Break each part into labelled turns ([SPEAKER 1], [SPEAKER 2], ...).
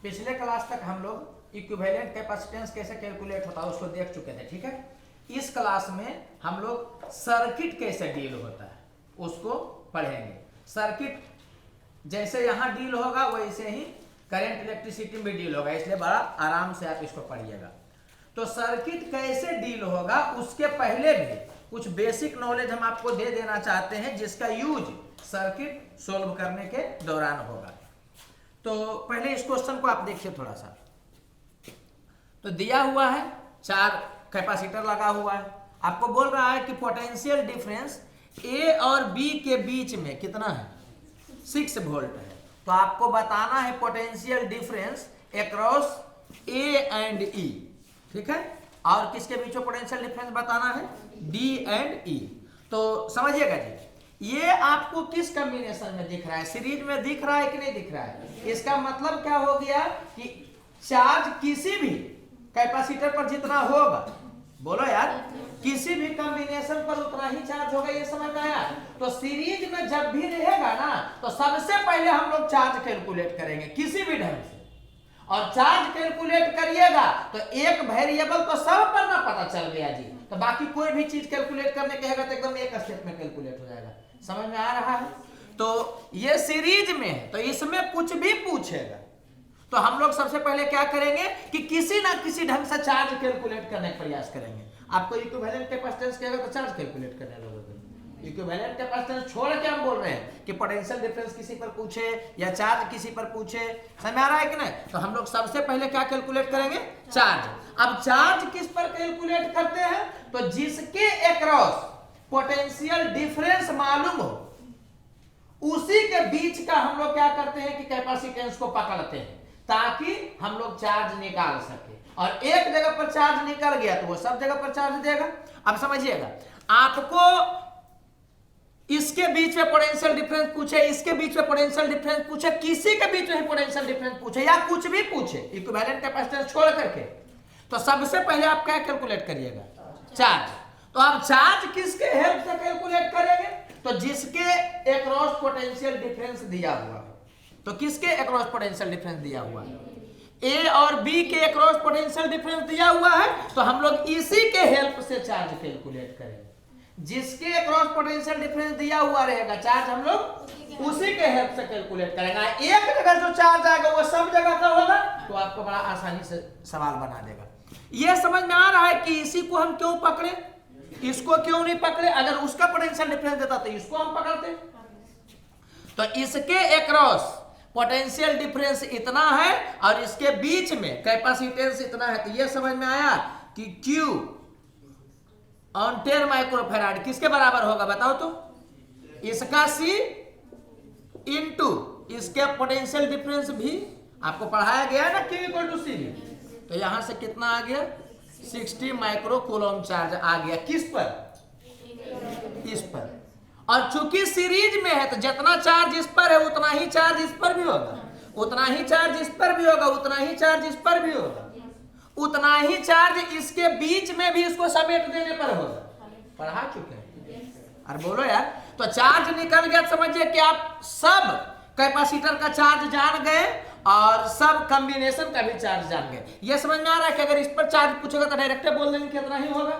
[SPEAKER 1] पिछले क्लास तक हम लोग इक्विवेलेंट कैपेसिटेंस कैसे कैलकुलेट होता है उसको देख चुके थे, ठीक है। इस क्लास में हम लोग सर्किट कैसे डील होता है उसको पढ़ेंगे। सर्किट जैसे यहाँ डील होगा वैसे ही करंट इलेक्ट्रिसिटी में डील होगा, इसलिए बड़ा आराम से आप इसको पढ़िएगा। तो सर्किट कैसे डील होगा उसके पहले भी कुछ बेसिक नॉलेज हम आपको दे देना चाहते हैं जिसका यूज सर्किट सोल्व करने के दौरान होगा। तो पहले इस क्वेश्चन को आप देखिए थोड़ा सा। तो दिया हुआ है 4 कैपेसिटर लगा हुआ है, आपको बोल रहा है कि पोटेंशियल डिफरेंस ए और बी के बीच में कितना है 6 वोल्ट है। तो आपको बताना है potential difference across A and E, ठीक है। और किसके बीच में पोटेंशियल डिफरेंस बताना है डी एंड ई। तो समझिएगा जी, ये आपको किस कॉम्बिनेशन में दिख रहा है, सीरीज में दिख रहा है कि नहीं दिख रहा है। इसका मतलब क्या हो गया कि चार्ज किसी भी कैपेसिटर पर जितना होगा, बोलो यार, किसी भी कॉम्बिनेशन पर उतना ही चार्ज होगा, ये समझ में आया। तो सीरीज में जब भी रहेगा ना तो सबसे पहले हम लोग चार्ज कैलकुलेट करेंगे किसी भी ढंग से, और चार्ज कैलकुलेट करिएगा तो एक वेरिएबल तो सब पर ना पता चल गया जी, तो बाकी कोई भी चीज कैलकुलेट करने कहेगा तो एकदम एक स्टेप में कैलकुलेट हो जाएगा। समझ में आ रहा है। तो ये सीरीज में है तो इसमें कुछ भी पूछेगा तो हम लोग सबसे पहले क्या करेंगे कि किसी ना किसी ढंग से चार्ज कैलकुलेट करने का प्रयास करेंगे। आपको इक्विवेलेंट कैपेसिटेंस कहेगा तो चार्ज कैलकुलेट करने लगोगे। इक्विवेलेंट कैपेसिटेंस छोड़ के हम बोल रहे हैं कि पोटेंशियल डिफरेंस किसी पर पूछे या चार्ज किसी पर पूछे, समझ में आ रहा है कि नहीं। तो हम लोग सबसे पहले क्या कैलकुलेट करेंगे, चार्ज। अब चार्ज किस पर कैलकुलेट करते हैं, तो जिसके अक्रॉस पोटेंशियल डिफरेंस मालूम हो उसी के बीच का हम लोग क्या करते हैं कि कैपेसिटेंस को पकड़ते हैं ताकि हम लोग चार्ज निकाल सके। और एक जगह पर चार्ज निकल गया तो वो सब जगह पर चार्ज देगा। अब समझिएगा, आपको इसके बीच में पोटेंशियल डिफरेंस पूछे, इसके बीच में पोटेंशियल डिफरेंस पूछे, किसी के बीच में पोटेंशियल डिफरेंस पूछे या कुछ भी पूछे इक्विवेलेंट कैपेसिटेंस छोड़ करके, तो सबसे पहले आप क्या कैलकुलेट करिएगा, चार्ज। तो आप चार्ज किसके हेल्प से कैलकुलेट करेंगे, तो जिसके अक्रॉस पोटेंशियल डिफरेंस दिया हुआ है। तो किसके अक्रॉस पोटेंशियल डिफरेंस दिया हुआ है, ए और बी के अक्रॉस पोटेंशियल डिफरेंस दिया हुआ है, तो हम लोग इसी के हेल्प से चार्ज कैलकुलेट करेंगे। जिसके अक्रॉस पोटेंशियल डिफरेंस दिया हुआ रहेगा चार्ज हम लोग उसी के हेल्प से कैलकुलेट करेंगे। एक जगह जो चार्ज आएगा वो सब जगह का होगा, तो आपको बड़ा आसानी से सवाल बना देगा। ये समझ में आ रहा है कि इसी को हम क्यों पकड़े, इसको क्यों नहीं पकड़े। अगर उसका पोटेंशियल डिफरेंस देता तो इसको हम पकड़ते। तो इसके अक्रॉस पोटेंशियल डिफरेंस इतना है और इसके बीच में कैपेसिटेंस इतना है, तो ये समझ में आया कि Q ऑन 10 माइक्रोफैराड किसके बराबर होगा बताओ तो, इसका C इनटू इसके पोटेंशियल डिफरेंस भी आपको पढ़ाया गया है ना, Q इक्वल टू C। तो यहां से कितना आ गया 60 माइक्रो कूलम चार्ज आ गया, किस पर, इस पर। और चूंकि सीरीज में है तो जितना चार्ज इस पर है उतना ही चार्ज इस पर भी होगा, उतना ही चार्ज इस पर भी होगा, उतना ही चार्ज इस पर भी होगा, उतना ही चार्ज इसके बीच में भी इसको समेट देने पर होगा। पढ़ा चुके हैं, अरे बोलो यार। तो चार्ज निकल गया, समझिए कि आप सब कैपेसिटर का चार्ज जान गए और सब कॉम्बिनेशन का भी चार्ज जान गए। ये समझ में आ रहा है कि अगर इस पर चार्ज पूछेगा तो डायरेक्ट बोल देंगे कितना ही होगा।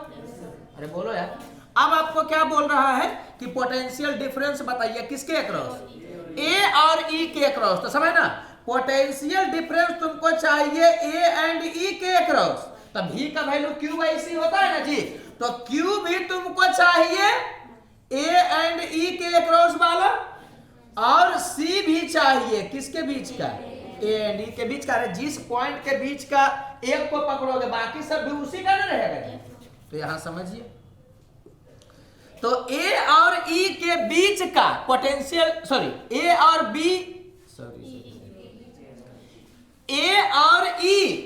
[SPEAKER 1] अरे बोलो यार। अब आपको क्या बोल रहा है कि पोटेंशियल डिफरेंस बताइए किसके अक्रॉस, ए और ई के अक्रॉस। तो समझ ना, पोटेंशियल डिफरेंस तुमको चाहिए ए एंड ई के अक्रॉस। तो भी का वैल्यू क्यू बाई सी होता है ना जी, तो क्यू भी तुमको चाहिए ए एंड ई के अक्रॉस वाला, और सी भी चाहिए किसके बीच का, ए एंड ई के बीच का। जिस पॉइंट के बीच का एक को पकड़ोगे बाकी सब भी उसी का ना रहेगा जी। तो यहां समझिए, तो ए और ई के बीच का पोटेंशियल, सॉरी ए और बी, सॉरी ए और ई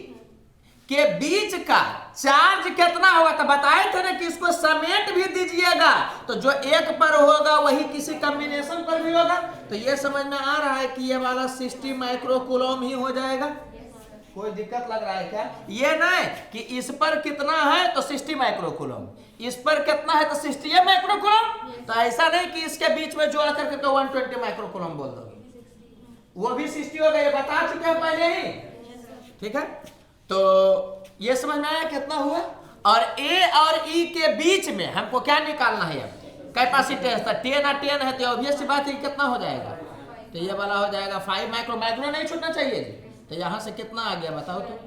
[SPEAKER 1] के बीच का चार्ज कितना होगा। तो बताए थे ना कि इसको समेट भी दीजिएगा तो जो एक पर होगा वही किसी कॉम्बिनेशन पर भी होगा। तो ये समझ में आ रहा है कि ये वाला 60 माइक्रो कूलम ही हो जाएगा। कोई दिक्कत लग रहा है क्या, ये नहीं कि इस पर कितना है तो 60 माइक्रो कूलम, इस पर कितना है तो 60 माइक्रो कूलम। तो ऐसा नहीं कि इसके बीच में जोड़ करके 120 माइक्रो कूलम बोल दोगे, वो भी 60 हो गए, बता चुके हैं पहले ही। ठीक है, तो ये समझ में आया कितना हुआ। और ए और ई के बीच में हमको क्या निकालना है, अब कैपेसिटेंस। तो 10 और 10 है तो ऑब्वियस सी बात है कितना हो जाएगा, तो ये वाला हो जाएगा 5 माइक्रो। माइक्रो नहीं छूटना चाहिए जी। तो यहाँ से कितना आ गया बताओ तो,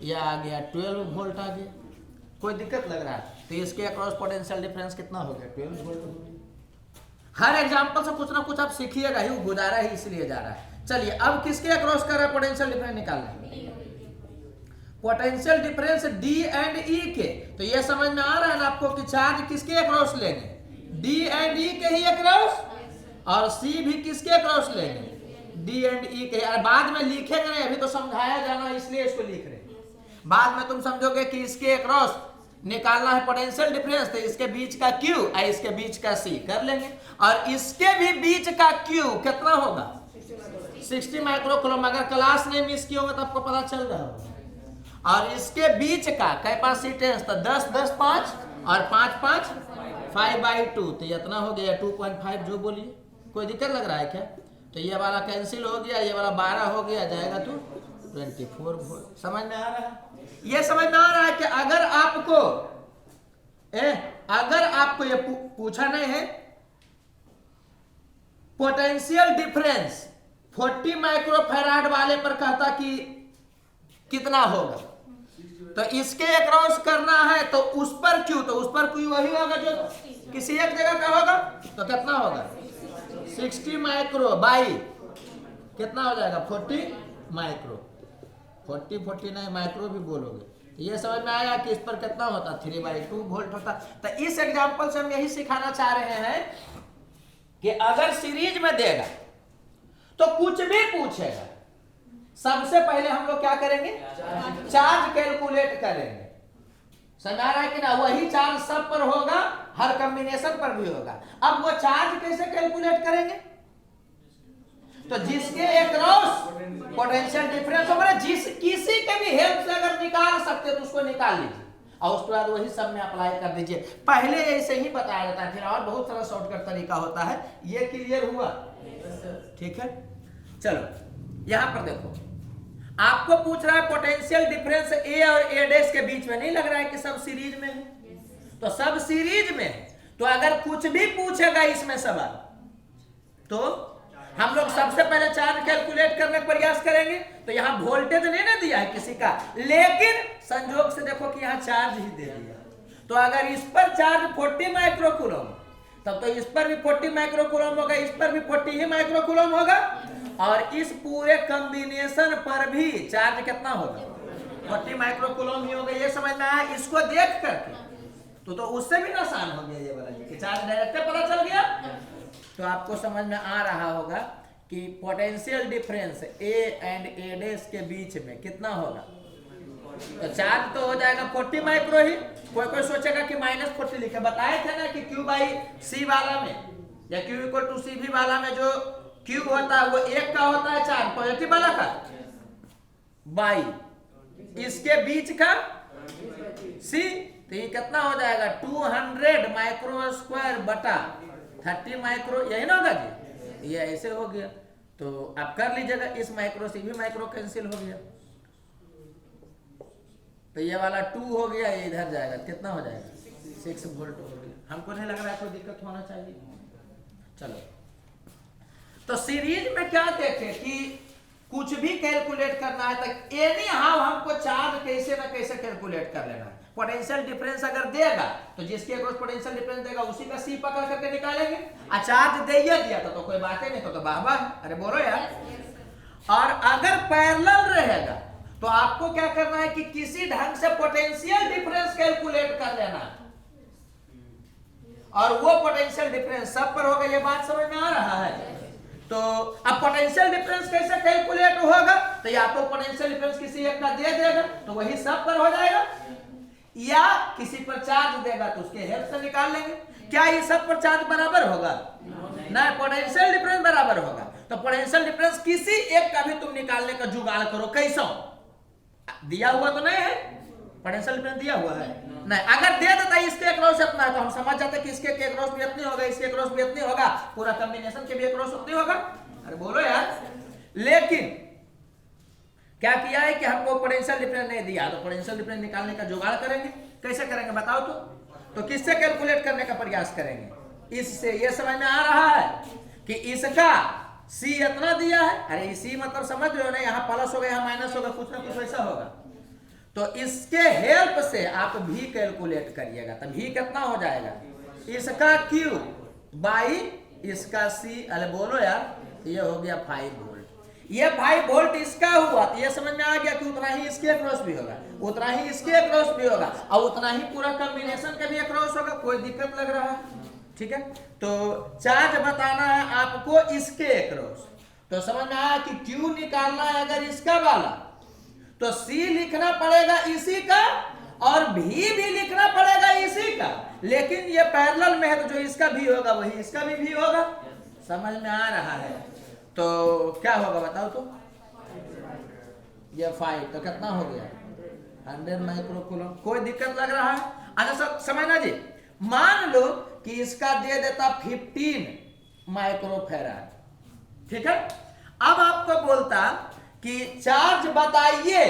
[SPEAKER 1] ये आ गया 12 वोल्ट आ गया। कोई दिक्कत लग रहा है, तो इसके अक्रॉस पोटेंशियल डिफरेंस कितना हो गया, 12 वोल्ट हो गया। हर एग्जांपल से कुछ ना कुछ आप सीखिएगा ही, गुजारा ही इसलिए जा रहा है। चलिए अब किसके अक्रॉस कर रहा है पोटेंशियल डिफरेंस निकालना है, पोटेंशियल डिफरेंस डी एंड ई के। तो ये समझ में आ रहा है ना आपको कि चार्ज किसके अक्रॉस लेंगे, डी एंड ई के ही अक्रॉस, और सी भी किसके अक्रॉस लेंगे, डी एंड ई के। बाद में लिखेंगे नहीं, अभी तो समझाया जाना इसलिए इसको लिख रहे हैं। बाद में तुम समझोगे कि इसके अक्रॉस निकालना है पोटेंशियल डिफरेंस, तो इसके बीच का Q और इसके बीच का C कर लेंगे। और इसके भी बीच का Q कितना होगा, 60 माइक्रो कूलम। अगर क्लास नहीं मिस किया होगा तो आपको पता चल रहा होगा। और इसके बीच का कैपेसिटेंस तो 10 10 5 और 5 5 5/2, तो इतना हो गया 2.5। जो बोलिए, कोई दिक्कत लग रहा है क्या? तो ये वाला कैंसिल हो गया, ये वाला 12 हो गया, जाएगा तो 24 वोल्ट। समझ में आ रहा है? ये समझ में आ रहा है कि अगर आपको ये पूछा नहीं है पोटेंशियल डिफरेंस 40 माइक्रोफैराड वाले पर कहता कि कितना होगा, तो इसके अक्रॉस करना है तो उस पर क्यों, तो उस पर क्यों वही होगा जो किसी एक जगह का होगा। तो कितना होगा 60 माइक्रो बाई कितना हो जाएगा 40 माइक्रो, 40 माइक्रो भी बोलोगे। ये समझ में आया कि इस पर कितना होता 3/2 वोल्ट होता। तो इस एग्जांपल से हम यही सिखाना चाह रहे हैं कि अगर सीरीज में देगा तो कुछ भी पूछेगा, सबसे पहले हम लोग क्या करेंगे, चार्ज कैलकुलेट करेंगे। समझ आ रहा है कि ना, वही चार्ज सब पर होगा, हर कॉम्बिनेशन पर भी होगा। अब वो चार्ज कैसे कैलकुलेट करेंगे, तो जिसके अक्रॉस पोटेंशियल डिफरेंस होगा, किसी के भी हेल्प से अगर निकाल सकते तो उसको निकाल लीजिए और उसके बाद वही सब में अप्लाई कर दीजिए। पहले ऐसे ही बताया जाता है, फिर और बहुत सारा शॉर्टकट तरीका होता है। ये क्लियर हुआ? ठीक है, चलो यहां पर देखो, आपको पूछ रहा है पोटेंशियल डिफरेंस ए और ए डैश के बीच में। नहीं लग रहा है कि सब सीरीज में है, तो सब सीरीज में है। तो अगर कुछ भी पूछेगा इसमें सवाल, तो हम लोग सबसे पहले चार्ज कैलकुलेट करने का प्रयास करेंगे। तो यहाँ वोल्टेज नहीं ना दिया है किसी का, लेकिन संजोग से देखो कि यहाँ चार्ज ही दे दिया। तो अगर इस पर चार्ज 40 माइक्रो कूलम, तब तो इस पर भी 40 माइक्रो कूलम होगा, इस पर भी 40 ही माइक्रो कूलम होगा, और इस पूरे कॉम्बिनेशन पर भी चार्ज कितना होगा 40 माइक्रो कूलम ही होगा। ये समझ में आया? इसको देख करके तो उससे भी आसान हो गया ये वाला कि चार्ज डायरेक्ट पता चल गया। तो आपको समझ में आ रहा होगा कि potential difference A and A dash के बीच में कितना होगा, तो चार्ज तो हो जाएगा 40 माइक्रो ही। कोई सोचेगा कि -40 लिखे, बताए थे ना कि Q/C वाला में या Q = CV वाला में जो Q होता है वो एक का होता है चार्ज पॉजिटिव वाला का, बाई इसके बीच का C, तो ये कितना हो जाएगा 200 माइक्रो स्क्वायर बटा 30 माइक्रो, यही ना होगा जी, ये ऐसे हो गया। तो आप कर लीजिएगा, इस माइक्रो से भी माइक्रो कैंसिल हो गया, तो ये वाला 2 हो गया, ये इधर जाएगा, कितना हो जाएगा 6 वोल्ट हो गया। हमको नहीं लग रहा है कोई दिक्कत होना चाहिए। चलो, तो सीरीज में क्या देखें कि कुछ भी कैलकुलेट करना है तो एनी हाउ हमको चार्ज कैसे ना कैसे कैलकुलेट कर लेना है। पोटेंशियल डिफरेंस अगर देगा तो जिसके अक्रॉस पोटेंशियल डिफरेंस देगा उसी का C पकड़ करके निकालेंगे। चार्ज दे दिया तो कोई बात ही नहीं, तो वाह, अरे बोलो यार। और अगर पैरेलल रहेगा तो आपको क्या करना है कि किसी ढंग से पोटेंशियल डिफरेंस कैलकुलेट कर लेना, और वो पोटेंशियल डिफरेंस सब पर होगा। ये बात समझ में आ रहा है? तो अब पोटेंशियल डिफरेंस कैसे कैलकुलेट होगा, तो या तो पोटेंशियल डिफरेंस किसी एक का दे देगा तो वही सब पर हो जाएगा, या किसी पर चार्ज देगा तो उसके हेल्प से निकाल लेंगे। क्या ये सब पर चार्ज बराबर होगा? नहीं, पोटेंशियल डिफरेंस बराबर होगा। तो पोटेंशियल डिफरेंस किसी एक का भी तुम निकालने का जुगाड़ करो। कैसा दिया हुआ तो नहीं है, पोटेंशियल डिफरेंस दिया हुआ है नहीं, अगर दे देता इसके अक्रॉस इतना है तो हम समझ जाते कि इसके अक्रॉस भी इतनी होगा, इसके अक्रॉस भी इतनी होगा, पूरा कॉम्बिनेशन के भी अक्रॉस उतनी होगा। अरे बोलो यार। लेकिन क्या किया है कि हमको पोटेंशियल डिफरेंस नहीं दिया, तो पोटेंशियल डिफरेंस निकालने का जुगाड़ करेंगे। कैसे करेंगे बताओ तो किससे कैलकुलेट करने का प्रयास करेंगे? इससे। ये समझ में आ रहा है कि इसका C इतना दिया है, अरे C मतलब समझ रहे हो ना, यहाँ प्लस होगा यहाँ माइनस होगा, कुछ ना कुछ वैसा होगा। तो इसके हेल्प से आप भी कैलकुलेट करिएगा, तो भी कितना हो जाएगा, इसका Q बाई इसका C। अरे बोलो यार, ये हो गया 5 वोल्ट, ये 5 वोल्ट इसका हुआ, तो ये समझ में आ गया कि उतना ही इसके अक्रॉस भी होगा, उतना ही इसके अक्रॉस भी होगा, और उतना ही पूरा कॉम्बिनेशन का भी अक्रॉस होगा। कोई दिक्कत लग रहा है? ठीक है, तो चार्ज बताना है आपको इसके अक्रॉस, तो समझ में आया कि Q निकालना है अगर इसका वाला, तो C लिखना पड़ेगा इसी का, और V भी लिखना पड़ेगा इसी का, लेकिन ये पैरेलल में है, तो जो इसका भी होगा वही इसका भी होगा। समझ में आ रहा है? तो क्या होगा बताओ तो, ये 5 तो कितना हो गया, 100 माइक्रोकूलम। कोई दिक्कत लग रहा है? अच्छा सब समझना जी, मान लो कि इसका दे देता 15 माइक्रोफैराड, ठीक है। अब आपको बोलता कि चार्ज बताइए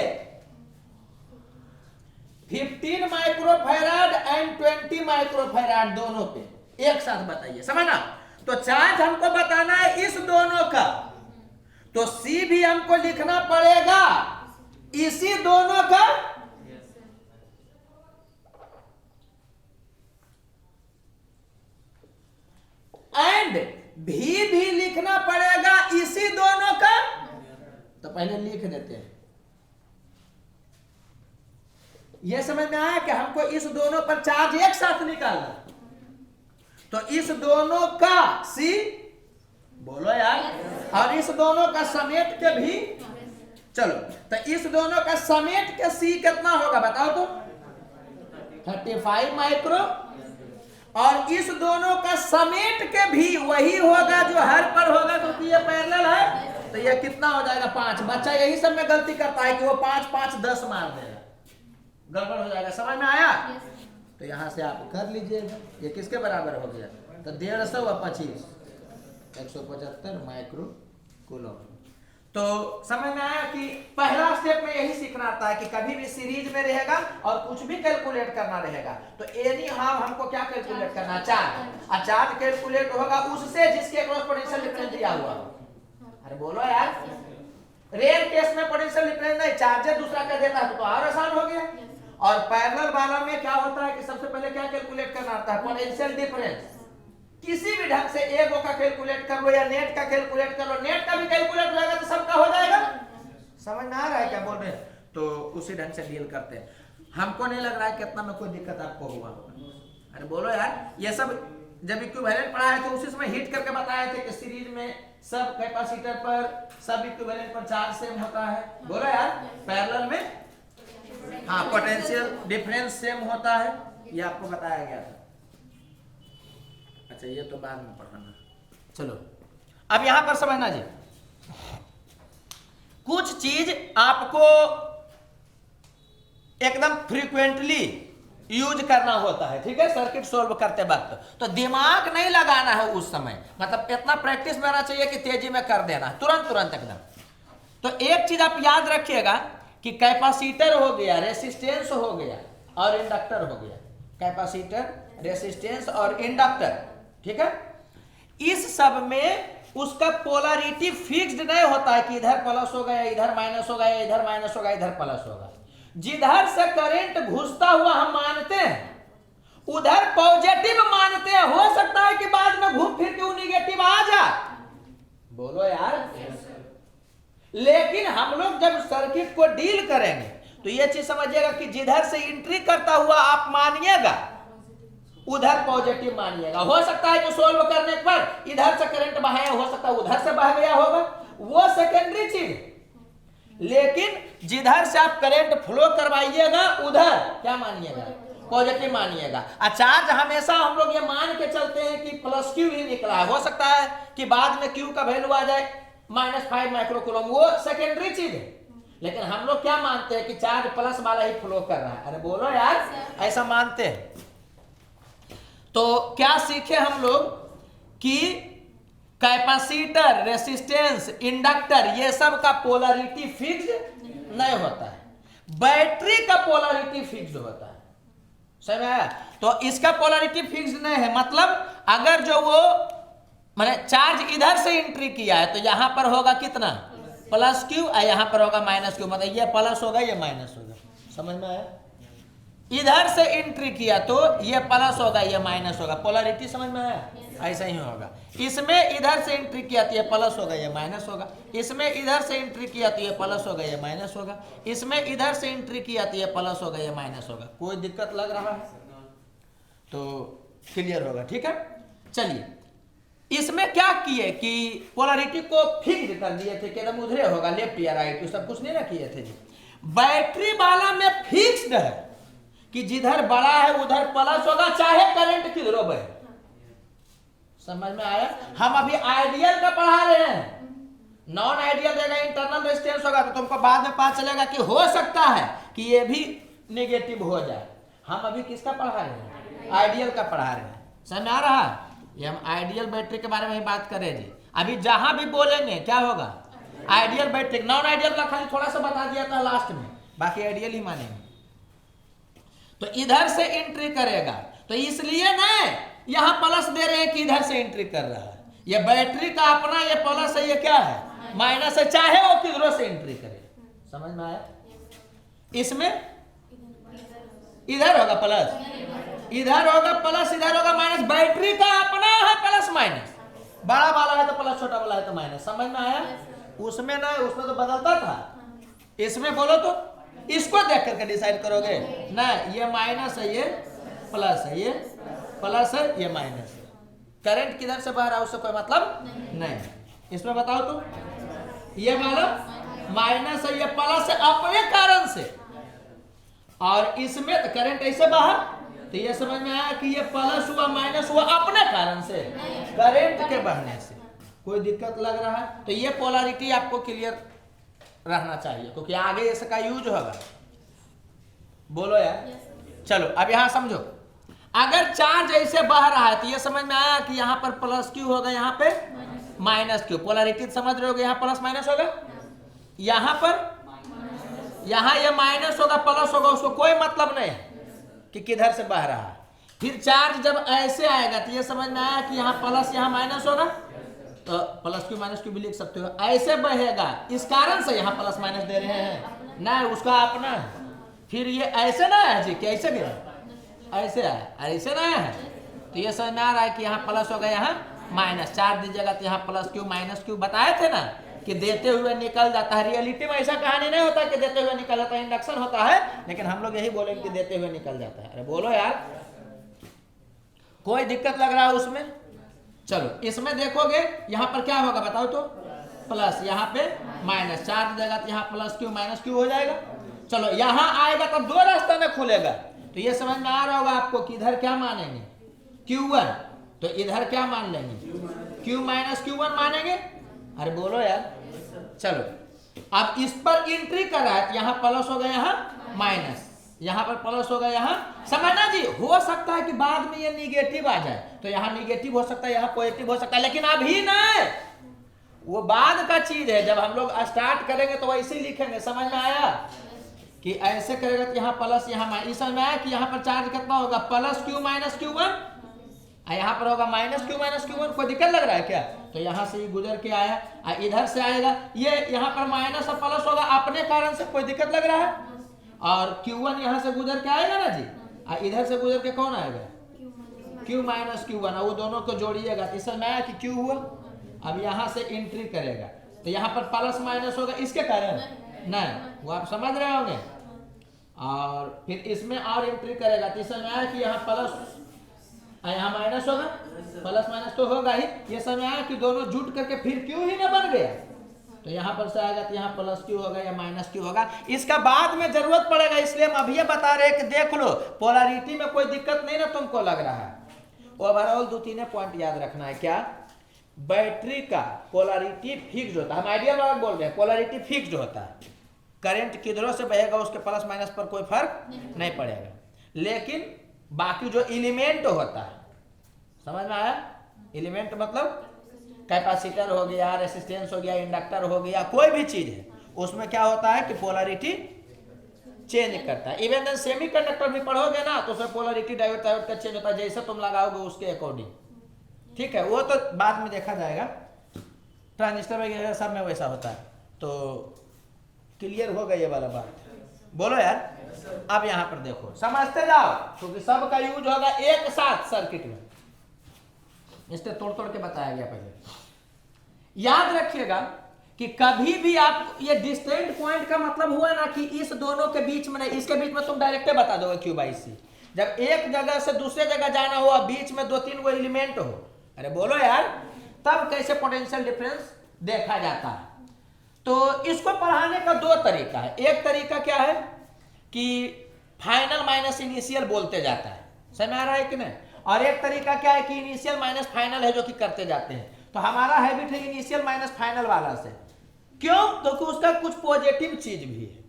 [SPEAKER 1] 15 माइक्रोफैराड एंड 20 माइक्रोफैराड दोनों पे एक साथ बताइए, समझना। तो चार्ज हमको बताना है इस दोनों का, तो C भी हमको लिखना पड़ेगा इसी दोनों का, एंड भी लिखना पड़ेगा इसी दोनों का। तो पहले लिख देते हैं। यह समझ में आया कि हमको इस दोनों पर चार्ज एक साथ निकालना, तो इस दोनों का C, बोलो यार, और इस दोनों का समेट के भी, चलो, तो इस दोनों का समेट के C कितना होगा बताओ तो, 35 माइक्रो, और इस दोनों का समेट के भी वही होगा जो हर पर होगा, क्योंकि ये पैरेलल है, तो ये कितना हो जाएगा 5। बच्चा यही सब में गलती करता है कि वो 5 5 10 मार देगा, गड़बड़ हो जाएगा। समझ में आया? तो यहां से आप कर लीजिएगा, ये किसके बराबर हो गया, तो 150 और 25 175 माइक्रो कूलम। तो समझ में आया कि पहला स्टेप में यही सीखना आता है कि कभी भी सीरीज में रहेगा और कुछ भी कैलकुलेट करना रहेगा, तो एनी हाउ हमको क्या कैलकुलेट करना, चार्ज, और चार्ज कैलकुलेट होगा उससे जिसके अक्रॉस पोटेंशियल डिफरेंस दिया हुआ। अरे बोलो यार, रेयर केस में पोटेंशियल डिफरेंस नहीं, चार्जर दूसरा कर देता है तो और आसान हो गया। और पैरेलल वाला में क्या होता है कि सबसे पहले क्या कैलकुलेट करना आता है, पोटेंशियल डिफरेंस। किसी भी ढंग से एगो का कैलकुलेट कर लो या नेट का कैलकुलेट कर लो, नेट का भी कैलकुलेट रहेगा तो सबका हो जाएगा। समझ में आ रहा है क्या बोल रहे हैं? तो उसी ढंग से डील करते हैं। हमको नहीं लग रहा है कितना में कोई दिक्कत आपको हुआ। अरे बोलो यार, ये सब जब इक्विवेलेंट पढ़ाए थे उसी समय हिट करके बताए थे कि सीरीज में सब कैपेसिटर पर सब इक्विवेलेंट पर चार्ज सेम होता है। बोलो यार, पैरेलल में हाँ पोटेंशियल डिफरेंस सेम होता है, ये आपको बताया गया था। अच्छा ये तो बाद में पढ़ाना। चलो अब यहां पर समझना जी, कुछ चीज आपको एकदम फ्रीक्वेंटली यूज करना होता है, ठीक है, सर्किट सोल्व करते वक्त। तो दिमाग नहीं लगाना है उस समय, मतलब इतना प्रैक्टिस में रहना चाहिए कि तेजी में कर देना तुरंत एकदम। तो एक चीज आप याद रखिएगा कि कैपेसिटर हो गया, रेसिस्टेंस हो गया और इंडक्टर हो गया। कैपेसिटर, रेसिस्टेंस और इंडक्टर, ठीक है। इस सब में उसका पोलरिटी फिक्स्ड नहीं होता है कि इधर प्लस होगा या इधर माइनस होगा या इधर माइनस होगा इधर प्लस होगा। जिधर से करंट घुसता हुआ हम मानते हैं उधर पॉजिटिव मानते हैं, हो सकता है कि बाद में घूम फिर के वो निगेटिव आ जाए। बोलो यार, लेकिन हम लोग जब सर्किट को डील करेंगे तो यह चीज समझिएगा कि जिधर से एंट्री करता हुआ आप मानिएगा उधर पॉजिटिव मानिएगा। हो सकता है कि सोल्व करने पर इधर से करंट बहाया, हो सकता है उधर से बह गया होगा, वो सेकेंडरी चीज। लेकिन जिधर से आप करंट फ्लो करवाइएगा उधर क्या मानिएगा, पॉजिटिव मानिएगा। चार्ज हमेशा हम लोग ये मान के चलते हैं कि प्लस क्यू ही निकला है, हो सकता है कि बाद में क्यू का वैल्यू आ जाए -5 माइक्रोकूलम, वो सेकेंडरी चीज है। लेकिन हम लोग क्या मानते हैं कि चार्ज प्लस वाला ही फ्लो कर रहा है। अरे बोलो यार, ऐसा मानते हैं। तो क्या सीखे हम लोग कि कैपेसिटर, रेसिस्टेंस, इंडक्टर ये सब का पोलरिटी फिक्स्ड नहीं होता है, बैटरी का पोलरिटी फिक्स्ड होता है। समझ में आया? तो इसका पोलरिटी फिक्स्ड नहीं है, मतलब अगर जो वो मैंने चार्ज इधर से एंट्री किया है तो यहां पर होगा कितना प्लस क्यू और यहां पर होगा माइनस क्यू, मतलब ये प्लस होगा ये माइनस होगा। समझ में आया? इधर से एंट्री किया तो ये प्लस होगा ये माइनस होगा, पोलरिटी समझ में आया? ऐसा ही होगा। इसमें इधर से एंट्री किया तो ये प्लस होगा ये माइनस होगा, इसमें इधर से एंट्री किया तो ये प्लस होगा ये माइनस होगा, इसमें इधर से एंट्री किया तो ये प्लस होगा ये माइनस होगा। कोई दिक्कत लग रहा है तो क्लियर होगा, ठीक है। चलिए, इसमें क्या किए कि पोलरिटी को फिक्स कर दिए थे कि एकदम उधरे होगा लेफ्ट या राइट, सब कुछ नहीं ना किए थे जी। बैटरी वाला में फिक्स्ड है कि जिधर बड़ा है उधर प्लस होगा चाहे करंट किधर बहे। समझ में आया? हम अभी आइडियल का पढ़ा रहे हैं, नॉन आइडियल देगा इंटरनल रेजिस्टेंस होगा तो तुमको बाद में पता चलेगा कि हो सकता है कि ये भी नेगेटिव हो जाए। हम अभी किसका पढ़ा रहे हैं? आइडियल का पढ़ा रहे हैं। समझ में आ रहा है? ये हम आइडियल बैटरी के बारे में ही बात करें जी। अभी जहां भी बोलेंगे क्या होगा? Ideal battery. नॉन आइडियल का खाली थोड़ा सा बता दिया था लास्ट में, बाकी आइडियल ही मानेंगे। तो इधर से एंट्री करेगा तो इसलिए ना यहां प्लस दे रहे हैं कि इधर से एंट्री कर रहा है। ये बैटरी का अपना ये प्लस है, ये क्या है माइनस है, चाहे वो किधरों से एंट्री करे। समझ में आया? इसमें इधर होगा प्लस, इधर होगा प्लस, इधर होगा माइनस। बैटरी का अपना है प्लस माइनस, बड़ा वाला है तो प्लस, छोटा वाला है तो माइनस। समझ में आया? उसमें ना, उसमें तो बदलता था, इसमें बोलो तो इसको देख करके डिसाइड करोगे ना, ये माइनस है ये प्लस है, ये प्लस है ये माइनस है। करंट किधर से बह रहा है उससे कोई मतलब नहीं। इसमें बताओ तो, ये वाला माइनस है ये प्लस है अपने कारण से, और इसमें तो करंट ऐसे बाहर, तो ये समझ में आया कि ये प्लस हुआ माइनस हुआ अपने कारण से, करंट के बहने से। कोई दिक्कत लग रहा है? तो ये पोलरिटी आपको क्लियर रहना चाहिए क्योंकि आगे इसका यूज होगा। बोलो यार। चलो अब यहां समझो, अगर चार्ज ऐसे बह रहा है तो ये समझ में आया कि यहाँ पर प्लस क्यू होगा, यहाँ पे माइनस क्यू। पोलरिटी समझ रहे होगे, यहाँ प्लस माइनस होगा, यहाँ पर यहाँ ये माइनस होगा प्लस होगा, उसको कोई मतलब नहीं है कि किधर से बह रहा है। फिर चार्ज जब ऐसे आएगा तो ये समझ में आया कि यहाँ प्लस यहाँ माइनस होगा, तो प्लस क्यू माइनस क्यू भी लिख सकते हो। ऐसे बहेगा, इस कारण से यहाँ प्लस माइनस दे रहे हैं ना, उसका अपना है। फिर ये ऐसे ना है जी, कैसे गिरा ऐसे है, ऐसे ना है, तो ये समझ में आ रहा है कि यहाँ प्लस होगा यहाँ माइनस। चार्ज दीजिएगा तो यहाँ प्लस क्यू माइनस क्यू बताए थे ना कि देते हुए निकल जाता है। रियलिटी में ऐसा कहानी नहीं होता कि देते हुए निकल जाता है, इंडक्शन होता है, लेकिन हम लोग यही बोलेंगे कि देते हुए निकल जाता है। अरे बोलो यार, कोई दिक्कत लग रहा है उसमें? चलो इसमें देखोगे यहाँ पर क्या होगा बताओ तो, प्लस, यहाँ पे माइनस। चार्ज देगा तो यहाँ प्लस क्यू माइनस क्यू हो जाएगा। चलो यहाँ आएगा तब दो रास्ता में खुलेगा, तो ये समझ में आ रहा होगा आपको कि इधर क्या मानेंगे Q1, तो इधर क्या मान लेंगे Q माइनस Q1 मानेंगे। अरे बोलो यार। चलो अब इस पर एंट्री कर रहा है तो यहाँ प्लस होगा यहाँ माइनस, यहाँ पर प्लस होगा यहाँ। समझना जी, हो सकता है कि बाद में ये निगेटिव आ जाए, तो यहाँ निगेटिव हो सकता है, यहाँ पॉजिटिव हो सकता है, लेकिन अभी नहीं, वो बाद का चीज है। जब हम लोग स्टार्ट करेंगे तो वैसे ही लिखेंगे। समझ में आया कि ऐसे करेगा तो यहाँ प्लस यहाँ माइनस। समझ में आया कि यहाँ पर चार्ज कितना होगा प्लस क्यू माइनस Q1, यहाँ पर होगा माइनस क्यू माइनस Q1। कोई दिक्कत लग रहा है क्या? तो यहाँ से ही गुजर के आया, इधर से आएगा, ये यहाँ पर माइनस और प्लस होगा अपने कारण से। कोई दिक्कत लग रहा है? और Q1 यहाँ से गुजर के आएगा ना जी, इधर से गुजर के कौन आएगा Q माइनस Q1, वो दोनों को जोड़िएगा तो इसमें आया कि Q हुआ। अब यहाँ से एंट्री करेगा तो यहाँ पर प्लस माइनस होगा, इसके कारण नहीं, वो आप समझ रहे होंगे। और फिर इसमें और एंट्री करेगा तो इसमें आया कि यहाँ प्लस यहाँ माइनस होगा, प्लस माइनस तो होगा ही। ये समय आया कि दोनों जुट करके फिर क्यू ही ना बन गया, तो यहाँ पर से आएगा तो यहाँ प्लस क्यू होगा या माइनस क्यू होगा। इसका बाद में जरूरत पड़ेगा, इसलिए हम अभी बता रहे हैं कि देख लो पोलरिटी में कोई दिक्कत नहीं ना तुमको लग रहा है। ओवरऑल 2-3 पॉइंट याद रखना है। क्या? बैटरी का पोलरिटी फिक्स्ड होता है। हम आइडियल वाला बोल रहे हैं, पोलरिटी फिक्स्ड होता है। करंट किधरों से बहेगा उसके प्लस माइनस पर कोई फर्क नहीं पड़ेगा, लेकिन बाकी जो एलिमेंट होता है, समझ में आया? एलिमेंट मतलब कैपेसिटर हो गया, रेसिस्टेंस हो गया, इंडक्टर हो गया, कोई भी चीज है, उसमें क्या होता है कि पोलरिटी चेंज करता है। इवन सेमी कंडक्टर भी पढ़ोगे ना तो उसमें पोलरिटी डायोड का चेंज होता है, जैसे तुम लगाओगे उसके अकॉर्डिंग। ठीक है, वो तो बाद में देखा जाएगा, ट्रांजिस्टर वगैरह सब में वैसा होता है। तो क्लियर हो गया ये वाला बात, बोलो यार। अब यहाँ पर देखो, समझते जाओ, क्योंकि सबका यूज होगा एक साथ सर्किट में, इसलिए तोड़ तोड़ के बताया गया पहले। याद रखिएगा कि कभी भी आप ये डिस्टेंट पॉइंट का मतलब हुआ ना कि इस दोनों के बीच में नहीं, इसके बीच में तुम डायरेक्ट बता दोगे क्यू बाई सी। जब एक जगह से दूसरे जगह जाना हो, बीच में 2-3 वो एलिमेंट हो, अरे बोलो यार, तब कैसे पोटेंशियल डिफरेंस देखा जाता है। तो इसको पढ़ाने का 2 तरीका है। एक तरीका क्या है कि फाइनल माइनस इनिशियल बोलते जाता है, समझ आ रहा है कि नहीं। और एक तरीका क्या है कि इनिशियल माइनस फाइनल है जो कि करते जाते हैं। तो हमारा हैबिट है इनिशियल माइनस फाइनल वाला से, क्यों? तो उसका कुछ पॉजिटिव चीज भी है,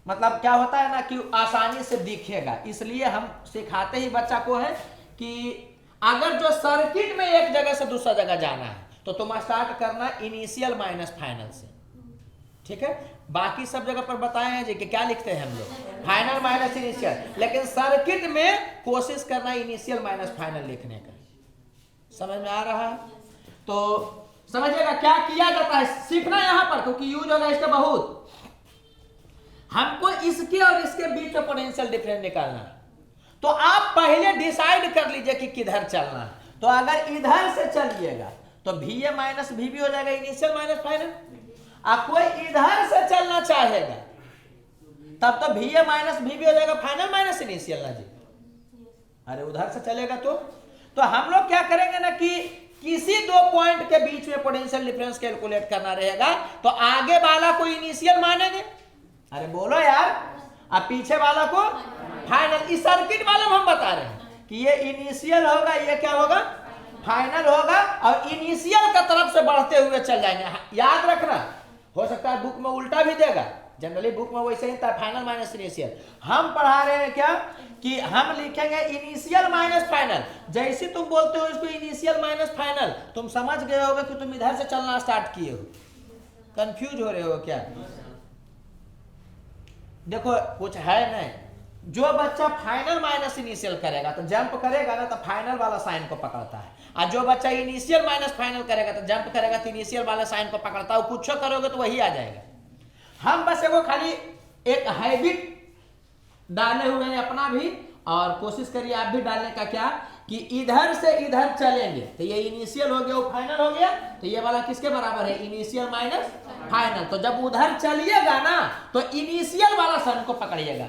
[SPEAKER 1] मतलब क्या होता है ना कि आसानी से दिखेगा, इसलिए हम सिखाते ही बच्चा को है कि अगर जो सर्किट में एक जगह से दूसरा जगह जाना है तो तुम स्टार्ट करना इनिशियल माइनस फाइनल से। ठीक है, बाकी सब जगह पर बताए हैं जी कि क्या लिखते हैं हम लोग, फाइनल माइनस इनिशियल, लेकिन सर्किट में कोशिश करना इनिशियल माइनस फाइनल लिखने का। समझ में आ रहा है? तो समझिएगा क्या किया जाता है, सीखना यहां पर, क्योंकि यूज होगा इसका बहुत। हमको इसके और इसके बीच में पोटेंशियल डिफरेंस निकालना है, तो आप पहले डिसाइड कर लीजिए कि किधर चलना है। तो अगर इधर से चलिएगा तो VA माइनस VB हो जाएगा इनिशियल माइनस फाइनल। आप कोई इधर से चलना चाहेगा तब तो VA माइनस VB हो जाएगा फाइनल माइनस इनिशियल ना जी। अरे उधर से चलेगा तो हम लोग क्या करेंगे ना कि किसी 2 पॉइंट के बीच में पोटेंशियल डिफरेंस कैलकुलेट करना रहेगा, तो आगे वाला को इनिशियल मानेंगे, अरे बोलो यार, अब पीछे वाला को फाइनल। इस सर्किट वाले में हम बता रहे हैं कि ये इनिशियल होगा, ये क्या होगा, फाइनल होगा, और इनिशियल का तरफ से बढ़ते हुए चल जाएंगे। याद रखना, हो सकता है बुक में उल्टा भी देगा, जनरली बुक में वैसे ही था, फाइनल माइनस इनिशियल। हम पढ़ा रहे हैं क्या कि हम लिखेंगे इनिशियल माइनस फाइनल। जैसे तुम बोलते हो इसको इनिशियल माइनस फाइनल, तुम समझ गए होगे कि तुम इधर से चलना स्टार्ट किए हो। कंफ्यूज हो रहे हो क्या? देखो कुछ है नहीं, जो बच्चा फाइनल माइनस इनिशियल करेगा तो जंप करेगा ना तो फाइनल वाला साइन को पकड़ता है, और जो बच्चा इनिशियल माइनस फाइनल करेगा तो जंप करेगा तो इनिशियल वाला साइन को पकड़ता है। कुछ करोगे तो वही आ जाएगा। हम बस एगो खाली एक हैबिट डाले हुए हैं अपना भी, और कोशिश करिए आप भी डालने का, क्या कि इधर से इधर चलेंगे तो ये इनिशियल हो गया, वो फाइनल हो गया, तो ये वाला किसके बराबर है, इनिशियल माइनस फाइनल। तो जब उधर चलिएगा ना तो इनिशियल वाला साइन को पकड़िएगा।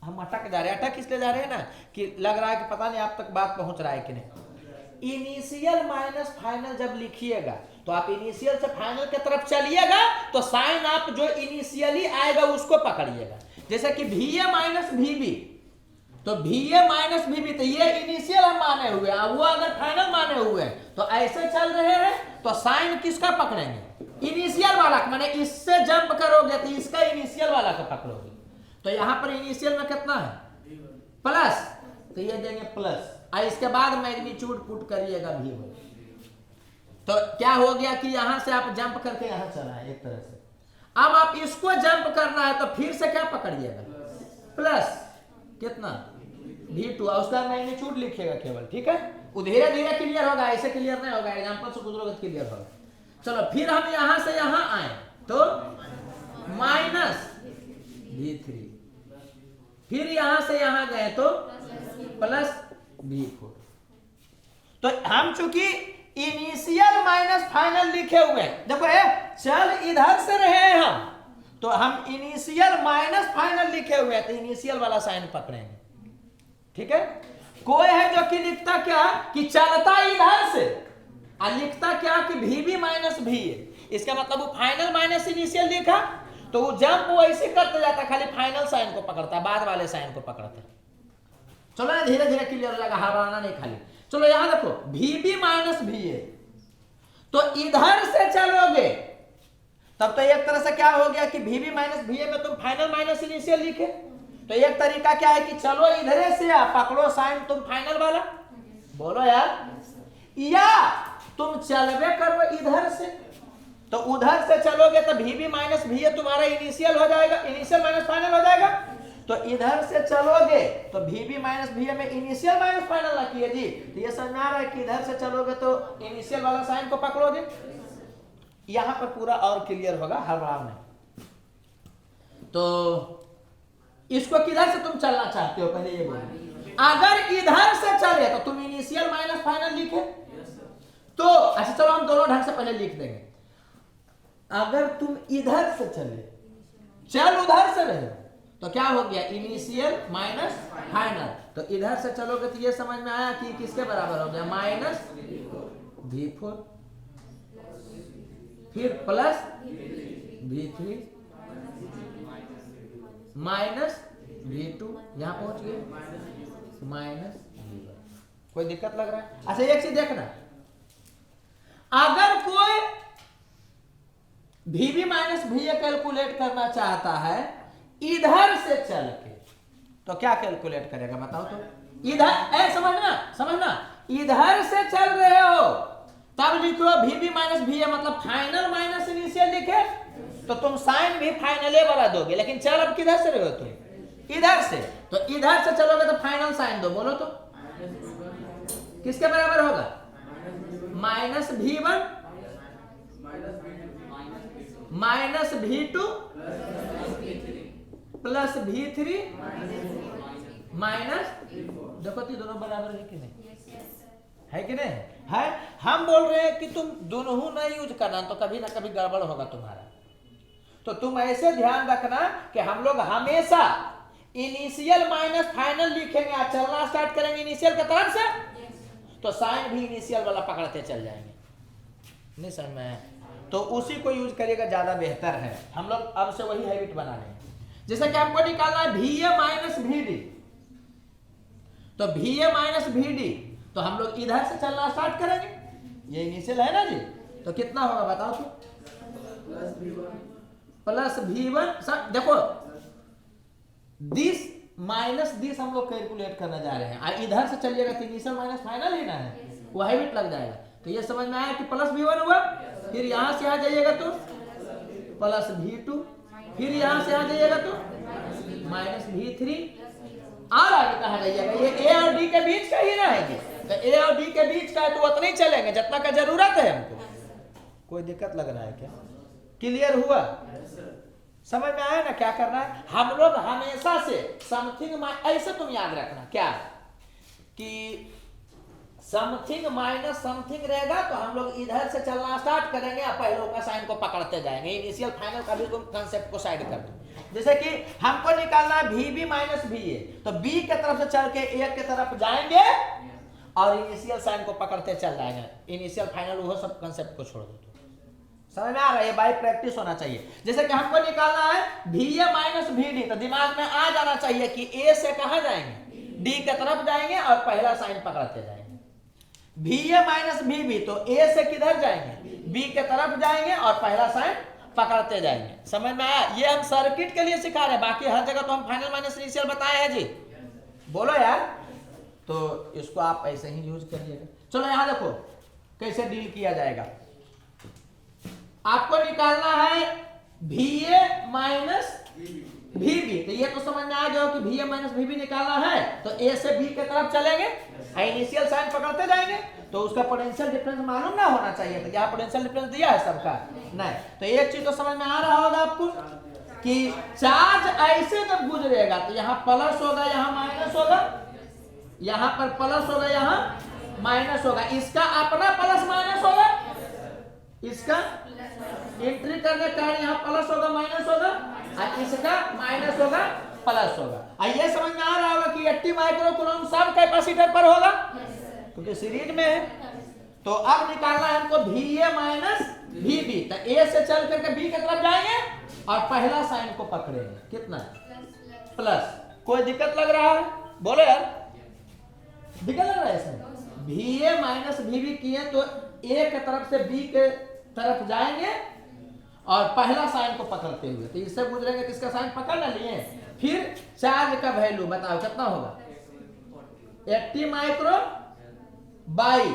[SPEAKER 1] हम अटक जा रहे हैं, अटक इसलिए जा रहे हैं ना कि लग रहा है कि पता नहीं आप तक बात पहुंच रहा है कि नहीं। इनिशियल माइनस फाइनल जब लिखिएगा तो आप इनिशियल से फाइनल की तरफ चलिएगा, तो साइन आप जो इनिशियली आएगा उसको पकड़िएगा। जैसे कि VA माइनस VB, तो VA माइनस VB, तो ये इनिशियल हम माने हुए हैं, वो अगर फाइनल माने हुए हैं, तो ऐसे चल रहे हैं तो साइन किसका पकड़ेंगे, इनिशियल वाला। माने इससे जंप करोगे तो इसका इनिशियल वाला का पकड़ोगे। तो यहां पर इनिशियल में कितना है, प्लस, तो ये देंगे प्लस, और इसके बाद मैग्नीट्यूड पुट करिएगा V1। तो क्या हो गया कि यहां से आप जंप करके यहां चला है एक तरह से। अब आप इसको जंप करना है तो फिर से क्या पकड़िएगा, प्लस कितना V2, उसका मैग्नीट्यूड लिखिएगा केवल। ठीक है, वो धीरे धीरे क्लियर होगा, ऐसे क्लियर नहीं होगा, एग्जांपल से गुजरोगे तो क्लियर होगा। चलो फिर हम यहां से यहां आए तो माइनस V3, फिर यहां से यहां गए तो प्लस V4। तो हम चूंकि इनिशियल माइनस फाइनल लिखे हुए हैं, देखो चल इधर से रहे हैं हम, तो हम इनिशियल माइनस फाइनल लिखे हुए हैं, तो इनिशियल वाला साइन पकड़ेंगे। ठीक है, कोई है जो कि लिखता क्या कि चलता इधर से, और लिखता क्या कि VB माइनस VA, इसका मतलब वो फाइनल माइनस इनिशियल लिखा, तो वो जंप वो ऐसे करते जाता, खाली फाइनल साइन को पकड़ता, बाद वाले साइन को पकड़ता। चलो ना धीरे धीरे क्लियर लगा, हराना नहीं खाली। चलो यहां देखो VB माइनस VA, तो इधर से चलोगे तब तो एक तरह से क्या हो गया कि VB माइनस VA में तुम फाइनल माइनस इनिशियल लिखे। तो एक तरीका क्या है कि चलो इधर से पकड़ो साइन तुम फाइनल वाला, बोलो यार, या तुम चलवे करो इधर से, तो उधर से चलोगे तो VB माइनस VA तुम्हारा इनिशियल हो जाएगा, इनिशियल माइनस फाइनल हो जाएगा। तो इधर से चलोगे तो VB माइनस VA में इनिशियल माइनस फाइनल ना किए जी। तो ये समझ में आ रहा है कि इधर से चलोगे तो इनिशियल वाला साइन को पकड़ोगे। यहां पर पूरा और क्लियर होगा हर बार में। तो इसको किधर से तुम चलना चाहते हो पहले ये बोलो। अगर इधर से चले तो तुम इनिशियल माइनस फाइनल लिखे तो अच्छा चलो हम दोनों ढंग से पहले लिख देंगे। अगर तुम इधर से चले, चल उधर से रहे तो क्या हो गया, इनिशियल माइनस फाइनल। तो इधर से चलोगे तो ये समझ में आया कि किसके बराबर हो गया, माइनस V4 फिर प्लस V3 माइनस V2 यहां पहुंच गए माइनस V1। कोई दिक्कत लग रहा है? अच्छा एक चीज देखना, अगर कोई VB माइनस VA कैलकुलेट करना चाहता है इधर से चल के तो क्या कैलकुलेट करेगा बताओ तो। इधर समझना इधर से चल रहे हो तब लिखो VB माइनस VA मतलब फाइनल माइनस इनिशियल लिखे तो तुम साइन भी फाइनल वाला दोगे। लेकिन चल अब किधर से रहे हो तुम, इधर से। तो इधर से चलोगे तो फाइनल साइन दो, बोलो तो किसके बराबर होगा, minus V1 minus V2 plus V3 minus, देखो तो दोनों बराबर है कि नहीं, है कि नहीं है। हम बोल रहे हैं कि तुम दोनों नहीं यूज करना तो कभी ना कभी गड़बड़ होगा तुम्हारा। तो तुम ऐसे ध्यान रखना कि हम लोग हमेशा इनिशियल माइनस फाइनल लिखेंगे और चलना स्टार्ट करेंगे इनिशियल की तरफ से तो साइन भी इनिशियल वाला पकड़ते चल जाएंगे। नहीं समझ में? तो उसी को यूज करिएगा, ज्यादा बेहतर है। हम लोग अब से वही हैबिट बना रहे हैं। जैसे कि हमको निकालना है VA माइनस VD, तो VA माइनस VD तो हम लोग इधर से चलना स्टार्ट करेंगे, ये इनिशियल है ना जी। तो कितना होगा बताओ तो, प्लस V1 सब देखो दिस माइनस दिस हम लोग कैलकुलेट करने जा रहे हैं और इधर से चलिएगा तो इनिशियल माइनस फाइनल ही ना है, वो हैबिट लग जाएगा। तो ये समझ में आया कि प्लस V1 हुआ, फिर यहां से आ जाइएगा तो प्लस V2, फिर यहां से आ जाइएगा तो माइनस V3 और आगे कहा जाइएगा। ये A और D के बीच का ही ना है जी, तो A और D के बीच का है तो उतना ही चलेंगे जितना का जरूरत है हमको। कोई दिक्कत लग रहा है क्या? क्लियर हुआ? समझ में आया ना क्या करना है? हम लोग हमेशा से समथिंग ऐसे तुम याद रखना क्या कि समथिंग माइनस समथिंग रहेगा तो हम लोग इधर से चलना स्टार्ट करेंगे और पहले का साइन को पकड़ते जाएंगे। इनिशियल फाइनल का भी तुम कंसेप्ट को साइड कर दो। जैसे कि हमको निकालना है VB माइनस VA तो B के तरफ से चल के A के तरफ जाएंगे और इनिशियल साइन को पकड़ते चल जाएंगे। इनिशियल फाइनल वो सब कंसेप्ट को छोड़ दो। समझ में आ रहा है? बाई प्रैक्टिस होना चाहिए। जैसे कि हमको निकालना है VA माइनस VD तो दिमाग में आ जाना चाहिए कि A से कहां जाएंगे, D के तरफ जाएंगे और पहला साइन पकड़ते जाएंगे। VA माइनस VB तो A से किधर जाएंगे, B के तरफ जाएंगे और पहला साइन पकड़ते जाएंगे। समझ में आया? ये हम सर्किट के लिए सिखा रहे हैं, बाकी हर जगह तो हम फाइनल माइनस इनिशियल बताए हैं जी। बोलो यार, तो इसको आप ऐसे ही यूज करिएगा। चलो यहां देखो कैसे डील किया जाएगा। आपको निकालना है VA माइनस VB तो ये तो समझ में आ गया कि VA माइनस VB निकालना है तो A से B के तरफ चलेंगे, इनिशियल साइन पकड़ते जाएंगे तो उसका पोटेंशियल डिफरेंस मालूम ना होना चाहिए। तो क्या पोटेंशियल डिफरेंस दिया है सबका? नहीं। तो एक चीज तो समझ में आ रहा होगा आपको कि चार्ज ऐसे जब गुजरेगा तो यहाँ प्लस होगा, यहाँ माइनस होगा, यहाँ पर प्लस होगा, यहाँ माइनस होगा। इसका अपना प्लस माइनस होगा, इसका एंट्री करने का यहाँ प्लस होगा माइनस होगा और इसका माइनस होगा प्लस होगा। ये समझ में आ रहा होगा कि 80 माइक्रो कूलम सब कैपेसिटर पर होगा क्योंकि सीरीज में है। तो अब निकालना है हमको VA माइनस VB तो A से चल करके B की तरफ जाएंगे और पहला साइन को पकड़ेंगे, कितना प्लस। कोई दिक्कत लग रहा है? बोलो यार, दिक्कत लग रहा है इसमें? VA माइनस VB किए तो A के तरफ से B के तरफ जाएंगे और पहला साइन को पकड़ते हुए तो इससे गुजरेंगे, किसका साइन पकड़ ना लिए। फिर चार्ज का वैल्यू बताओ कितना होगा, 80 माइक्रो बाई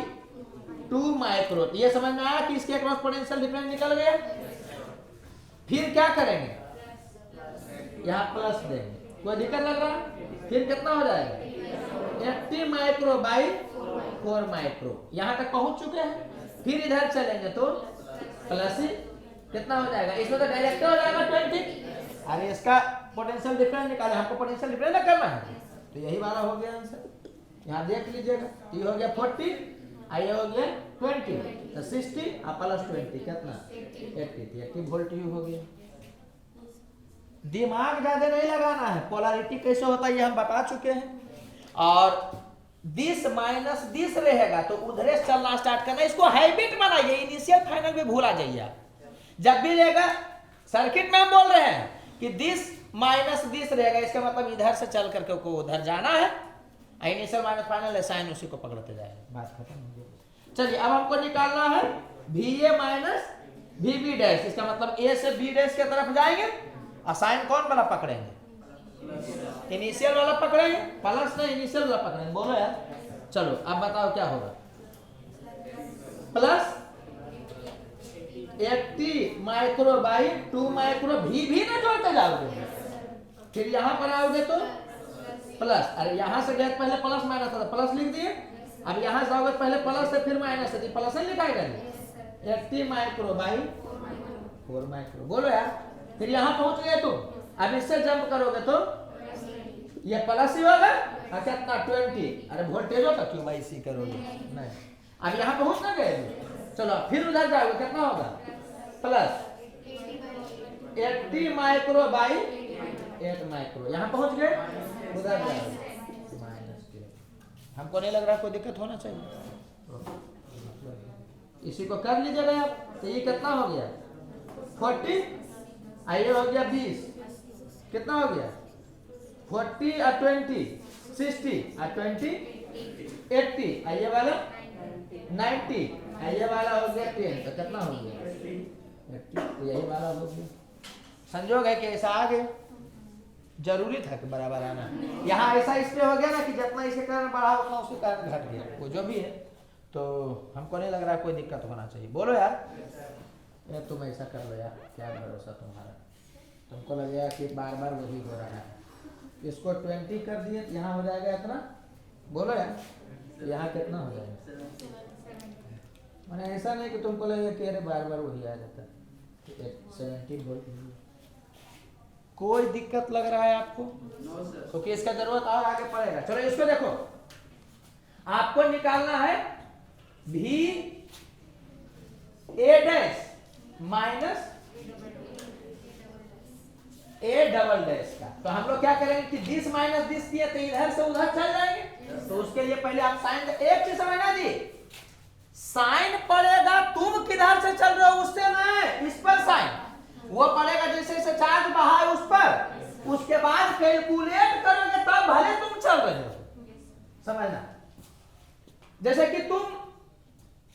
[SPEAKER 1] 2 माइक्रो। ये समझ में आया कि इसके अक्रॉस पोटेंशियल डिफरेंस निकल गया। फिर क्या करेंगे, यहाँ प्लस देंगे, कोई दिक्कत लग रहा है? फिर कितना हो जाएगा 80 माइक्रो बाई 4 माइक्रो। यहाँ तक पहुंच चुके हैं। फिर इधर चलेंगे तो प्लस ही कितना हो जाएगा, इसमें तो डायरेक्ट हो जाएगा 20। अरे इसका पोटेंशियल डिफरेंस निकाले, हमको पोटेंशियल डिफरेंस ना करना है, तो यही वाला हो गया आंसर। यहाँ देख लीजिएगा, ये हो गया 40, ये हो गया 20, तो 60 और प्लस 20 कितना 80 वोल्ट हो गया। दिमाग ज्यादा नहीं लगाना है, पोलैरिटी कैसे होता है ये हम बता चुके हैं। और दिस माइनस दिस रहेगा तो उधरे चलना स्टार्ट करना, इसको हैबिट बनाइए, इनिशियल फाइनल में भूला जाइए आप। जब भी रहेगा सर्किट में हम बोल रहे हैं कि दिस माइनस दिस रहेगा, इसका मतलब इधर से चल करके को उधर जाना है, इनिशियल माइनस फाइनल है, साइन उसी को पकड़ते जाएगा, बात खत्म हो गई। चलिए अब हमको निकालना है VA माइनस VB डैश, इसका मतलब A से B डैश की तरफ जाएंगे और साइन कौन वाला पकड़ेंगे, इनिशियल वाला पकड़ेंगे, प्लस ना इनिशियल वाला पकड़ेंगे। बोलो यार, चलो अब बताओ क्या होगा, प्लस 80 माइक्रो बाई 2 माइक्रो, भी ना जोड़ते जाओगे, फिर यहाँ पर आओगे तो प्लस, अरे यहाँ से गए पहले प्लस माइनस था, प्लस लिख दिए, अब यहाँ से आओगे पहले प्लस है फिर माइनस है, प्लस ही लिखाएगा 80 माइक्रो बाई 4 माइक्रो। बोलो यार, फिर यहाँ पहुंच गए तुम, अब इससे जंप करोगे तो ये प्लस ही होगा और कितना 20, अरे वोल्टेज होगा क्यों भाई इसी करोगे नहीं, अब यहाँ पहुंच ना गए, चलो फिर उधर जाओगे कितना होगा प्लस 80 माइक्रो बाई 8 माइक्रो, यहाँ पहुंच गए, उधर जाओगे माइनस के। हमको नहीं लग रहा कोई दिक्कत होना चाहिए, इसी को कर लीजिएगा आप। तो ये कितना हो गया 40, ये हो गया 20, कितना हो गया 40 और 20 60 और 20 80, ये वाला 90, ये वाला हो गया 10, तो कितना हो गया 80, तो यही वाला हो गया। संजोग है कि ऐसा आ गया, जरूरी था कि बराबर आना। यहाँ ऐसा इसलिए हो गया ना कि जितना इसके कारण बढ़ा उतना उसके कारण घट गया, वो जो भी है, तो हमको नहीं लग रहा कोई दिक्कत होना चाहिए। बोलो यार, तुम ऐसा कर लो यार, क्या भरोसा तुम्हारा, तुमको लगेगा कि बार बार वही हो रहा है। इसको 20 कर दिए, यहाँ हो जाएगा इतना, बोलो यार, तो यहाँ कितना हो जाएगा, मैंने ऐसा नहीं कि तुमको लगेगा कि अरे बार बार वही आ जाता है। 70 वोल्ट, कोई दिक्कत लग रहा है आपको? क्योंकि इसका जरूरत और आगे पड़ेगा। चलो इसको देखो, आपको निकालना है भी A dash minus A double dash का। तो हम लोग क्या करेंगे कि दिस माइनस दिस किए तो इधर से उधर चल जाएंगे, तो उसके लिए पहले आप साइन, एक चीज समझना जी, साइन पड़ेगा तुम किधर से चल रहे हो उससे नहीं, इस पर साइन वो पड़ेगा जैसे से चार्ज बहा है उस पर, उसके बाद कैलकुलेट करोगे तब भले तुम चल रहे हो, समझना। जैसे कि तुम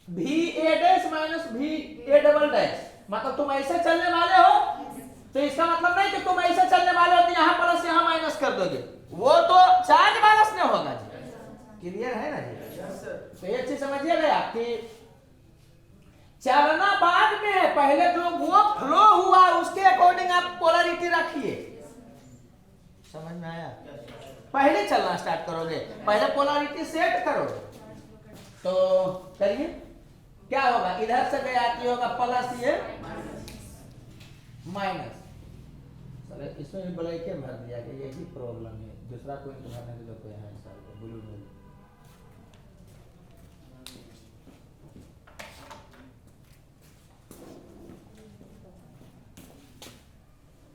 [SPEAKER 1] भी ए डैश माइनस भी ए डबल डैश, मतलब तुम ऐसे चलने वाले हो, तो इसका मतलब नहीं कि तुम ऐसे चलने वाले हो तो यहाँ प्लस यहाँ माइनस कर दोगे, वो तो चार्ज माइनस नहीं होगा जी। क्लियर है ना जी? तो ये चीज समझिएगा आप कि चलना बाद में है, पहले जो वो फ्लो हुआ उसके अकॉर्डिंग आप पोलैरिटी रखिए, समझ में आया? पहले चलना स्टार्ट करोगे, पहले पोलैरिटी सेट करोगे, तो करिए क्या होगा, इधर से गया कि होगा प्लस ये माइनस, इसमें भी ब्लैक भर दिया गया, यही प्रॉब्लम है, दूसरा कोई भरने के लिए कोई है ब्लू में।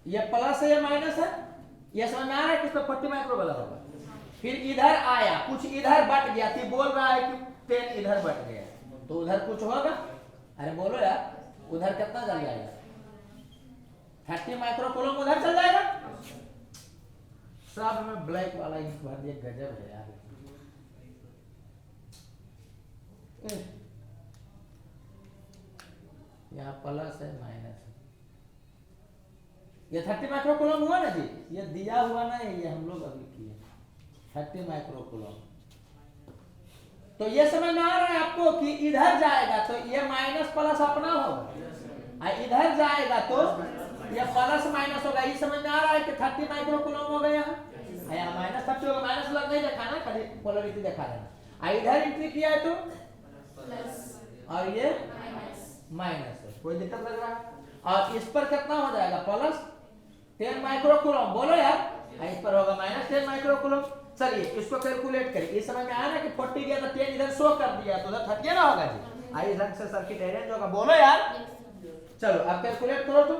[SPEAKER 1] ये प्लस है ये माइनस है, ये समझ में आ रहा है किसको 40 माइक्रो वाला होगा। फिर इधर आया, कुछ इधर बट गया, तो बोल रहा है कि 10 इधर बट गया, तो उधर कुछ होगा, अरे बोलो यार, उधर कितना चल जाएगा 30 माइक्रो कूलम उधर चल जाएगा। सब में ब्लैक वाला इंक भर दिया, गजब है यार। यहाँ प्लस है माइनस है, ये 30 माइक्रो कूलम हुआ ना जी, ये दिया हुआ ना, ये हम लोग अभी किए 30 माइक्रो कूलम। तो ये समझ में आ रहा है आपको कि इधर जाएगा तो ये माइनस प्लस अपना होगा, और इधर जाएगा तो ये प्लस माइनस होगा। ये समझ में आ रहा है कि 30 माइक्रो कूलम हो गया यहाँ माइनस 30 होगा, माइनस लग नहीं देखा ना, खाली पोलरिटी देखा रहा। इधर एंट्री किया है तो प्लस और ये माइनस है, कोई दिक्कत लग रहा है? और इस पर कितना हो जाएगा प्लस 10 माइक्रो कूलम, बोलो यार, इस पर होगा माइनस 10 माइक्रो कूलम। चलिए इसको कैलकुलेट करिए, इस समय में आया ना कि 40 गया तो 10 इधर शो कर दिया तो उधर 30 ना होगा जी। आई ढंग से सर्किट अरेंज होगा, बोलो यार। चलो अब कैलकुलेट करो तो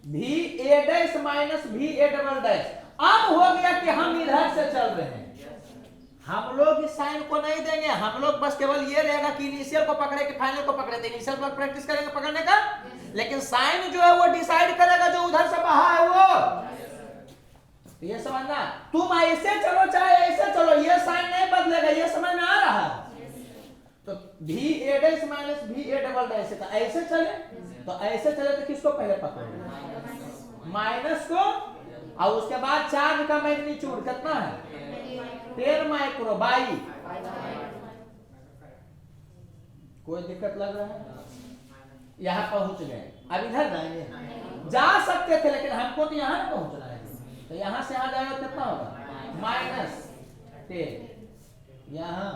[SPEAKER 1] भी ए डैश माइनस भी ए डबल डैश। अब हो गया कि हम इधर से चल रहे हैं, हम लोग इस साइन को नहीं देंगे, हम लोग बस केवल ये रहेगा कि इनिशियल को पकड़े कि फाइनल को पकड़े, तो इनिशियल पर प्रैक्टिस करेंगे पकड़ने का, लेकिन साइन जो है वो डिसाइड करेगा जो उधर से बहा है वो। तो ये समझना, तुम ऐसे चलो चाहे ऐसे चलो, ये साइन नहीं बदलेगा, ये समझ में आ रहा है? तो भी ए डैश माइनस भी ए डबल डैश, तो ऐसे चले, तो ऐसे चले तो किसको पहले पकड़ोगे? माइनस को, और उसके बाद चार्ज का मैग्नीट्यूड कितना है 10 माइक्रो बाई। कोई दिक्कत लग रहा है? यहाँ पहुंच गए, अब इधर जाएंगे, जा सकते थे लेकिन हमको तो यहाँ पहुंचना है, तो यहाँ से यहाँ जाएगा कितना होगा माइनस 10। यहाँ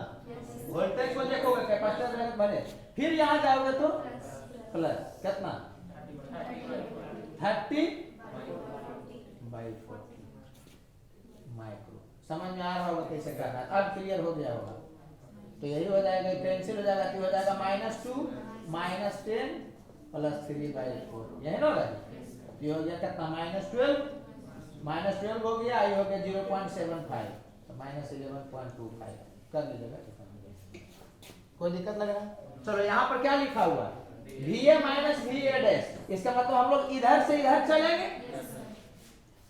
[SPEAKER 1] वोल्टेज को देखोगे कैपेसिटर बने, फिर यहाँ जाओगे तो प्लस कितना 30 बाई 40 माइक्रो। समझ में आ रहा होगा कैसे करना है, अब क्लियर हो गया होगा। तो यही हो जाएगा, कैंसिल हो जाएगा, हो जाएगा -2 -10 प्लस 3/4, यही ना होगा। ये हो गया कितना -12 हो गया, ये हो गया 0.75, तो -11.25 कर लीजिएगा। कोई दिक्कत लग रहा है? चलो यहाँ पर क्या लिखा हुआ VA माइनस VA डैश, इसका मतलब हम लोग इधर से इधर चलेंगे,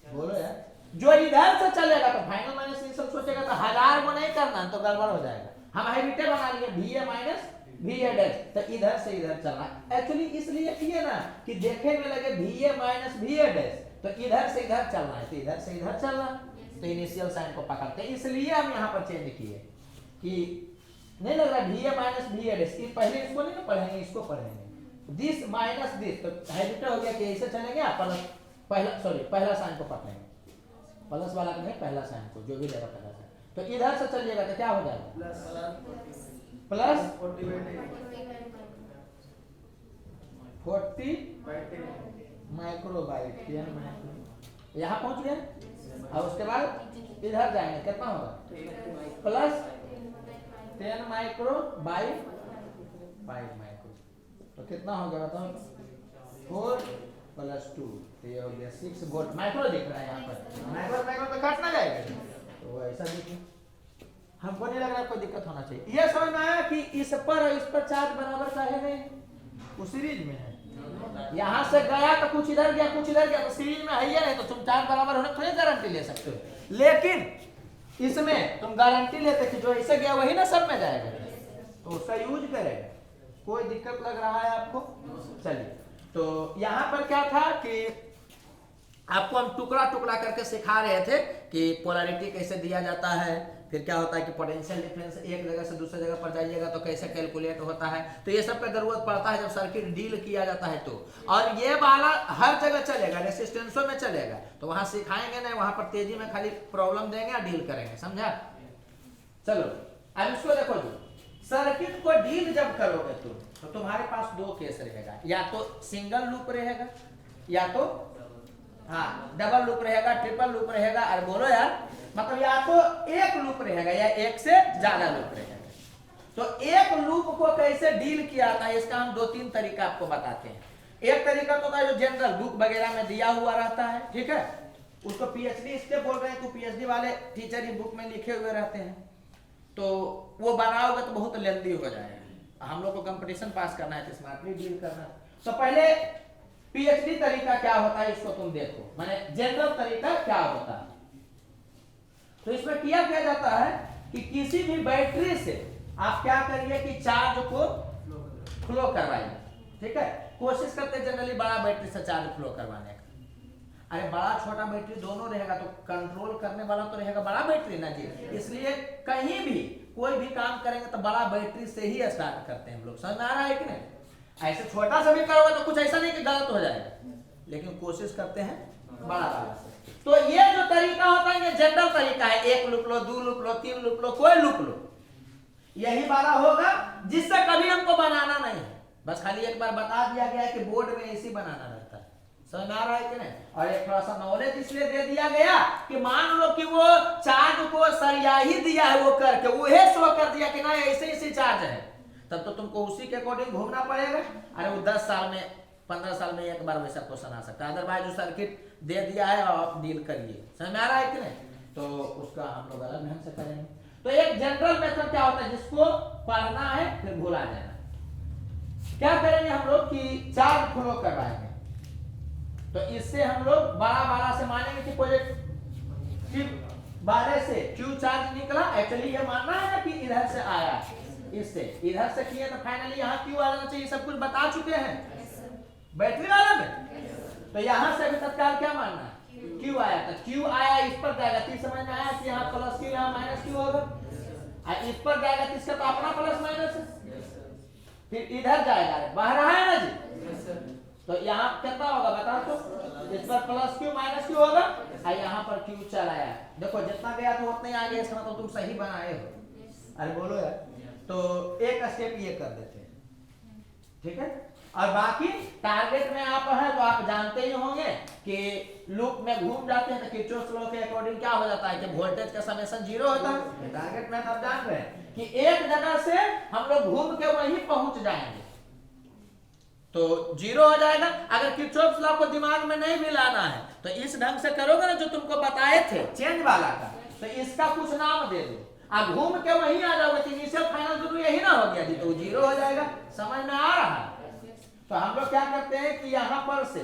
[SPEAKER 1] बोलो यार। जो इधर से चलेगा तो फाइनल माइनस इनिशियल सोचेगा तो 1000 को नहीं करना तो गड़बड़ हो जाएगा। हम हैबिटे बना लिए VA माइनस VA डैश, तो इधर से इधर चलना। एक्चुअली इसलिए किए ना कि देखे में लगे VA माइनस VA डैश, तो इधर से इधर चलना है, तो इधर से इधर चलना, तो इनिशियल साइन को पकड़ते हैं, इसलिए हम यहाँ पर चेंज किए कि नहीं लग रहा VA माइनस VA डैश। पहले इसको नहीं ना पढ़ेंगे, इसको पढ़ेंगे, दिस माइनस दिस, तो हैबिट हो गया कि ऐसे चलेंगे, पहला साइन को पकड़ेंगे, प्लस वाला नहीं, पहला साइन को जो भी रहेगा पहला साइन, तो इधर से चलिएगा तो क्या हो जाएगा प्लस 40 माइक्रो बाई 10 माइक्रो, यहाँ पहुंच गए। और उसके बाद इधर जाएंगे, कितना होगा प्लस 10 माइक्रो बाई 5 माइक्रो, तो कितना हो गया बताओ 4 + 2, तो ये हो गया 6 वोल्ट। माइक्रो दिख रहा है यहाँ पर, माइक्रो तो काट ना जाएगा, तो ऐसा देखिए, हमको नहीं लग रहा कोई दिक्कत होना चाहिए। ये समझ में आया कि इस पर और इस पर चार्ज बराबर का है नहीं, वो सीरीज में है। यहाँ से गया तो कुछ इधर गया कुछ इधर गया, तो सीरीज में है ही नहीं, तो तुम चार्ज बराबर होने थोड़ी गारंटी ले सकते हो। लेकिन इसमें तुम गारंटी लेते कि जो ऐसे गया वही ना सब में जाएगा, तो उसका यूज करेगा। कोई दिक्कत लग रहा है आपको? चलिए, तो यहाँ पर क्या था कि आपको हम टुकड़ा टुकड़ा करके सिखा रहे थे कि पोलैरिटी कैसे दिया जाता है, फिर क्या होता है कि पोटेंशियल डिफरेंस एक जगह से दूसरे जगह पर जाइएगा तो कैसे कैलकुलेट होता है, तो ये सब का जरूरत पड़ता है जब सर्किट डील किया जाता है तो। और ये वाला हर जगह चलेगा, रेसिस्टेंसों में चलेगा, तो वहां सिखाएंगे नहीं, वहां पर तेजी में खाली प्रॉब्लम देंगे और डील करेंगे, समझा? चलो अब इसको देखो जी, सर्किट को डील जब करोगे तो तुम्हारे पास दो केस रहेगा, या तो सिंगल लूप रहेगा या तो डबल लूप रहेगा, ट्रिपल लूप रहेगा, और बोलो यार, मतलब या तो एक लूप रहेगा या एक से ज्यादा लूप रहेगा। तो एक लूप को कैसे डील किया जाता है इसका हम 2-3 तरीका आपको बताते हैं। एक तरीका तो जो जनरल बुक वगैरह में दिया हुआ रहता है, ठीक है, उसको पीएचडी इसलिए बोल रहे हैं कि पीएचडी वाले टीचर ही बुक में लिखे हुए रहते हैं, तो वो बनाओगे तो बहुत लेंदी हो जाएगा। हम लोग को कंपटीशन पास करना है तो स्मार्टली डील करना है। तो पहले पीएचडी तरीका क्या होता है इसको तुम देखो, माने जनरल तरीका क्या होता है। तो इसमें किया क्या जाता है कि किसी भी बैटरी से आप क्या करिए कि चार्ज को फ्लो करवाइए, ठीक है। कोशिश करते हैं जनरली बड़ा बैटरी से चार्ज फ्लो करवाने का। अरे बड़ा छोटा बैटरी दोनों रहेगा तो कंट्रोल करने वाला तो रहेगा बड़ा बैटरी ना जी, इसलिए कहीं भी कोई भी काम करेंगे तो बड़ा बैटरी से ही स्टार्ट करते हैं हम लोग। समझ में आ रहा है कि नहीं? ऐसे छोटा सा भी करोगे तो कुछ ऐसा नहीं कि गलत हो जाएगा, लेकिन कोशिश करते हैं बड़ा वाला से। तो ये जो तरीका होता है ये जनरल तरीका है, 1 लूप लो, 2 लूप लो, 3 लूप लो, कोई लूप लो, यही वाला होगा जिससे कभी हमको बनाना नहीं है। बस खाली एक बार बता दिया गया है कि बोर्ड में ऐसी बनाना रहता है। समझ में आ रहा है कि नहीं? और एक थोड़ा सा नॉलेज इसलिए दे दिया गया कि मान लो कि वो चार्ज को सरिया ही दिया है, वो करके वही शो कर दिया कि ना ऐसे ऐसे चार्ज है, तब तो तुमको उसी के अकॉर्डिंग घूमना पड़ेगा। अरे वो 10 साल में 15 साल में एक बार वैसा क्वेश्चन आ सकता है, अदरवाइज जो सर्किट दे दिया है आप डील करिए। समझ में आ रहा है कि नहीं? तो उसका हम लोग अलग ढंग से करेंगे। तो एक जनरल मेथड क्या होता है, जिसको पढ़ना है फिर भूला जाना। क्या करेंगे हम लोग कि चार्ज फ्लो करवाएंगे, तो इससे हम लोग बड़ा वाला से मानेंगे कि पॉजिटिव वाले से क्यू चार्ज निकला। एक्चुअली ये मानना है ना कि इधर से आया, इससे इधर से किए तो फाइनली यहाँ क्यू आ जाना चाहिए। सब कुछ बता चुके हैं बैटरी वाला में। तो यहाँ से अभी तत्काल क्या मानना है, क्यू आया, तो क्यू आया इस पर जाएगा, तो समझ में आया कि यहाँ प्लस क्यू यहाँ माइनस क्यू होगा, इस पर जाएगा तो इसका तो अपना प्लस माइनस है, फिर इधर जाएगा, बाहर है ना जी। तो यहाँ कितना होगा बताओ तो, इस पर प्लस क्यू माइनस क्यू होगा, और यहाँ पर क्यू चला आया। देखो जितना गया तो उतना ही आ गया, इसका मतलब तुम सही बनाए हो। अरे बोलो यार, तो एक स्टेप ये कर देते हैं, ठीक है। और बाकी टारगेट में आप है तो आप जानते ही होंगे कि लूप में घूम जाते हैं तो किरचॉफ लॉ के अकॉर्डिंग क्या हो जाता है कि वोल्टेज का समेशन 0 होता है। टारगेट में आप जान रहे हैं कि एक जगह से हम लोग घूम के वहीं पहुंच जाएंगे तो 0 हो जाएगा। अगर किरचॉफ लॉ को दिमाग में नहीं भी लाना है तो इस ढंग से करोगे ना जो तुमको बताए थे चेंज वाला का, तो इसका कुछ नाम दे दो, आप घूम के वहीं आ जाओगे तो इनिशियल फाइनल जरूर यही ना हो गया जी, तो 0 हो जाएगा। समझ में आ रहा है? तो हम लोग क्या करते हैं कि यहाँ पर से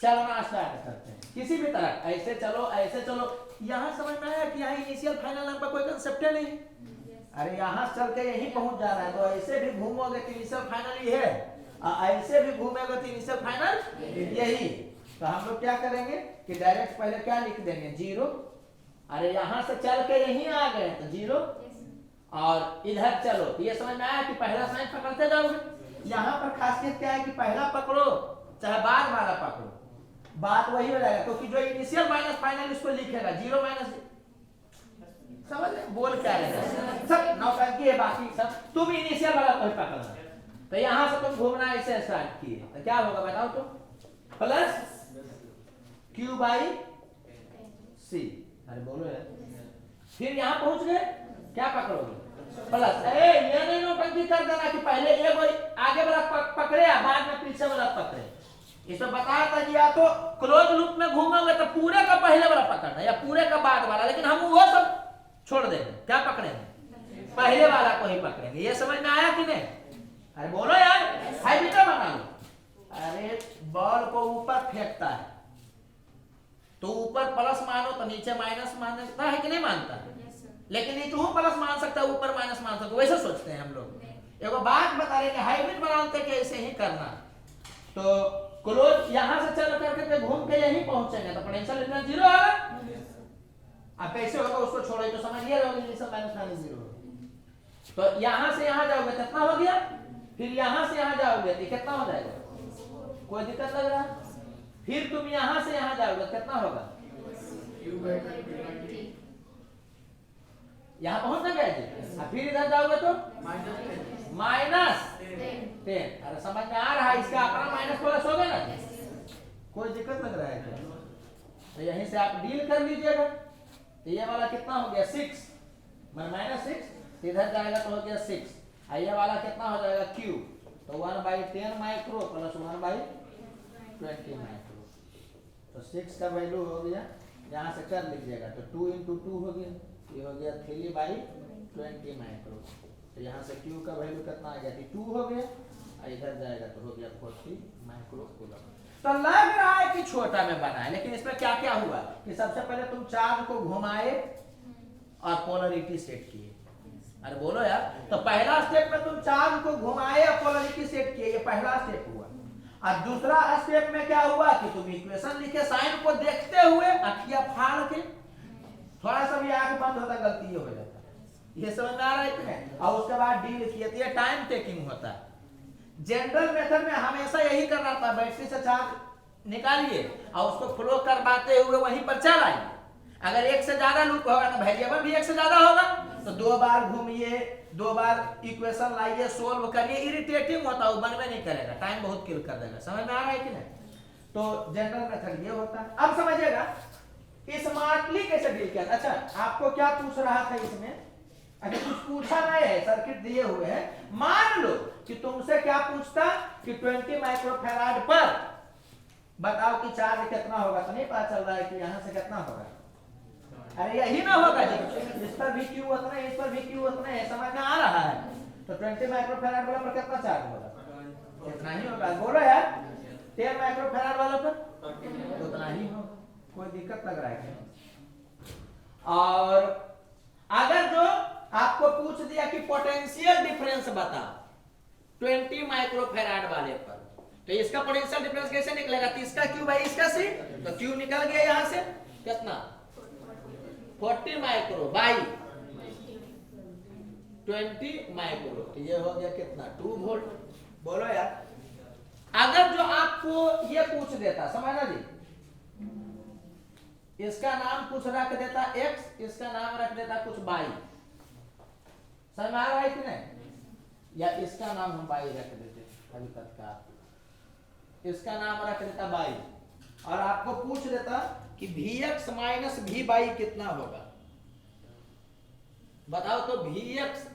[SPEAKER 1] चलना स्टार्ट करते हैं किसी भी तरह, ऐसे चलो ऐसे चलो। यहाँ समझ में आया कि यहाँ इनिशियल फाइनल नाम का कोई कंसेप्ट नहीं। अरे यहाँ चल के यहीं पहुंच जा रहा है, तो ऐसे भी घूमोगे तो इनिशियल फाइनल ये है, ऐसे भी घूमेगा तो इनिशियल फाइनल यही। तो हम लोग क्या करेंगे कि डायरेक्ट पहले क्या लिख देंगे 0। अरे यहाँ से चल के यहीं आ गए तो 0, और इधर चलो तो ये समझ में आया कि पहला साइन पकड़ते जाओगे। यहाँ पर खासियत क्या है कि पहला पकड़ो चाहे बाद वाला पकड़ो, बात वही हो जाएगा, क्योंकि जो इनिशियल माइनस फाइनल इसको लिखेगा 0 माइनस, समझ बोल क्या रहेगा सब नौटंकी है, बाकी सब तुम इनिशियल वाला कोई पकड़ना। तो यहाँ से तुम घूमना ऐसे स्टार्ट किए तो क्या होगा बताओ तो, प्लस क्यू बाई सी। अरे बोलो यार, फिर यहाँ पहुंच गए क्या पकड़ोगे प्लस। ये नहीं नौटंकी कर देना कि पहले एक आगे वाला पकड़े या बाद में पीछे वाला पकड़े। इसमें बताया था कि या तो क्लोज लूप में घूमोगे तो पूरे का पहले वाला पकड़ना या पूरे का बाद वाला, लेकिन हम वो सब छोड़ देंगे, क्या पकड़ेंगे पहले वाला को ही पकड़ेंगे। ये समझ में आया कि नहीं? अरे बोलो यार, हाइब्रिड बना लो। अरे बॉल को ऊपर फेंकता है तो ऊपर प्लस मानो तो नीचे माइनस मानता है कि नहीं मानता है, लेकिन नीचे प्लस मान सकता है ऊपर माइनस मान सकता है, वैसे सोचते हैं हम लोग। एक बात बता रहे हैं हाइब्रिड बनाते कि ऐसे ही करना। तो क्लोज यहाँ से चल करके घूम के यहीं पहुंचेंगे तो पोटेंशियल एनर्जी 0 आएगा। अब कैसे होगा उसको छोड़ो, तो समझिए इनिशियल माइनस माइनस 0। तो यहाँ से यहाँ जाओगे कितना हो गया, फिर यहाँ से यहाँ जाओगे तो कितना हो जाएगा, कोई दिक्कत लग रहा है? फिर तुम यहाँ से यहाँ जाओगे कितना होगा, यहाँ पहुंच ना गया जी। फिर इधर जाओगे तो माइनस 10। अरे समझ में आ रहा है, इसका अपना माइनस प्लस हो गया ना, कोई दिक्कत लग रहा है क्या? तो यहीं से आप डील कर लीजिएगा। तो ये वाला कितना हो गया 6 माइनस 6, इधर जाएगा तो हो गया 6। ये वाला कितना हो जाएगा Q, तो 1/10 माइक्रो प्लस 1/20 माइक्रो। तो 6 का वैल्यू हो गया, यहाँ से कर लीजिएगा तो 2 × 2 हो गया, ये हो गया 3/20 माइक्रो। तो यहाँ से Q का वैल्यू कितना आ गया 2 हो गया, इधर जाएगा तो हो गया 40 माइक्रो कूलम। तो लग रहा है कि छोटा में बना है, लेकिन इसमें क्या क्या हुआ कि सबसे पहले तुम चार्ज को घुमाए और पोलरिटी सेट किए। अरे बोलो यार, तो पहला स्टेप में तुम चार्ज को घुमाए और पोलरिटी सेट किए, ये पहला स्टेप हुआ। और दूसरा स्टेप में क्या हुआ कि तुम इक्वेशन लिखे, साइन को देखते हुए अखिया फाड़ के, थोड़ा सा भी आंख बंद होता गलती ये हो जाता है, ये समझ में आ रहा है कि नहीं? और उसके बाद डील किए तो ये टाइम टेकिंग होता है। जनरल मेथड में हमेशा यही करना था, बैटरी से चार्ज निकालिए और उसको फ्लो करवाते हुए वहीं पर चलाइए। अगर एक से ज्यादा लूप होगा तो वेरिएबल भी एक से ज्यादा होगा, तो 2 बार घूमिए, 2 बार इक्वेशन लाइए, सोल्व करिए, इरिटेटिंग होता है, वो बनवे नहीं करेगा, टाइम बहुत किल कर देगा। समझ में आ रहा है कि नहीं? तो जनरल मेथड ये होता है। अब समझिएगा स्मार्टली कैसे डील किया। अच्छा, आपको क्या पूछ रहा था इसमें? अगर कुछ पूछा नहीं है, सर्किट दिए हुए हैं, मान लो कि तुमसे क्या पूछता कि 20 माइक्रोफैराड पर बताओ कि चार्ज कितना होगा, तो नहीं पता चल रहा है कि यहां से कितना होगा। अरे यही ना होगा जी, इस पर भी क्यू उतना है, इस पर भी क्यू उतना है, समझ में आ रहा है? तो 20 माइक्रोफैराड वाला पर कितना चार्ज होगा? इतना ही होगा। बोलो यार, 10 माइक्रोफैराड वाला पर उतना ही होगा। कोई दिक्कत लग रहा है क्या? और अगर जो आपको पूछ दिया कि पोटेंशियल डिफरेंस बताओ 20 माइक्रोफैराड वाले पर, तो इसका पोटेंशियल डिफरेंस कैसे निकलेगा? 30 का क्यू बाई इसका सी, तो क्यू निकल गया यहां से कितना? 40 माइक्रो बाई 20 माइक्रो, तो ये हो गया कितना? 2 वोल्ट। बोलो यार, अगर जो आपको ये पूछ देता, समझना जी, इसका नाम कुछ रख देता x, इसका नाम रख देता कुछ y, समझ में आ रहा है कि नहीं? या इसका नाम हम y रख देते अभी तक का, इसका नाम रख देता y, और आपको पूछ देता कि vx माइनस vy कितना होगा, बताओ। तो vx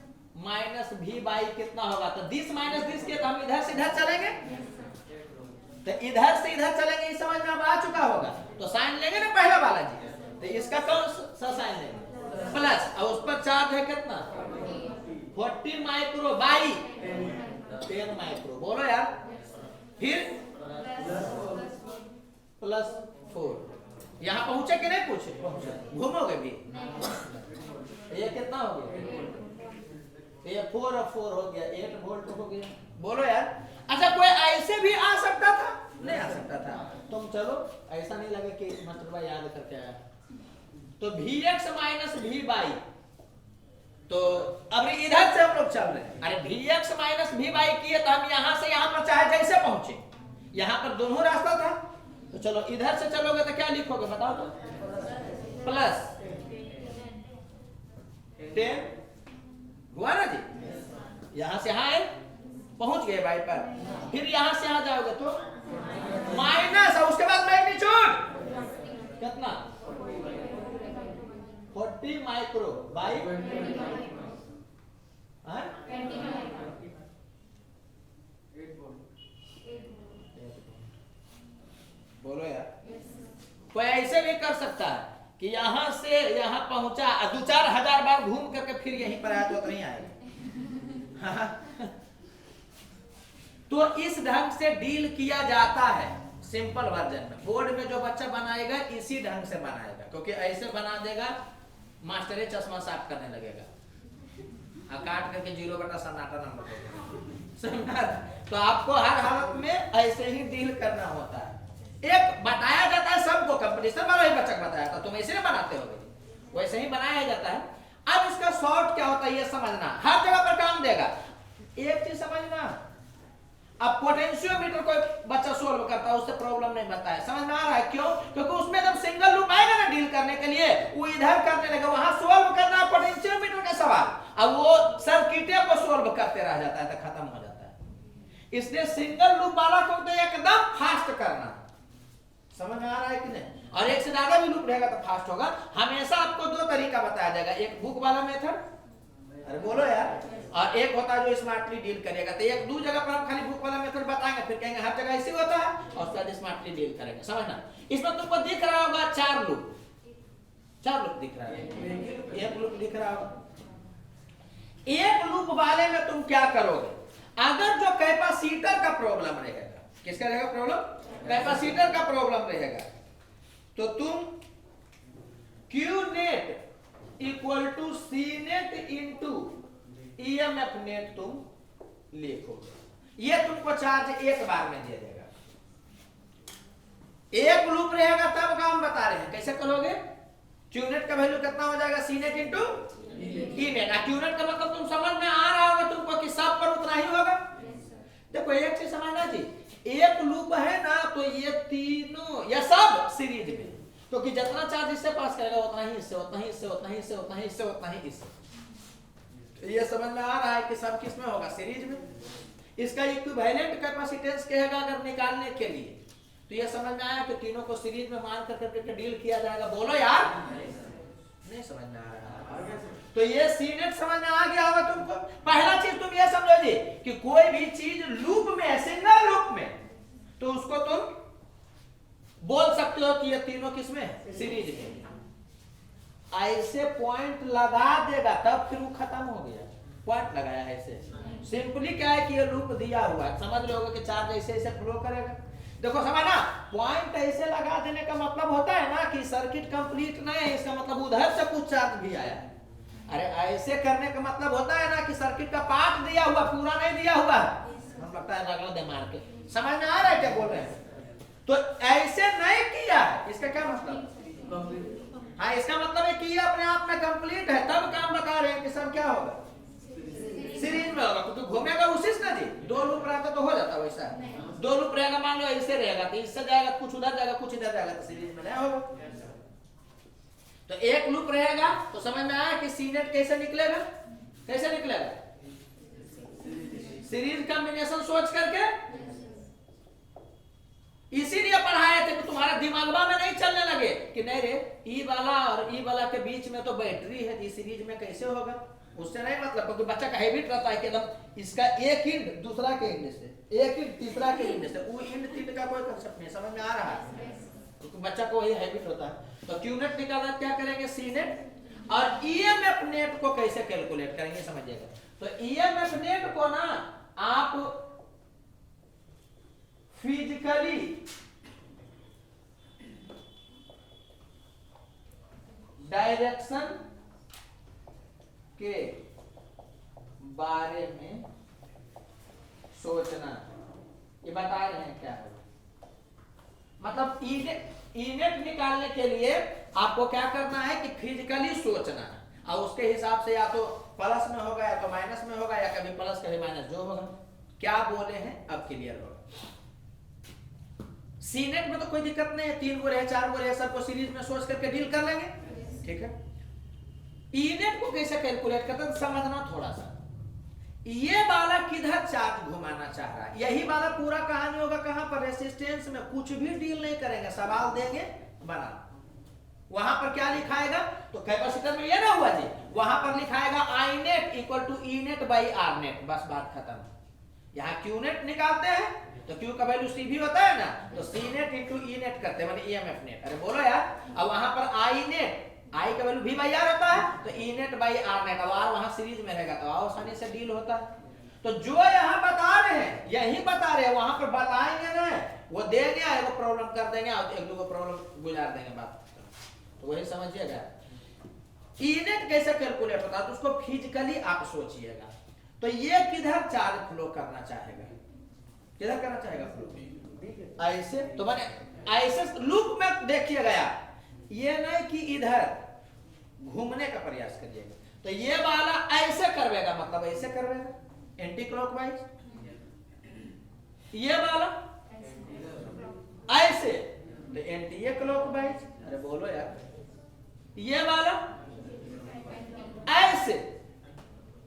[SPEAKER 1] माइनस vy कितना होगा? तो दिस माइनस दिस के, तो हम इधर से इधर चलेंगे, तो इधर से इधर चलेंगे, इस समझ में अब आ चुका होगा। तो साइन लेंगे ना पहला वाला जी, तो इसका कौन सा साइन लेंगे? प्लस, और उस पर चार्ज है कितना? 40 माइक्रो बाई 10 माइक्रो। बोलो यार, फिर प्लस 4। यहां पहुंचे कि नहीं पहुंचे? घूमोगे भी? ये कितना हो गया? ये 4 और 4 हो गया, 8 वोल्ट हो गया। बोलो यार, अच्छा कोई ऐसे भी आ सकता था? नहीं आ सकता था। तुम चलो, ऐसा नहीं लगे कि मास्टर भाई याद करके आया। तो vx माइनस vy, तो अब इधर से हम लोग चल रहे हैं। अरे vx माइनस vy किए तो हम यहां से यहां पर चाहे जैसे पहुंचे, यहां पर दोनों रास्ता था। तो चलो इधर से चलोगे तो क्या लिखोगे बताओ तो? प्लस 10 हुआ ना जी, यहां से यहां पहुंच गए बाई पर, फिर यहां से यहां जाओगे तो माइनस, और उसके बाद मैग्नीट्यूड कितना? 40 माइक्रो बाई बोलो यार, कोई ऐसे भी कर सकता है कि यहां से यहां पहुंचा, 2-4 हजार बार घूम करके फिर यहीं पर आया तो नहीं आएगा। तो इस ढंग से डील किया जाता है सिंपल वर्जन में। बोर्ड में जो बच्चा बनाएगा इसी ढंग से बनाएगा, क्योंकि ऐसे बना देगा मास्टर चश्मा साफ करने लगेगा, काट करके 0 सन्नाटा नंबर देगा। तो आपको हर हालत में ऐसे ही डील करना होता है। एक बताया जाता है सबको, कंपटीशन वाला ही बच्चा बताया था, तुम ऐसे नहीं बनाते हो, वैसे ही बनाया जाता है। अब इसका शॉर्ट क्या होता है ये समझना, हर जगह पर काम देगा। एक चीज समझना, अब पोटेंशियोमीटर कोई बच्चा सोल्व करता है उससे प्रॉब्लम नहीं बनता है, समझ में आ रहा है? क्यों? क्योंकि उसमें जब सिंगल लूप आएगा ना डील करने के लिए, वो इधर करने लगे, वहां सोल्व करना पोटेंशियोमीटर का सवाल, अब वो सर्किटे को सोल्व करते रह जाता है, तो खत्म हो जाता है। इसलिए सिंगल लूप वाला को तो एकदम फास्ट करना, समझ में आ रहा है कि नहीं? और एक से ज्यादा भी लूप रहेगा तो फास्ट होगा। हमेशा आपको 2 तरीका बताया जाएगा, एक बुक वाला मेथड, अरे बोलो यार, और एक होता है जो स्मार्टली डील करेगा। तो एक 2 जगह पर हम खाली बुक वाला मेथड बताएंगे, फिर कहेंगे हर जगह ऐसे होता है, और उसका स्मार्टली डील करेंगे। समझना, इसमें तुमको दिख रहा होगा 4 लूप, 4 लूप दिख रहा है, एक लूप दिख रहा होगा। एक लूप वाले में तुम क्या करोगे? अगर जो कैपेसिटर का प्रॉब्लम रहेगा, किसका रहेगा प्रॉब्लम? कैपेसिटर का प्रॉब्लम रहेगा, तो तुम Q net equal to C net into EMF net तुम लिखोगे। ये तुमको चार्ज एक बार में दे देगा। एक लूप रहेगा तब का हम बता रहे हैं। कैसे करोगे? क्यूनेट का वैल्यू कितना हो जाएगा? सी net into E net. QNet का मतलब तुम समझ में आ रहा होगा तुमको कि सब पर उतना ही होगा। देखो एक चीज समझना जी, एक लूप है ना तो ये तीनों या सब सीरीज में, क्योंकि जितना चार्ज इससे पास करेगा उतना ही इससे, उतना ही इससे, उतना ही इससे, उतना ही इससे, उतना ही इससे। ये समझ में आ रहा है कि सब किस में होगा? सीरीज में। इसका इक्विवेलेंट कैपेसिटेंस कहेगा अगर निकालने के लिए, तो ये समझ में आया कि तीनों को सीरीज में मान करके डील किया जाएगा। बोलो यार, नहीं समझ में आ रहा? तो ये सी नेट समझ में आ गया होगा तुमको। पहला चीज तुम ये समझो जी कि कोई भी चीज लूप में है, सिंगल लूप में, तो उसको तुम बोल सकते हो कि ये तीनों किसमें? सीरीज में। ऐसे पॉइंट लगा देगा तब फिर वो खत्म हो गया। पॉइंट लगाया है ऐसे, सिंपली क्या है कि ये लूप दिया हुआ है, समझ रहे होगे कि चार्ज ऐसे ऐसे फ्लो करेगा। देखो समझना, पॉइंट ऐसे लगा देने का मतलब होता है ना कि सर्किट कंप्लीट नहीं है, इसका मतलब उधर से कुछ चार्ज भी आया। अरे ऐसे करने का मतलब होता है ना कि सर्किट का पार्ट दिया हुआ, पूरा नहीं दिया हुआ। हम लगता है रगड़ दे मार के। समझ में आ रहा है क्या बोल रहे हैं? तो ऐसे नहीं किया, इसका क्या मतलब? हाँ, इसका मतलब है कि ये अपने आप में कंप्लीट है, तब काम बता रहे हैं कि सब क्या होगा? सीरीज में होगा। तो घूमेगा उसी से ना जी। दो लूप रहता तो हो जाता वैसा। दो लूप रहेगा, मान लो ऐसे रहेगा तो इससे जाएगा कुछ उधर जाएगा, कुछ इधर जाएगा, तो सीरीज में नहीं होगा। तो एक लूप रहेगा तो समझ में आया कि सी नेट कैसे निकलेगा? कैसे निकलेगा? सीरीज कॉम्बिनेशन सोच करके। इसीलिए पढ़ाए थे कि तुम्हारा दिमाग में नहीं चलने लगे कि नहीं रे, ई वाला और ई वाला के बीच में तो बैटरी है, इस सीरीज में कैसे होगा? उससे नहीं मतलब, क्योंकि बच्चा का हैबिट रहता है कि एकदम इसका एक इंड दूसरा के इंड से, एक इंड तीसरा के इंड से, वो इंड तीन का कोई कंसेप्ट नहीं। समझ में आ रहा है? क्योंकि बच्चा को वही हैबिट होता है। तो क्यू नेट निकालना क्या करेंगे? सी नेट। और ईएमएफ नेट को कैसे कैलकुलेट करेंगे समझिएगा। तो ईएमएफ नेट को ना आप फिजिकली डायरेक्शन के बारे में सोचना, ये बता रहे हैं क्या है। मतलब ईनेट निकालने के लिए आपको क्या करना है कि फिजिकली सोचना है, और उसके हिसाब से या तो प्लस में होगा या तो माइनस में होगा, या कभी प्लस कभी माइनस, जो होगा। क्या बोले हैं अब क्लियर होगा। सीनेट में तो कोई दिक्कत नहीं है, 3 गो रहे 4 गो रहे, सबको सीरीज में सोच करके डील कर लेंगे, ठीक है। ईनेट को कैसे कैलकुलेट करते हैं समझना थोड़ा सा। ये वाला किधर चार्ज घुमाना चाह रहा है, यही वाला पूरा कहानी होगा। कहां पर? रेसिस्टेंस में। कुछ भी डील नहीं करेंगे, सवाल देंगे बना। वहां पर क्या लिखाएगा? तो कैपेसिटर में ये ना हुआ जी, वहां पर लिखाएगा I net equal to E net by R net, बस बात खत्म। यहाँ क्यू नेट निकालते हैं तो क्यू का वैल्यू सी भी होता है ना, तो सी नेट इंटू ई नेट करते हैं, मतलब ईएमएफ नेट। अरे बोलो यार। अब वहां पर आई नेट, आई का वैल्यू भी बाई आर होता है, तो ई नेट बाई आर नेट। अब आर वहां सीरीज में रहेगा तो आसानी से डील होता है। तो जो यहाँ बता रहे हैं यही बता रहे हैं, वहां पर बताएंगे ना, वो देंगे एगो प्रॉब्लम कर देंगे और एक दो प्रॉब्लम गुजार देंगे, बात। तो वही समझिएगा। ई नेट कैसे कैलकुलेट होता है तो उसको फिजिकली आप सोचिएगा। तो ये किधर चार्ज फ्लो करना चाहेगा, किधर करना चाहेगा फ्लो? ऐसे। तो मैंने ऐसे लूप में देखिए गया, ये नहीं कि इधर घूमने का प्रयास करिएगा। तो ये वाला ऐसे करवेगा, मतलब ऐसे करवेगा एंटी क्लॉकवाइज, ये वाला ऐसे तो एंटी क्लॉकवाइज। अरे बोलो यार। ये वाला ऐसे,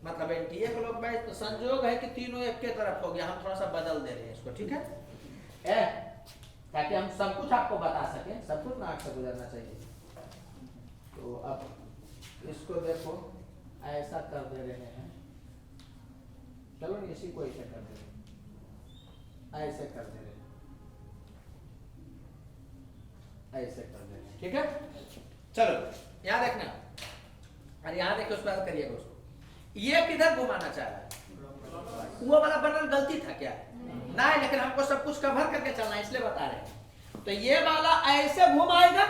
[SPEAKER 1] मतलब एंटी क्लॉकवाइज। तो संयोग है कि तीनों एक के तरफ हो गया, हम थोड़ा सा बदल दे रहे हैं इसको, ठीक है, ताकि हम सब कुछ आपको बता सकें, सब कुछ नाक से गुजरना चाहिए। तो अब इसको देखो ऐसा कर दे रहे हैं, चलो इसी को ऐसे कर दे रहे हैं, ऐसे कर दे रहे हैं, ऐसे कर दे रहे हैं, ठीक है। चलो यहाँ देखना, और यहाँ देखो उसको याद करिएगा। उसको ये किधर घुमाना चाह रहा है? वो वाला बटन गलती था क्या? नहीं, लेकिन हमको सब कुछ कवर करके चलना है, इसलिए बता रहे हैं। तो ये वाला ऐसे घुमाएगा,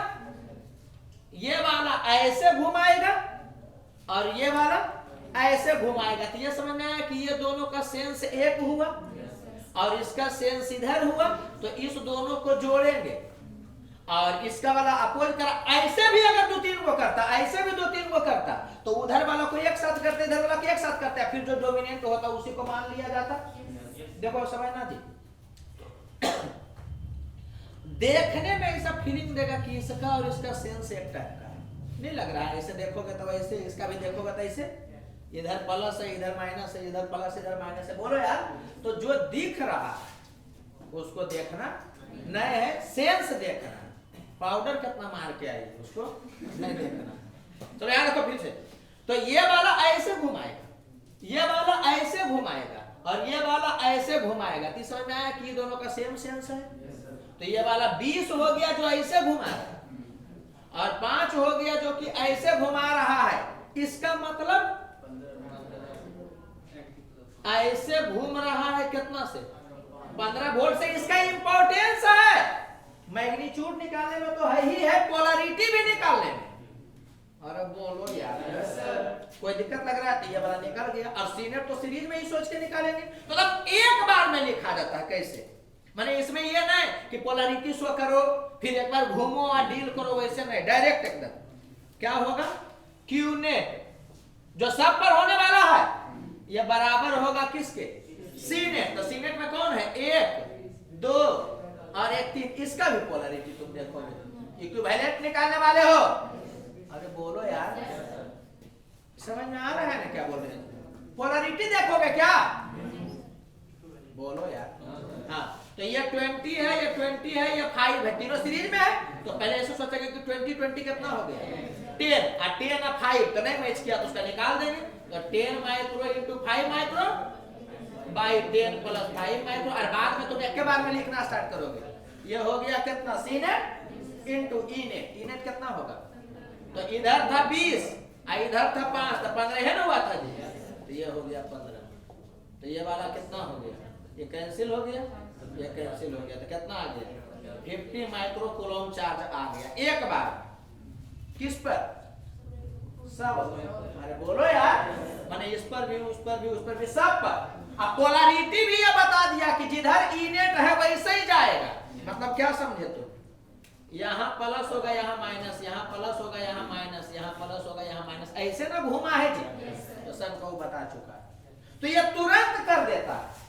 [SPEAKER 1] ये वाला ऐसे घुमाएगा, और ये वाला ऐसे घुमाएगा। तो ये समझ में आया कि ये दोनों का सेंस एक हुआ और इसका सेंस इधर हुआ। तो इस दोनों को जोड़ेंगे और इसका वाला अपोज करा, ऐसे भी अगर 2-3 को करता, ऐसे भी 2-3 को करता, तो उधर वाला को एक साथ करते, इधर वाला को एक साथ करते, फिर जो डोमिनेंट होता उसी को मान लिया जाता। देखो समझना जी, देखने में ऐसा फीलिंग देगा कि इसका और इसका सेंस एक टाइप का है, नहीं लग रहा है? ऐसे देखोगे तो वैसे, इसका भी देखोगे तो ऐसे, इधर प्लस है इधर माइनस है, इधर प्लस इधर माइनस है। बोलो यार, तो जो दिख रहा है उसको देखना नहीं है, सेंस देखना। पाउडर कितना मार के आई उसको नहीं देखना। चलो यार देखो फिर से, तो ये वाला ऐसे घुमाएगा, ये वाला ऐसे घुमाएगा और ये वाला ऐसे घुमाएगा। तो समझ में आया कि ये दोनों का सेम सेंस है। तो ये वाला 20 हो गया जो ऐसे घुमा रहा है, और 5 हो गया जो कि ऐसे घुमा रहा है। इसका मतलब ऐसे घूम रहा है कितना से, 15 वोल्ट से। इसका इंपॉर्टेंस है, मैग्नीट्यूड निकालने में तो है ही है, पोलैरिटी भी निकालने में। अरे बोलो यार, कोई दिक्कत लग रहा है? तो ये वाला निकल गया। और सीनेट तो सीरीज में ही सोच के निकालेंगे, तो तब एक बार में लिखा जाता है। कैसे? माने इसमें ये नहीं कि पोलैरिटी शो करो फिर एक बार घूमो और डील करो, वैसे नहीं, डायरेक्ट एकदम। क्या होगा? क्यू नेट जो सब पर होने वाला है, ये बराबर होगा किसके? सी नेट। तो सी नेट में कौन है? 1 2 और 1 3। इसका भी पोलैरिटी तुम देखोगे, इक्विवेलेंट निकालने वाले हो। अरे बोलो यार, समझ में आ रहा है ना क्या बोल रहे हैं? पोलैरिटी देखोगे क्या? बोलो यार। हाँ, तो ये 20 है, ये 20 है, ये 5 है, तीनों सीरीज में है। तो पहले ऐसे सोचेंगे कि 20 20 कितना हो गया? 10। और 10 और 5 तो नहीं मैच किया, तो उसका निकाल देंगे। तो 10 micro into 5 micro by 10 plus 5 micro. और बाद में तुम एक के बार में लिखना स्टार्ट करोगे। ये हो गया कितना? सी net into E net. E net कितना होगा? तो इधर था 20 और इधर था 5, तो 15 है ना हुआ था जी। तो ये हो गया 15। तो ये वाला कितना हो गया? ये कैंसिल हो गया, ये कैंसिल हो गया। तो कितना आ गया? 50 माइक्रो कूलम चार्ज आ गया एक बार। किस पर? सब। अरे बोलो यार, माने इस पर भी, उस पर भी, उस पर भी, सब पर। अब पोलैरिटी भी ये बता दिया कि जिधर ई नेट है वैसे ही जाएगा। मतलब क्या समझे तुम? यहाँ प्लस होगा, यहाँ माइनस, यहाँ प्लस होगा, यहाँ माइनस, यहाँ प्लस होगा, यहाँ माइनस, ऐसे ना घुमा है जी। तो सबको बता चुका है, तो ये तुरंत कर देता है।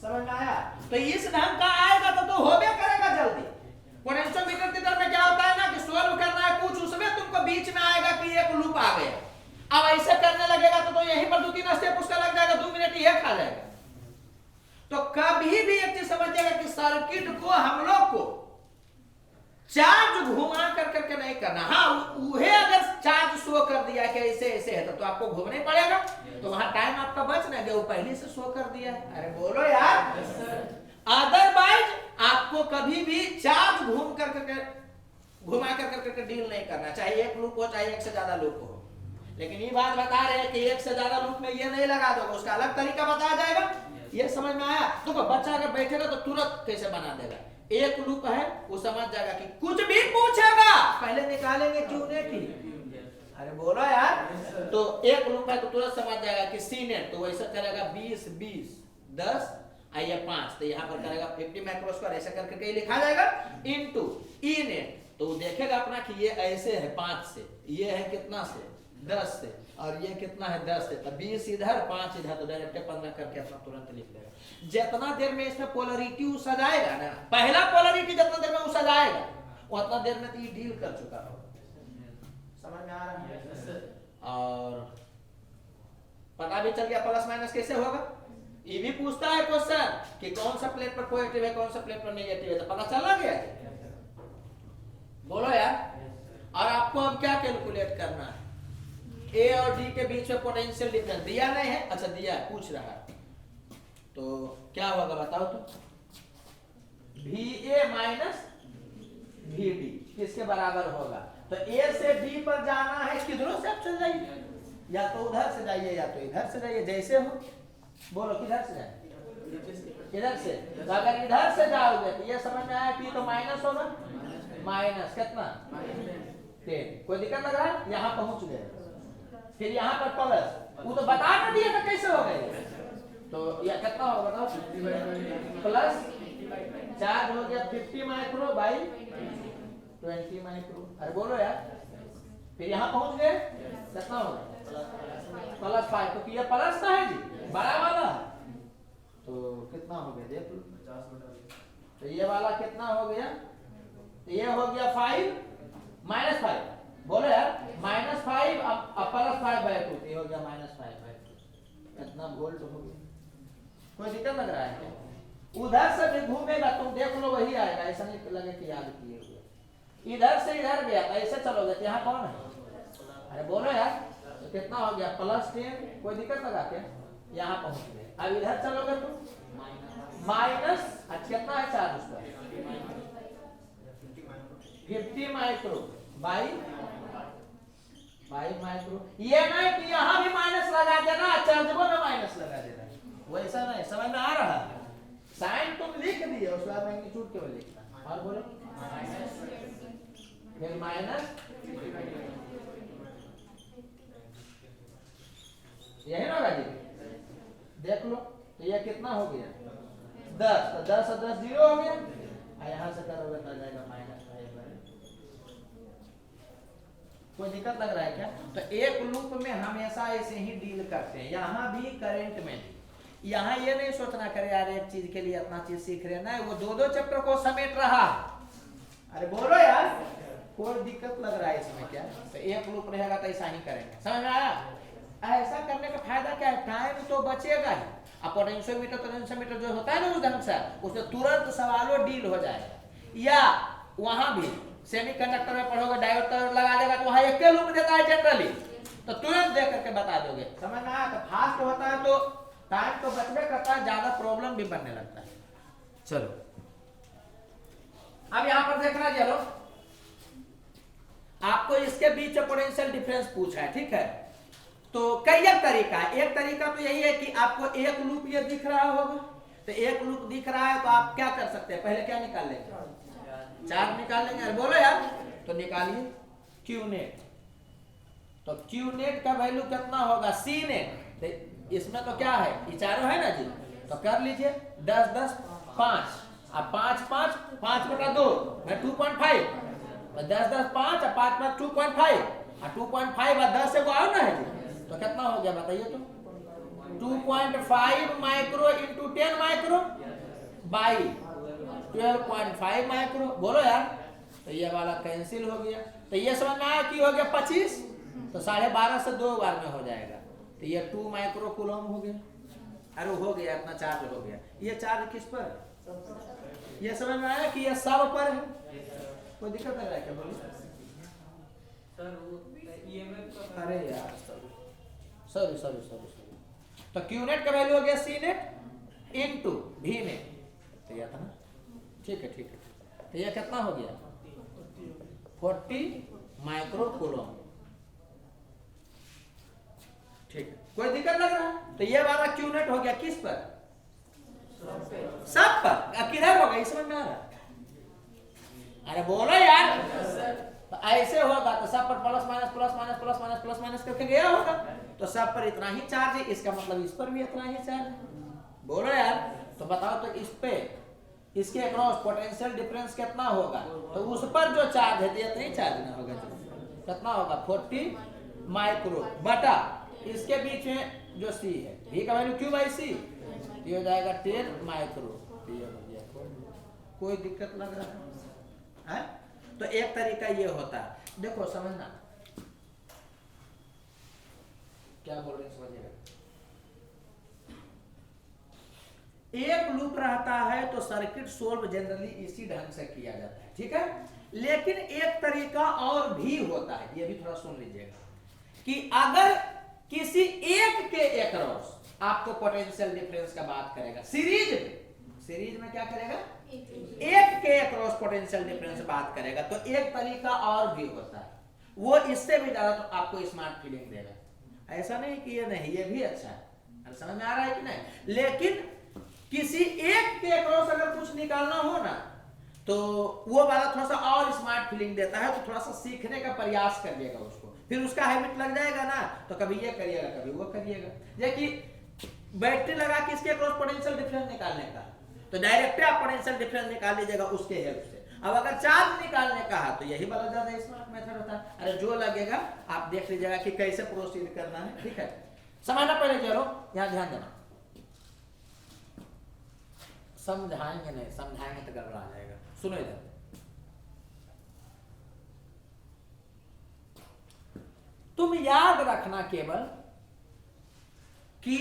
[SPEAKER 1] समझ में आया? तो इस ढंग का आएगा तो होबे करेगा जल्दी। पोटेंशियोमीटर की तरफ में क्या होता है ना कि सोल्व करना है कुछ, उसमें तुमको बीच में आएगा कि एक लूप आ गया। अब ऐसे करने लगेगा तो यहीं पर 2-3 स्टेप उसका लग जाएगा, 2 मिनट ये खा जाएगा। तो कभी भी एक चीज समझिएगा कि सर्किट को हम लोग को चार्ज घुमा कर करके नहीं करना। हाँ, उहे अगर चार्ज शो कर दिया कि ऐसे ऐसे है तो आपको घूमना ही पड़ेगा। तो वहां टाइम आपका बच ना गया, वो पहले से शो कर दिया है। अरे बोलो यार, अदरवाइज आपको कभी भी चार्ज घूम कर करके, घुमा कर करके डील नहीं करना, चाहे एक लूप हो चाहे एक से ज्यादा लूप हो। लेकिन ये बात बता रहे हैं कि एक से ज्यादा लूप में ये नहीं लगा दोगे, उसका अलग तरीका बताया जाएगा। ये समझ में आया? तो बच्चा अगर बैठेगा तो तुरंत कैसे बना देगा। एक लूप है, वो समझ जाएगा कि कुछ भी पूछेगा पहले निकालेंगे क्यों नेट ही। अरे बोलो यार, तो एक लूप है तो तुरंत समझ जाएगा कि सी नेट। तो वैसा करेगा 20 20 10 आइए 5, तो यहाँ पर करेगा 50 माइक्रो स्क्वायर, ऐसा करके लिखा जाएगा इनटू ई नेट। तो वो देखेगा अपना कि ये ऐसे है 5 से, ये है कितना से 10 से, और ये कितना है 10 से। तो 20 इधर 5 इधर, तो डायरेक्ट 15 करके अपना तुरंत लिख लेगा। जितना देर में इसमें पोलैरिटी सजाएगा ना, पहला पोलैरिटी जितना देर में वो सजाएगा उतना देर में तो ये डील कर चुका होगा। समझ में आ रहा है? और पता भी चल गया प्लस माइनस कैसे होगा। ये भी पूछता है क्वेश्चन कि कौन सा प्लेट पर पॉजिटिव है, कौन सा प्लेट पर नेगेटिव है, तो पता चला गया। बोलो यार, और आपको अब क्या कैलकुलेट करना है? ए और डी के बीच में पोटेंशियल डिफरेंस दिया नहीं है? अच्छा दिया है, पूछ रहा है। तो क्या होगा बताओ तो? VA माइनस VD किसके बराबर होगा? तो ए से डी पर जाना है, किधरों से आप चल जाइए, या तो उधर से जाइए या तो इधर से जाइए, जैसे हो। बोलो किधर से जाए? इधर से। तो अगर इधर से जाओगे तो ये समझ में आया कि तो माइनस होगा, माइनस कितना 10। कोई दिक्कत लग रहा है? यहाँ पहुंच गए, फिर यहाँ पर प्लस, वो तो बता कर दिया था कैसे हो गए। तो यह कितना होगा बताओ? प्लस चार्ज हो गया 50 माइक्रो बाई 20 माइक्रो। अरे बोलो यार, फिर यहाँ पहुंच गए कितना हो गया +5। तो ये प्लस का है जी बड़ा वाला, तो कितना हो गया देख लो। तो ये वाला कितना हो गया, तो ये हो गया 5 -5। बोलो यार -5 अब +5/2, ये हो गया -5/2। कितना वोल्ट हो गया। कोई दिक्कत लग रहा है क्या? उधर से भी घूमेगा तुम देख लो वही आएगा, ऐसा नहीं लगे कि याद किए हुए। इधर से इधर गया तो ऐसे चलोगे तो यहाँ कौन है? अरे बोलो यार, तो कितना हो गया +10। कोई दिक्कत लगा क्या? यहाँ पहुंच गए। अब इधर चलोगे तुम माइनस, कितना है चार्ज उस पर 50 माइक्रो बाई माइक्रो। ये नहीं कि यहाँ भी माइनस लगा देना, चार्जबो में माइनस लगा देना, वैसा नहीं। समझ में आ रहा है? साइन तुम लिख दिए, उसके बाद मैग्नीट्यूड केवल लिखना। और बोलो फिर माइनस, यही ना जी, देख लो। तो ये कितना हो गया 10, तो 10 और 10 0 हो गया। यहाँ से करोगे तो जाएगा -5। कोई दिक्कत लग रहा है क्या? तो एक लूप में हमेशा ऐसे ही डील करते हैं, यहाँ भी करंट में भी। यहाँ ये नहीं सोचना करे यार एक चीज के लिए इतना चीज सीख रहे ना, वो दो चैप्टर को समेट रहा। अरे बोलो यार, कोई दिक्कत लग रहा है इसमें क्या? तो एक लूप रहेगा तो ऐसा ही करेंगे। समझ में आया? ऐसा करने का फायदा क्या है? टाइम तो बचेगा ही। अब पोटेंशियोमीटर जो होता है ना उस ढंग से, उसमें तुरंत सवालों डील हो जाएगा। या वहां भी सेमीकंडक्टर में पढ़ोगे, डायोड लगा देगा तो वहां एक लूप देता है जनरली, तो तुरंत देख करके बता दोगे। समझ में आया? तो फास्ट होता है तो टाइम तो बचने करता है, ज्यादा प्रॉब्लम भी बनने लगता है। चलो अब यहां पर देखना चलो, आपको इसके बीच पोटेंशियल डिफरेंस पूछा है, ठीक है? तो कई तरीका है। एक तरीका तो यही है कि आपको एक लूप ये दिख रहा होगा, तो एक लूप दिख रहा है तो आप क्या कर सकते हैं? पहले क्या निकाल लेंगे? चार्ज निकाल लेंगे। अरे बोलो यार, तो निकालिए क्यू नेट। तो क्यू नेट का वैल्यू कितना होगा? सी नेट। तो इसमें तो क्या है, ये चारों है ना जी, तो कर लीजिए 10 10 5, अब 5 5 5/2 में 2.5, 10 10 5 और 5 5 2.5, और 2.5 और 10 से वो आओ ना है जी, तो कितना हो गया बताइए तो? 2.5 micro into 10 micro by 12.5 micro. बोलो यार, तो ये वाला कैंसिल हो गया। तो ये समझ में आया कि हो गया 25, तो 12.5 से 2 बार में हो जाएगा, तो ये 2 माइक्रो कूलम हो गया। अरे हो गया, इतना चार्ज हो गया। ये चार्ज किस पर है? ये समझ में आया कि ये सब पर है। कोई दिक्कत लग रहा है क्या? बोलिए अरे यार सॉरी। तो क्यू नेट का वैल्यू हो गया सी नेट इंटू भी नेट, तो यह था ना, ठीक है। तो यह कितना हो गया? 40 माइक्रो कूलम, ठीक है। कोई दिक्कत लग रहा है? तो यह वाला क्यू नेट हो गया किस पर? सब पर। किधर होगा इस समझ में आ रहा? अरे बोलो यार, तो ऐसे होगा तो सब पर प्लस माइनस करके गया होगा, तो सब पर इतना ही चार्ज है, इसका मतलब इस पर भी इतना ही चार्ज है। बोलो यार, तो बताओ तो इस पे इसके अक्रॉस पोटेंशियल डिफरेंस कितना होगा? तो उस पर जो चार्ज है इतना ही चार्ज ना होगा, कितना होगा? 40 माइक्रो बटा इसके बीच में जो सी है, v का वैल्यू q/c, ये हो जाएगा 10 माइक्रो। कोई दिक्कत लग रहा है? तो एक तरीका ये होता है, देखो समझना क्या बोल रहे हैं, समझिएगा। एक लूप रहता है तो सर्किट सोल्व जनरली इसी ढंग से किया जाता है, ठीक है? लेकिन एक तरीका और भी होता है, ये भी थोड़ा सुन लीजिएगा, कि अगर किसी एक के अक्रॉस आपको पोटेंशियल डिफरेंस का बात करेगा, सीरीज में क्या करेगा? एक के अक्रॉस पोटेंशियल डिफरेंस बात करेगा, तो एक तरीका और भी होता है, वो इससे भी ज्यादा तो आपको स्मार्ट फीलिंग देगा। ऐसा नहीं कि ये नहीं, ये भी अच्छा है, समझ में आ रहा है कि नहीं? लेकिन किसी एक के अक्रॉस अगर कुछ निकालना हो ना, तो वो वाला थोड़ा सा और स्मार्ट फीलिंग देता है, तो थोड़ा सा सीखने का प्रयास करिएगा उसको, फिर उसका हैबिट लग जाएगा ना, तो कभी ये करिएगा कभी वो करिएगा। जैसे बैटरी लगा के इसके अक्रॉस पोटेंशियल डिफरेंस निकालने का, तो डायरेक्ट आप पोटेंशियल डिफरेंस निकाल लीजिएगा उसके हेल्प से। अब अगर चार्ज निकालने का है तो यही वाला ज्यादा स्मार्ट मेथड होता है। अरे जो लगेगा आप देख लीजिएगा कि कैसे प्रोसीड करना है, ठीक है। समझना पहले चलो, यहाँ ध्यान देना, समझाएंगे नहीं, समझाएंगे तो गड़बड़ा जाएगा। सुनो इधर, तुम याद रखना केवल कि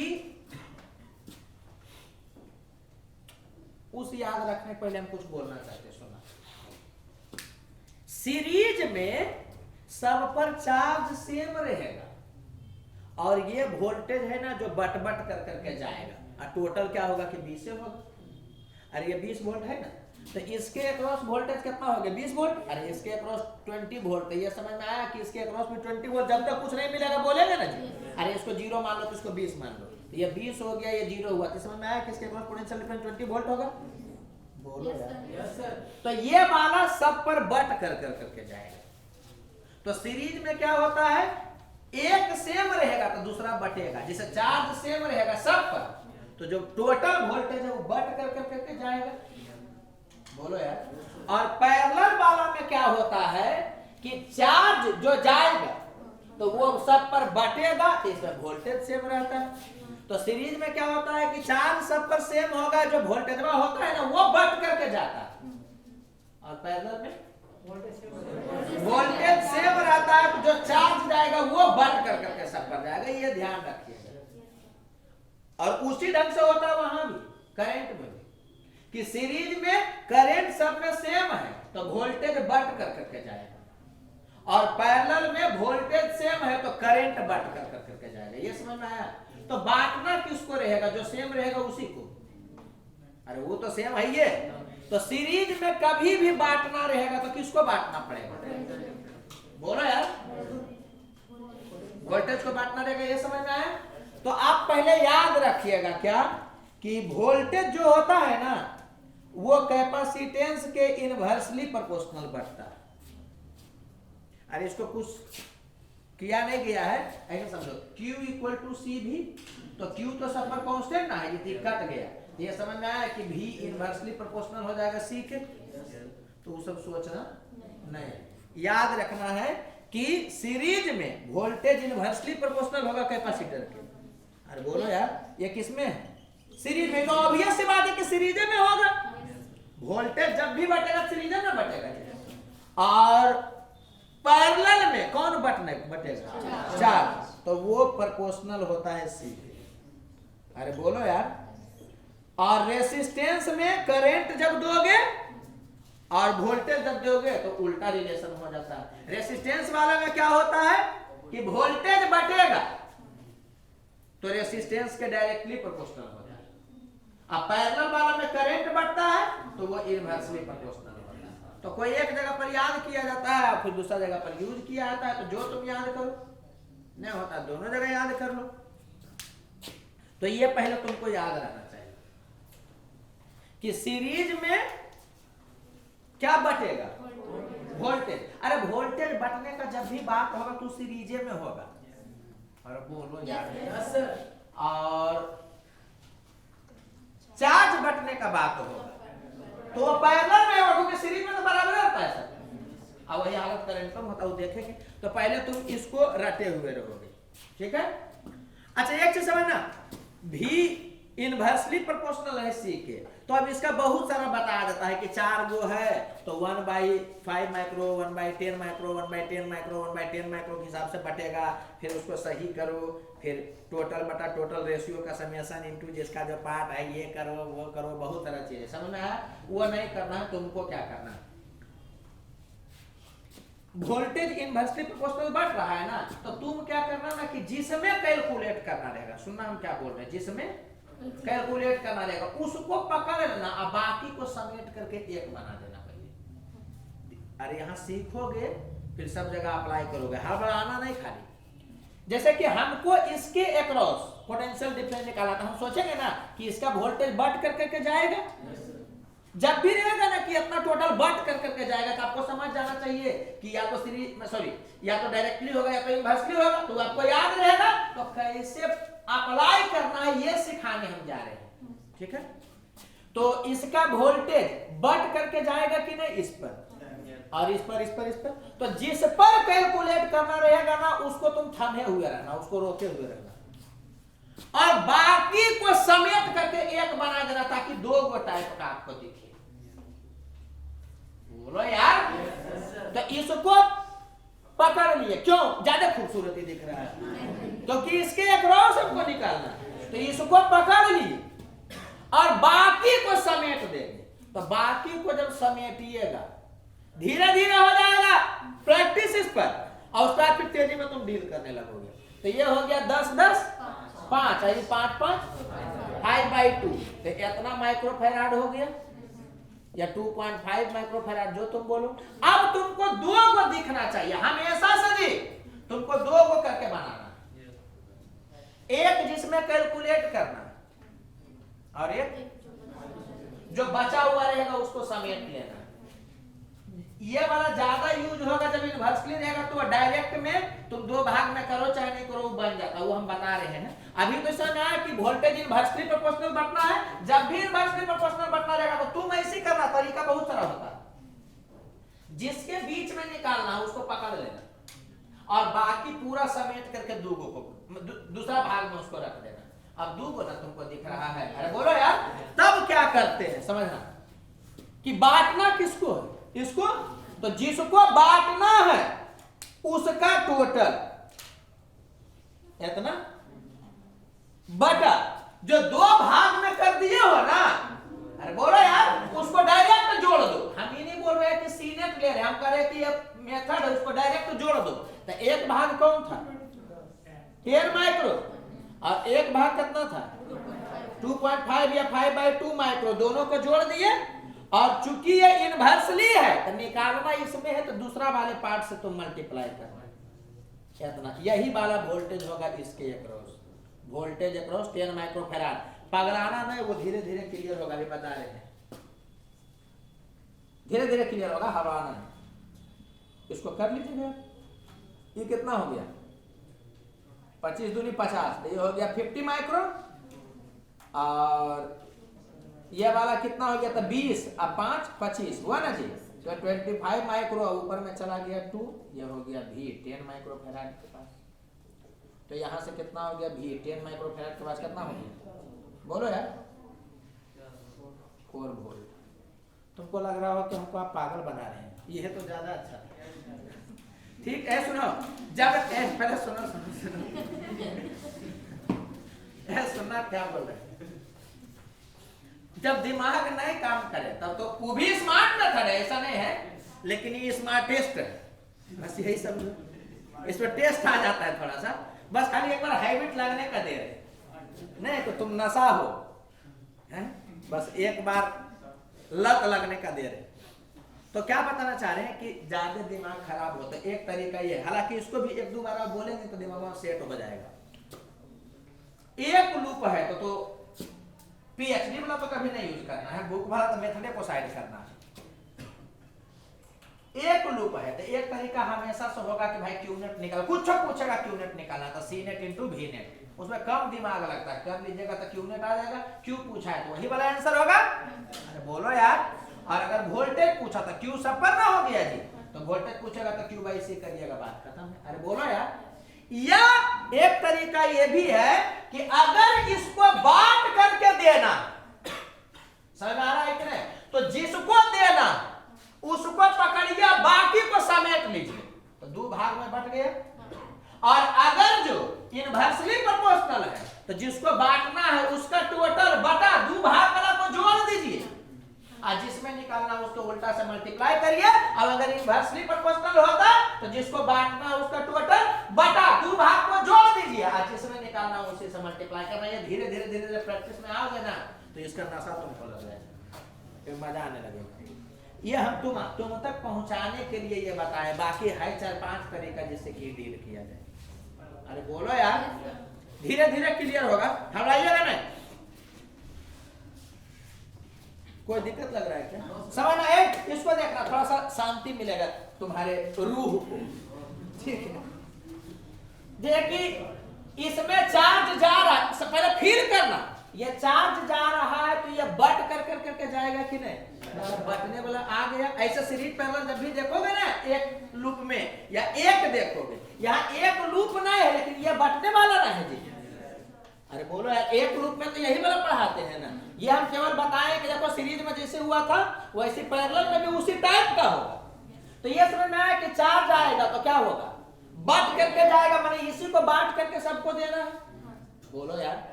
[SPEAKER 1] उस याद रखने पहले हम कुछ बोलना चाहते हैं, सुनना। सीरीज में सब पर चार्ज सेम रहेगा और ये वोल्टेज है ना जो बट बट कर करके जाएगा, और टोटल क्या होगा कि 20 होगा। अरे ये 20 वोल्ट है ना, तो इसके अक्रॉस वोल्टेज कितना हो गया 20 वोल्ट, अरे इसके अक्रॉस 20 वोल्ट। तो ये समझ में आया कि इसके अक्रॉस में 20 वोल्ट, जब तक कुछ नहीं मिलेगा बोलेंगे ना जी। अरे इसको 0 मान लो तो इसको 20 मान लो, तो ये 20 हो गया, ये 0 हुआ, तो समझ में आया कि इसके अक्रॉस पोटेंशियल डिफरेंस 20 वोल्ट होगा। बोलो यार, यस सर। तो ये वाला सब पर बट कर करके जाएगा। तो सीरीज में क्या होता है, एक सेम रहेगा तो दूसरा बटेगा, जैसे चार्ज सेम रहेगा सब पर, तो जो टोटल वोल्टेज है वो बट कर करके जाएगा। बोलो यार। और पैरेलल वाला में क्या होता है कि चार्ज जो जाएगा तो वो सब पर बटेगा, तो इसमें वोल्टेज सेम रहता है। तो सीरीज में क्या होता है कि चार्ज सब पर सेम होगा, जो वोल्टेज होता है ना वो बट करके जाता है, और पैरेलल में वोल्टेज सेम रहता है, तो जो चार्ज जाएगा वो बट कर करके सब पर जाएगा। ये ध्यान रखिएगा। और उसी ढंग से होता है वहां भी, करंट में भी, कि सीरीज में करंट सब में सेम है तो वोल्टेज बट कर करके जाएगा, और पैरेलल में वोल्टेज सेम है तो करंट बट कर करके जाएगा। ये समझ में आया। तो बांटना किसको रहेगा, जो सेम रहेगा उसी को। अरे वो तो सेम है ये, तो सीरीज में कभी भी बांटना रहेगा तो किसको बांटना पड़ेगा, बोलो यार, वोल्टेज को बांटना रहेगा। ये समझ में आया। तो आप पहले याद रखिएगा क्या कि वोल्टेज जो होता है ना वो कैपेसिटेंस के इनवर्सली प्रोपोर्शनल बढ़ता है। अरे इसको कुछ किया नहीं गया है, ऐसे समझो, Q इक्वल टू सी भी, तो Q तो सब पर कांस्टेंट ना है, ये कट गया। ये समझ में आया कि V इनवर्सली प्रोपोर्शनल हो जाएगा C के, तो वो सब सोचना नहीं। याद रखना है कि सीरीज में वोल्टेज इनवर्सली प्रोपोर्शनल होगा कैपेसिटर के। अरे बोलो यार, ये किसमें है, सीरीज में। तो ऑब्वियस सी बात है कि सीरीज में होगा, वोल्टेज जब भी बटेगा सीरीज में बटेगा। और पैरेलल में कौन बटेगा, चार्ज, तो वो प्रोपोर्शनल होता है सी। अरे बोलो यार। और रेसिस्टेंस में करंट जब दोगे और वोल्टेज जब दोगे तो उल्टा रिलेशन हो जाता है। रेसिस्टेंस वाला में क्या होता है कि वोल्टेज बटेगा तो रेसिस्टेंस के डायरेक्टली प्रोपोर्शनल होता है। अब पैरेलल वाला में करंट बढ़ता है तो वो इनवर्सली प्रोपोर्शनल होता है। तो कोई एक जगह पर याद किया जाता है फिर दूसरा जगह पर यूज किया जाता है, तो जो तुम याद करो नहीं होता, दोनों जगह याद कर लो। तो ये पहले तुमको याद रहना चाहिए कि सीरीज में क्या बटेगा, वोल्टेज। अरे वोल्टेज बटने का जब भी बात होगा तो सीरीजे में होगा। और बोलो यार। और चार्ज बटने का बात होगा तो पैरेलल में होगा, क्योंकि सीरीज में तो बराबर रहता है सब। अब वही हालत करंट कम होता है, देखेंगे। तो पहले तुम इसको रटे हुए रहोगे, ठीक है। अच्छा एक चीज समझना, भी इनवर्सली प्रोपोर्शनल है सी के, तो अब इसका बहुत सारा बताया जाता है कि 4 गो है तो 1/5 माइक्रो, 1/10 माइक्रो, 1/10 माइक्रो, 1/10 माइक्रो के हिसाब से बटेगा। फिर उसको सही करो, फिर टोटल बटा टोटल रेशियो का समेशन इनटू जिसका जो पार्ट है, ये करो वो करो, बहुत सारा चीज है। समझ में आया। वो नहीं करना है, तुमको क्या करना है, वोल्टेज इनवर्सली प्रोपोर्शनल बढ़ रहा है ना, तो तुम क्या करना ना कि जिसमें कैलकुलेट करना रहेगा, सुनना हम क्या बोल रहे हैं, जिसमें कैलकुलेट करना रहेगा उसको पकड़ लेना और बाकी को समेट करके एक बना देना पहले। अरे यहाँ सीखोगे फिर सब जगह अप्लाई करोगे, हड़बड़ाना नहीं खाली। जैसे कि हमको इसके अक्रॉस पोटेंशियल डिफरेंस निकाला था, हम सोचेंगे ना कि इसका वोल्टेज बट कर करके जाएगा। जब भी रहेगा ना कि अपना टोटल बट कर करके जाएगा, तो आपको समझ जाना चाहिए कि या तो सीरीज में सॉरी या तो डायरेक्टली होगा या तो इनवर्सली होगा। तो आपको याद रहेगा तो कैसे अप्लाई करना है ये सिखाने हम जा रहे हैं, ठीक है। तो इसका वोल्टेज बट करके जाएगा कि नहीं इस पर, और इस पर, इस पर, इस पर। तो जिस पर कैलकुलेट करना रहेगा ना उसको तुम थमे हुए रहना, उसको रोके हुए रहना, और बाकी को समेट करके एक बना देना ताकि दो गो टाइप का आपको दिखे। बोलो यार। तो इसको पकड़ लिए, क्यों? ज्यादा खूबसूरती दिख रहा है, क्योंकि इसके एक रॉस हमको निकालना है। तो इसको पकड़ लिए और बाकी को समेट देंगे। तो बाकी को जब समेटिएगा धीरे धीरे हो जाएगा प्रैक्टिस इस पर, और उसके बाद फिर तेजी में तुम डील करने लगोगे। तो ये हो गया 10 10 5, 5 5 5/2। तो इतना माइक्रोफैराड हो गया, या 2.5 माइक्रोफैराड, जो तुम बोलो। अब तुमको दो को दिखना चाहिए हमेशा से जी, तुमको दो को करके बनाना, एक जिसमें कैलकुलेट करना और एक जो बचा हुआ रहेगा उसको समेट लेना। ये वाला ज्यादा यूज होगा जब इन्वर्सली रहेगा, तो डायरेक्ट में तुम दो भाग में करो चाहे नहीं करो बन जाता, वो हम बता रहे हैं। अभी तो समझ आया कि वोल्टेज इन्वर्सली प्रोपोर्शनल बढ़ना है। जब भी इन्वर्सली प्रोपोर्शनल बढ़ना रहेगा तो तुम ऐसे करना, तरीका बहुत सारा होता है। जिसके बीच में निकालना उसको पकड़ लेना और बाकी पूरा समेट करके दूगो को दूसरा भाग में उसको रख देना। अब दूगो ना तुमको दिख रहा है, अरे बोलो यार। तब क्या करते हैं समझना कि बांटना किसको है, इसको। तो जिसको बांटना है उसका टोटल इतना बटा जो दो भाग में कर दिए हो ना, अरे बोलो यार, उसको डायरेक्ट जोड़ दो। हम ये नहीं बोल रहे कि सीनेट ले रहे, हम कह रहे कि ये मेथड है, उसको डायरेक्ट जोड़ दो। तो एक भाग कौन था 10 माइक्रो, और एक भाग कितना था 2.5 या 5/2 माइक्रो, दोनों को जोड़ दिए। और चूंकि ये इन्वर्सली है तो निकालना इसमें है, तो दूसरा वाले पार्ट से तुम मल्टीप्लाई करना इतना। यही वाला वोल्टेज होगा इसके अक्रॉस, वोल्टेज अक्रॉस 10 माइक्रोफैराड। पगलाना नहीं, वो धीरे धीरे क्लियर होगा, अभी बता रहे हैं, धीरे धीरे क्लियर होगा, हवाना है। इसको कर लीजिएगा। ये कितना हो गया 25 दूनी 50, ये हो गया 50 माइक्रो। और ये वाला कितना हो गया था 20, अब 5 25 हुआ ना जी। तो 25 माइक्रो, ऊपर में चला गया 2, ये हो गया भी 10 माइक्रोफैराड के पास। तो यहाँ से कितना हो गया भी 10 माइक्रोफैराड के पास कितना हो गया, बोलो यार 4 वोल्ट। तुमको लग रहा हो कि हमको आप पागल बना रहे हैं, ये है तो ज्यादा अच्छा। ठीक है, सुनो। जब पहले सुनो सुनो सुनना क्या बोल रहे हैं। जब दिमाग नहीं काम करे तब तो वो भी स्मार्ट मेथड है, ऐसा नहीं है, लेकिन ये स्मार्टेस्ट है, बस यही समझो। इसमें टेस्ट आ जाता है थोड़ा सा, बस खाली एक बार हैबिट लगने का दे रहे, नहीं तो तुम नशा हो है? बस एक बार लत लगने का दे रहे। तो क्या बताना चाह रहे हैं कि ज्यादा दिमाग खराब होता है, एक तरीका ये है। हालांकि इसको भी एक दो बार बोलेंगे तो दिमाग में सेट हो जाएगा। एक लूप है तो पीएचडी वाला तो कभी नहीं यूज करना है, बुक वाला तो मेथड को साइड करना है। एक लूप है तो एक तरीका हमेशा से होगा कि भाई क्यूनेट निकाल, कुछ पूछेगा क्यूनेट निकालना तो सी नेट इंटू वी नेट, उसमें कम दिमाग लगता है, कर लीजिएगा तो क्यूनेट आ जाएगा। क्यू पूछा है तो वही वाला आंसर होगा, अरे बोलो यार। और अगर वोल्टेज पूछा तो क्यू सब पर ना हो गया जी, तो वोल्टेज पूछेगा तो क्यू बाई सी करिएगा, बात खत्म है। अरे बोलो यार। या एक तरीका ये भी है कि अगर इसको बांट करके देना, समझ आ रहा है कि नहीं, तो जिसको देना उसको पकड़िए, बाकी को समेट लीजिए, तो दो भाग में बट गया। और अगर जो इन्वर्सली प्रोपोर्शनल है तो जिसको बांटना है उसका टोटल बटा दो भाग वाला को जोड़ दीजिए, और जिसमें निकालना उसको उल्टा से मल्टीप्लाई करिए। और अगर इन्वर्सली प्रोपोर्शनल होता तो जिसको बांटना है उसका टोटल बटा दो भाग को जोड़ दीजिए, और जिसमें निकालना उसी से मल्टीप्लाई करना। ये धीरे धीरे धीरे धीरे प्रैक्टिस में आओगे ना तो इसका नशा तुमको लग जाएगा, फिर मजा आने लगेगा। ये हम तुम तक पहुंचाने के लिए ये बताए, बाकी है 4-5 तरीका जिससे कि डील किया जाए। अरे बोलो यार, धीरे धीरे क्लियर होगा, घबराइएगा नहीं। कोई दिक्कत लग रहा है क्या? समझना है, इसको देखना, थोड़ा सा शांति मिलेगा तुम्हारे रूह को, ठीक है। देखिए इसमें चार्ज जा रहा है, पहले फील करना ये चार्ज जा रहा है तो ये बट कर करके जाएगा कि नहीं? बटने वाला आ गया। ऐसे सीरीज पैरेलल जब भी देखोगे ना एक लूप में या एक देखोगे, यहाँ एक लूप नहीं है लेकिन ये बटने वाला ना है जी। अरे बोलो यार, एक लूप में तो यही वाला पढ़ाते हैं ना। ये हम केवल बताएं कि देखो सीरीज में जैसे हुआ था वैसे पैरेलल में भी उसी टाइप का होगा। तो ये समझ में आया कि चार्ज आएगा तो क्या होगा? बट करके जाएगा, माने इसी को बांट करके सबको देना है। बोलो यार,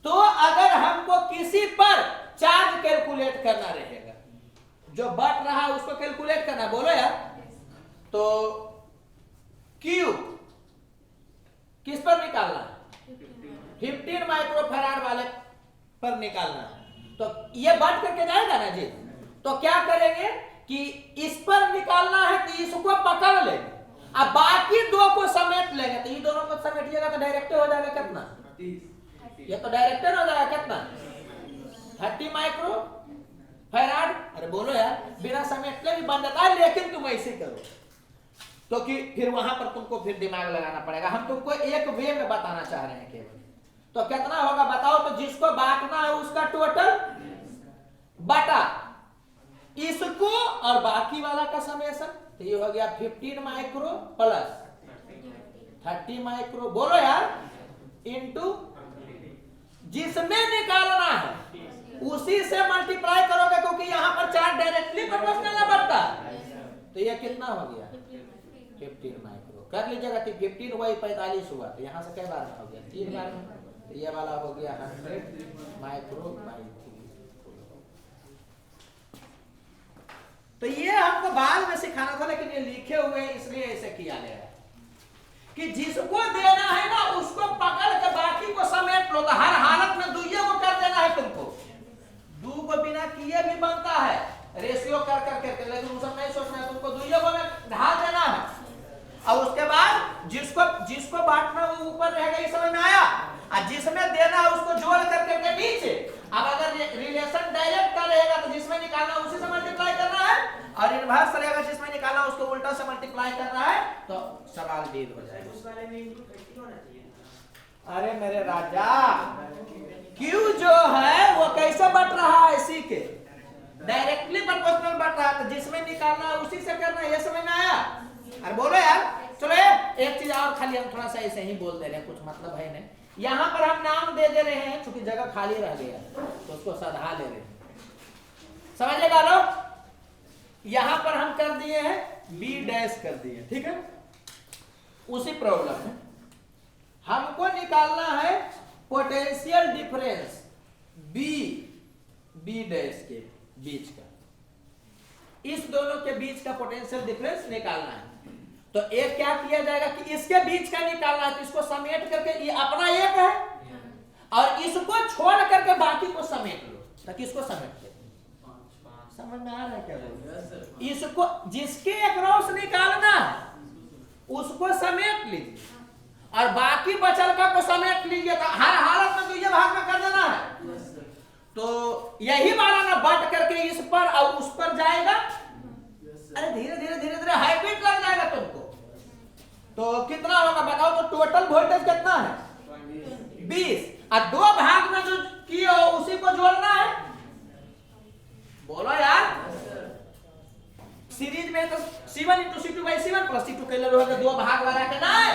[SPEAKER 1] तो अगर हमको किसी पर चार्ज कैलकुलेट करना रहेगा, जो बट रहा है उसको कैलकुलेट करना, बोलो यार, तो Q किस पर निकालना है? 15 माइक्रोफैराड वाले पर निकालना है। तो ये बट करके जाएगा ना जी। तो क्या करेंगे कि इस पर निकालना है तो इसको पकड़ लेंगे, अब बाकी दो को समेट लेंगे। तो ये दोनों को समेटिएगा तो डायरेक्ट हो जाएगा कितना? ये तो डायरेक्ट हो जाएगा कितना? 30 माइक्रो फैराड। अरे बोलो यार, बिना समेटले भी बन जाता है, लेकिन तुम ऐसे करो तो कि फिर वहां पर तुमको फिर दिमाग लगाना पड़ेगा। हम तुमको एक वे में बताना चाह रहे हैं केवल। तो कितना होगा बताओ? तो जिसको बांटना है उसका टोटल बटा इसको और बाकी वाला का समेशन। तो ये हो गया 15 माइक्रो प्लस 30 माइक्रो, बोलो यार, इनटू जिसमें निकालना है उसी से मल्टीप्लाई करोगे, क्योंकि यहां पर चार्ज डायरेक्टली प्रोपोर्शनल बढ़ता है। तो ये कितना हो गया? 15 माइक्रो कर लीजिएगा। 15 वही 45 हुआ, तो यहां से कई बार हो गया? 3 बार में। तो ये वाला हो गया 100 माइक्रो बाई 3। तो ये हमको बाद में सिखाना था, लेकिन ये लिखे हुए इसलिए ऐसे किया गया है कि जिसको देना है ना उसको पकड़ के बाकी को समेट लो। तो हर हालत में दुइये को कर देना है तुमको। दो को बिना किए भी बनता है रेशियो कर करके, लेकिन उसे नहीं सोचना है, तुमको दुइये को में ढाल देना है। और उसके बाद जिसको बांटना वो ऊपर रहेगा, ये समझ में आया? और जिसमें देना है उसको जोड़ करके के नीचे। अब अगर रिलेशन डायरेक्ट का रहेगा तो जिसमें निकालना उसी से मल्टीप्लाई करना है, और इनवर्स रहेगा जिसमें निकालना उसको उल्टा से मल्टीप्लाई करना है, तो सवाल डील हो जाएगा। उस वाले में इनपुट 50 होना चाहिए। अरे मेरे राजा, Q जो है वो कैसे बट रहा है? इसी के डायरेक्टली प्रोपोर्शनल बट रहा है, तो जिसमें निकालना है उसी से करना है। ये समझ में आया? अरे बोलो यार। चलो एक चीज और, खाली हम थोड़ा सा ऐसे ही बोल दे रहे हैं, कुछ मतलब है नहीं। यहां पर हम नाम दे दे रहे हैं, क्योंकि जगह खाली रह गया तो उसको सधा ले रहे हैं। समझेगा लोग? यहां पर हम कर दिए हैं B डैश कर दिए, ठीक है। उसी प्रॉब्लम में हमको निकालना है पोटेंशियल डिफरेंस B डैश के बीच का। इस दोनों के बीच का पोटेंशियल डिफरेंस निकालना है। तो एक क्या किया जाएगा कि इसके बीच का निकालना है, तो इसको समेट करके, ये अपना एक है और इसको छोड़ करके बाकी को समेट लो। तो किसको समेट ले? समझ में आ रहा है क्या? इसको जिसके अक्रॉस निकालना है उसको समेट लीजिए और बाकी बचल का को समेट लीजिए। तो हर हालत में तो ये भाग में कर देना है। तो यही वाला ना बट करके इस पर और उस पर जाएगा। अरे धीरे धीरे हाइब्रिड लग जाएगा तुमको। तो कितना होगा बताओ? तो टोटल वोल्टेज कितना है? 20। और दो भाग में जो किए हो उसी को जोड़ना है। बोलो यार, सीरीज में तो C1 × C2 / C1 + C2 कैलर होगा, दो भाग वाला के ना है।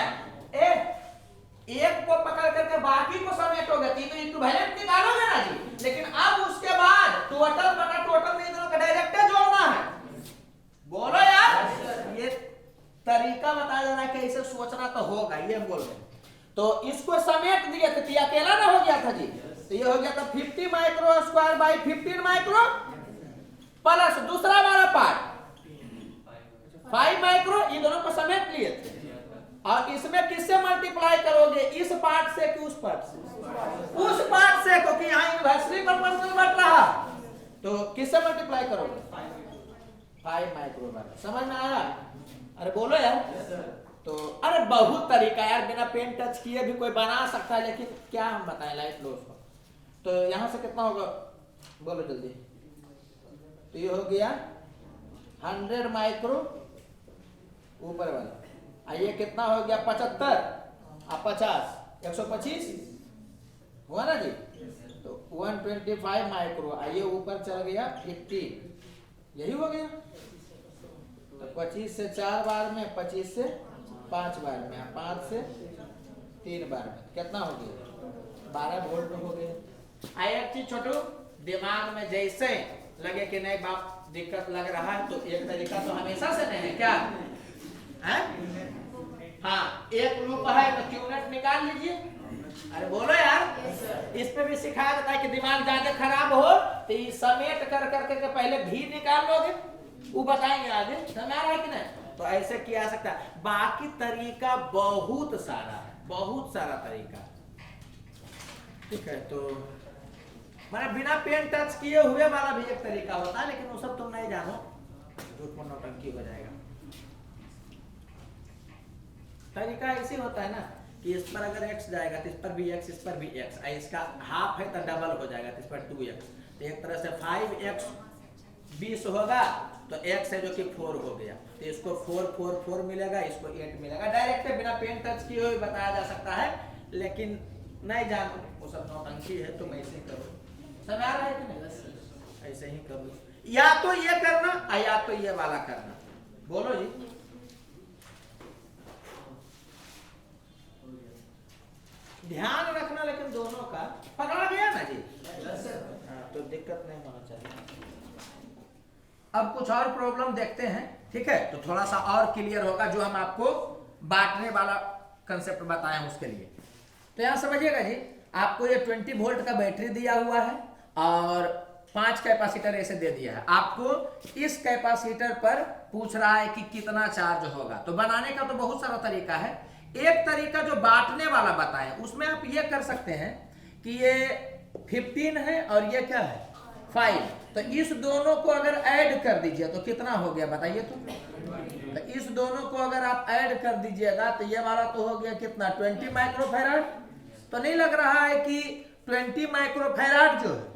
[SPEAKER 1] एक को पकड़ करके बाकी को समेटोगे तो इक्विवेलेंट निकालोगे ना जी। लेकिन अब उसके बाद टोटल बटा टोटल में दोनों का डायरेक्ट जोड़ना है। बोलो यार, ये तरीका बता देना कि ऐसे सोचना तो होगा, ये बोल रहे। तो इसको समेट दिए तो क्या अकेला ना हो गया था जी। तो ये हो गया था 50 micro square by 15 micro plus दूसरा वाला पार्ट 5 माइक्रो। ये दोनों को समेट लिए थे और इसमें किससे मल्टीप्लाई करोगे? इस पार्ट से कि उस पार्ट से? उस पार्ट से, क्योंकि यहाँ इनवर्सली प्रोपोर्शनल बढ़ रहा। तो किससे मल्टीप्लाई करोगे? 5 माइक्रो बार। समझ में आया? अरे बोलो यार। तो अरे बहुत तरीका यार, बिना पेन टच किए भी कोई बना सकता है, लेकिन क्या हम बताएं लाइट लो उसको। तो यहां से कितना होगा बोलो जल्दी? तो ये हो गया 100 माइक्रो ऊपर वाला। ये कितना हो गया? 75 और 50 125 हुआ ना जी। 125 माइक्रो, ये ऊपर चल गया 15, यही हो गया। तो 25 से 4 बार में, 25 से 5 बार में, 5 से 3 बार में कितना हो गया? 12 वोल्ट हो गया। आई एक चीज छोटू, दिमाग में जैसे लगे कि नहीं बाप दिक्कत लग रहा है, तो एक तरीका तो हमेशा से नहीं है क्या है? हाँ, एक लूप है तो क्यूनेट निकाल लीजिए। अरे बोलो यार, इस पे भी सिखाया जाता है कि दिमाग ज्यादा खराब हो तो ये समेट कर करके के पहले भी निकाल लोगे, वो बताएंगे आगे, समझ आ रहा है कि नहीं? तो ऐसे किया जा सकता है। बाकी तरीका बहुत सारा है, बहुत सारा तरीका, ठीक है। तो मैंने बिना पेन टच किए हुए वाला भी एक तरीका होता है, लेकिन वो सब तुम नहीं जानो, झूठ में नौटंकी हो जाएगा। तरीका ऐसे होता है ना कि इस पर अगर x जाएगा तो इस पर भी x, इस पर भी x, इसका हाफ है तो डबल हो जाएगा, तो इस पर 2x, तो एक तरह से 5x 20 होगा, तो x है जो कि 4 हो गया, तो इसको 4 4 4 मिलेगा, इसको 8 मिलेगा। डायरेक्ट बिना पेन टच किए हुए बताया जा सकता है, लेकिन नहीं जानो वो सब नौटंकी है, तुम ऐसे करो। समझ आ रहा है कि नहीं? ऐसे ही कर लो, या तो ये करना या तो ये वाला करना। बोलो जी, ध्यान रखना लेकिन दोनों का। पकड़ा गया ना जी? हाँ, तो दिक्कत नहीं होना चाहिए। अब कुछ और प्रॉब्लम देखते हैं, ठीक है? तो थोड़ा सा और क्लियर होगा जो हम आपको बांटने वाला कंसेप्ट बताए हैं उसके लिए। तो यहां समझिएगा जी, आपको ये 20 वोल्ट का बैटरी दिया हुआ है और 5 कैपेसिटर ऐसे दे दिया है। आपको इस कैपेसिटर पर पूछ रहा है कि कितना चार्ज होगा। तो बनाने का तो बहुत सारा तरीका है। एक तरीका जो बांटने वाला बताए, उसमें आप ये कर सकते हैं कि ये 15 है और ये क्या है 5, तो इस दोनों को अगर ऐड कर दीजिए तो कितना हो गया बताइए तो इस दोनों को अगर आप ऐड कर दीजिएगा तो ये वाला तो हो गया कितना 20 माइक्रोफैराड। तो नहीं लग रहा है कि 20 माइक्रोफैराड जो है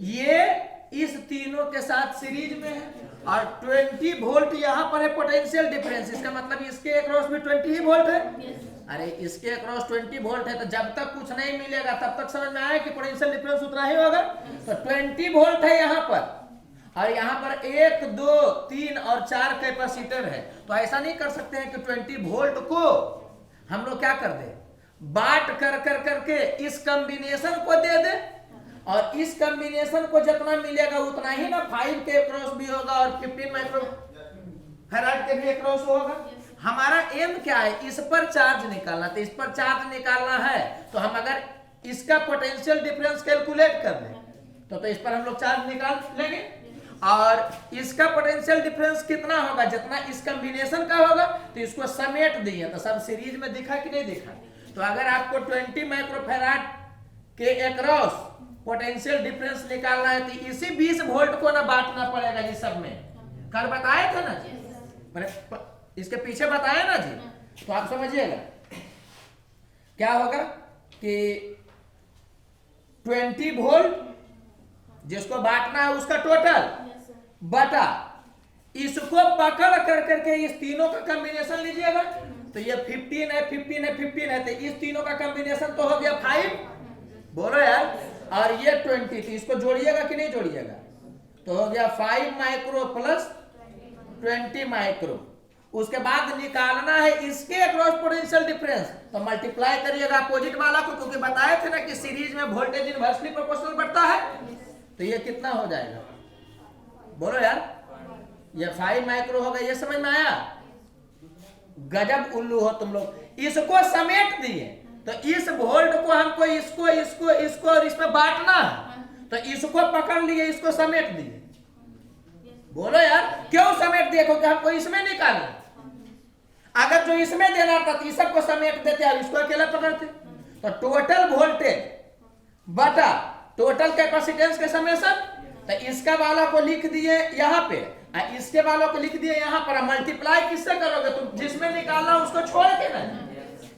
[SPEAKER 1] ये इस तीनों के साथ सीरीज में है और 20 वोल्ट यहाँ पर है पोटेंशियल डिफरेंस, इसका मतलब इसके अक्रॉस भी 20 ही वोल्ट है। अरे इसके अक्रॉस 20 वोल्ट है, तो जब तक कुछ नहीं मिलेगा तब तक समझ में आया कि पोटेंशियल डिफरेंस उतना ही होगा। तो 20 वोल्ट है यहाँ पर और यहाँ पर 1 2 3 और 4 कैपेसिटर है। तो ऐसा नहीं कर सकते हैं कि 20 वोल्ट को हम लोग क्या कर दे, बांट कर कर करके इस कॉम्बिनेशन को दे दे और इस कॉम्बिनेशन को जितना मिलेगा उतना ही ना 5 के अक्रॉस भी होगा और 15 माइक्रोफैराड के भी अक्रॉस होगा। हमारा एम क्या है, इस पर चार्ज निकालना। तो इस पर चार्ज निकालना है तो हम अगर इसका पोटेंशियल डिफरेंस कैलकुलेट कर लें तो इस पर हम लोग चार्ज निकाल लेंगे और इसका पोटेंशियल डिफरेंस कितना होगा, जितना इस कॉम्बिनेशन का होगा। तो इसको समेट दिए तो सब सीरीज में दिखा कि नहीं दिखा। तो अगर आपको 20 माइक्रोफैराड के अक्रॉस पोटेंशियल डिफरेंस निकालना है तो इसी 20 वोल्ट को ना बांटना पड़ेगा जी सब में। कल बताया था ना जी, मैंने इसके पीछे बताया ना जी। तो आप समझिएगा क्या होगा कि 20 वोल्ट जिसको बांटना है उसका टोटल बटा इसको पकड़ कर करके इस तीनों का कॉम्बिनेशन लीजिएगा। तो ये 15 है 15 है 15 है, तो इस तीनों का कॉम्बिनेशन तो हो गया 5, बोलो यार, और ये 20, तो इसको जोड़िएगा कि नहीं जोड़िएगा, तो हो गया 5 माइक्रो प्लस 20 माइक्रो। उसके बाद निकालना है इसके अक्रॉस पोटेंशियल डिफरेंस, तो मल्टीप्लाई करिएगा अपोजिट वाला को, क्योंकि बताए थे ना कि सीरीज में वोल्टेज इनवर्सली प्रोपोर्शनल बढ़ता है। तो ये कितना हो जाएगा, बोलो यार, ये 5 माइक्रो होगा। ये समझ में आया? गजब उल्लू हो तुम लोग। इसको समेट दिए तो इस वोल्ट को हमको इसको इसको इसको और इसमें बांटना है, तो इसको पकड़ लिए इसको समेट दिए। बोलो यार, क्यों समेट दिए? क्योंकि हमको इसमें निकालना। अगर जो इसमें देना था तो इस सबको समेट देते और इसको अकेला पकड़ते। तो टोटल वोल्टेज बटा टोटल कैपेसिटेंस के समेशन, तो इसका वाला को लिख दिए यहाँ पे, इसके वालों को लिख दिए यहाँ पर। मल्टीप्लाई किससे करोगे तुम? जिसमें निकालना उसको छोड़ के ना,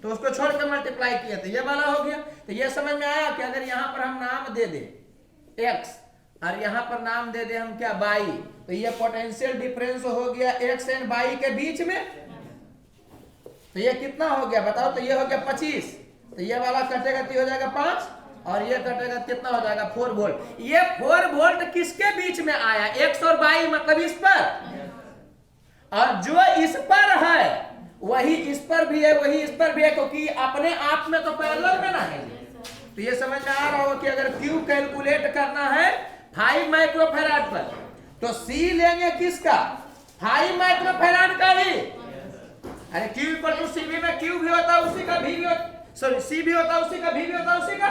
[SPEAKER 1] तो उसको छोड़ के मल्टीप्लाई किया तो ये वाला हो गया। तो ये समझ में आया कि अगर यहाँ पर हम नाम दे दे x और यहाँ पर नाम दे दे हम क्या y, तो ये पोटेंशियल डिफरेंस हो गया x एंड y के बीच में। तो ये कितना हो गया बताओ? तो ये हो गया 25, तो ये वाला कटेगा तो हो जाएगा 5 और ये कटेगा कितना हो जाएगा 4 वोल्ट। ये 4 वोल्ट किसके बीच में आया, X और Y मतलब इस पर, और जो इस पर है वही इस पर भी है, वही इस पर भी है, क्योंकि अपने आप में तो पैरेलल में ना है। तो ये समझ में आ रहा हो कि अगर Q कैलकुलेट करना है 5 माइक्रोफैराड पर तो C लेंगे किसका, 5 माइक्रोफैराड का ही। अरे Q इक्वल टू CV में Q भी होता है उसी का, भी होता, सॉरी C भी होता है उसी का, भी होता है उसी का।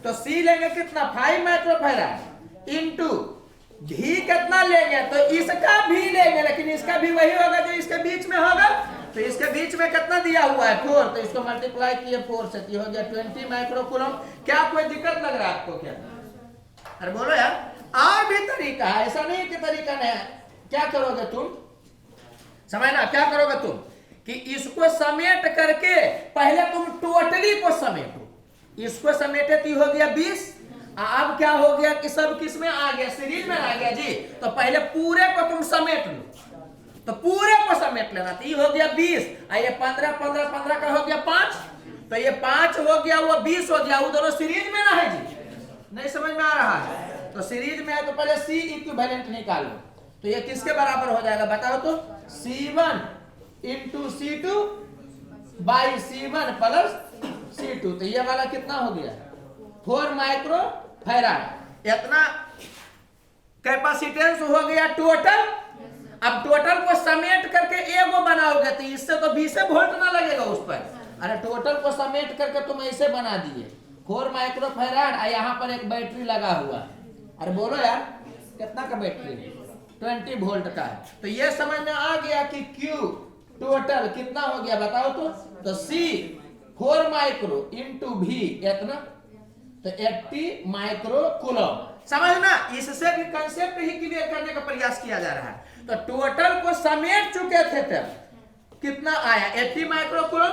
[SPEAKER 1] तो C लेंगे कितना 5 माइक्रोफैराड इंटू भी कितना लेंगे, तो इसका भी लेंगे, लेकिन इसका भी वही होगा जो इसके बीच में होगा। तो इसके बीच में कितना दिया हुआ है 4, तो इसको मल्टीप्लाई किए 4 से, हो गया 20 माइक्रोकूलम। क्या कोई दिक्कत लग रहा है आपको क्या? अरे बोलो यार, और भी तरीका है, ऐसा नहीं कि तरीका नहीं है। क्या करोगे तुम, समझना, क्या करोगे तुम कि इसको समेट करके पहले तुम टोटली को समेटो। इसको समेटे तो हो गया 20, अब क्या हो गया कि सब किस में आ गया, सीरीज में आ गया जी। तो पहले पूरे को तुम समेट लो, तो पूरे को समेट लेना। तो ये हो गया 20, ये 15 15 15 का हो गया 5, तो ये 5 हो गया, वो 20 हो गया, वो दोनों सीरीज में ना है जी। नहीं समझ में आ रहा है? तो सीरीज में है तो पहले C इक्विवेलेंट निकालो। तो ये किसके बराबर हो जाएगा बताओ तो, C1 into C2 by C1 plus C2। तो ये वाला कितना हो गया 4 माइक्रोफैराड। इतना कैपेसिटेंस हो गया टोटल। अब टोटल को समेट करके एगो बनाओगे तो इससे तो 20 वोल्ट ना लगेगा उस पर। अरे टोटल को समेट करके तुम ऐसे बना दिए 4 माइक्रोफैराड, यहाँ पर एक बैटरी लगा हुआ। अरे बोलो यार कितना का बैटरी, 20 वोल्ट का। तो ये समझ में आ गया कि Q टोटल कितना हो गया बताओ तो C 4 माइक्रो इंटू V इतना, तो 80 माइक्रोकूलम। समझना, इससे भी कंसेप्ट ही क्लियर करने का प्रयास किया जा रहा है। तो टोटल को समेट चुके थे तब कितना आया 80 माइक्रोकूलम।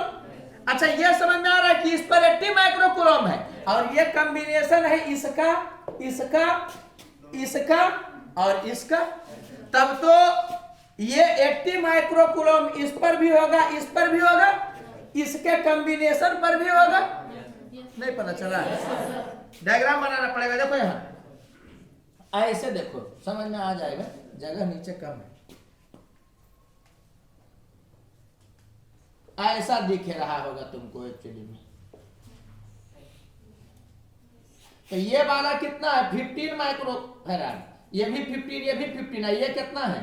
[SPEAKER 1] अच्छा ये समझ में आ रहा है कि इस पर 80 माइक्रोकूलम है, और ये कॉम्बिनेशन है इसका इसका इसका और इसका। तब तो ये 80 माइक्रोकूलम इस पर भी होगा, इस पर भी होगा, इसके कॉम्बिनेशन पर भी होगा। नहीं पता चला, डायग्राम बनाना पड़ेगा। देखो यहाँ ऐसे देखो, समझ में आ जाएगा, जगह नीचे कम है। ऐसा दिख रहा होगा तुमको एक्चुअली में। तो ये वाला कितना है 15 माइक्रोफैराड, ये भी 15, ये भी 15 है, ये कितना है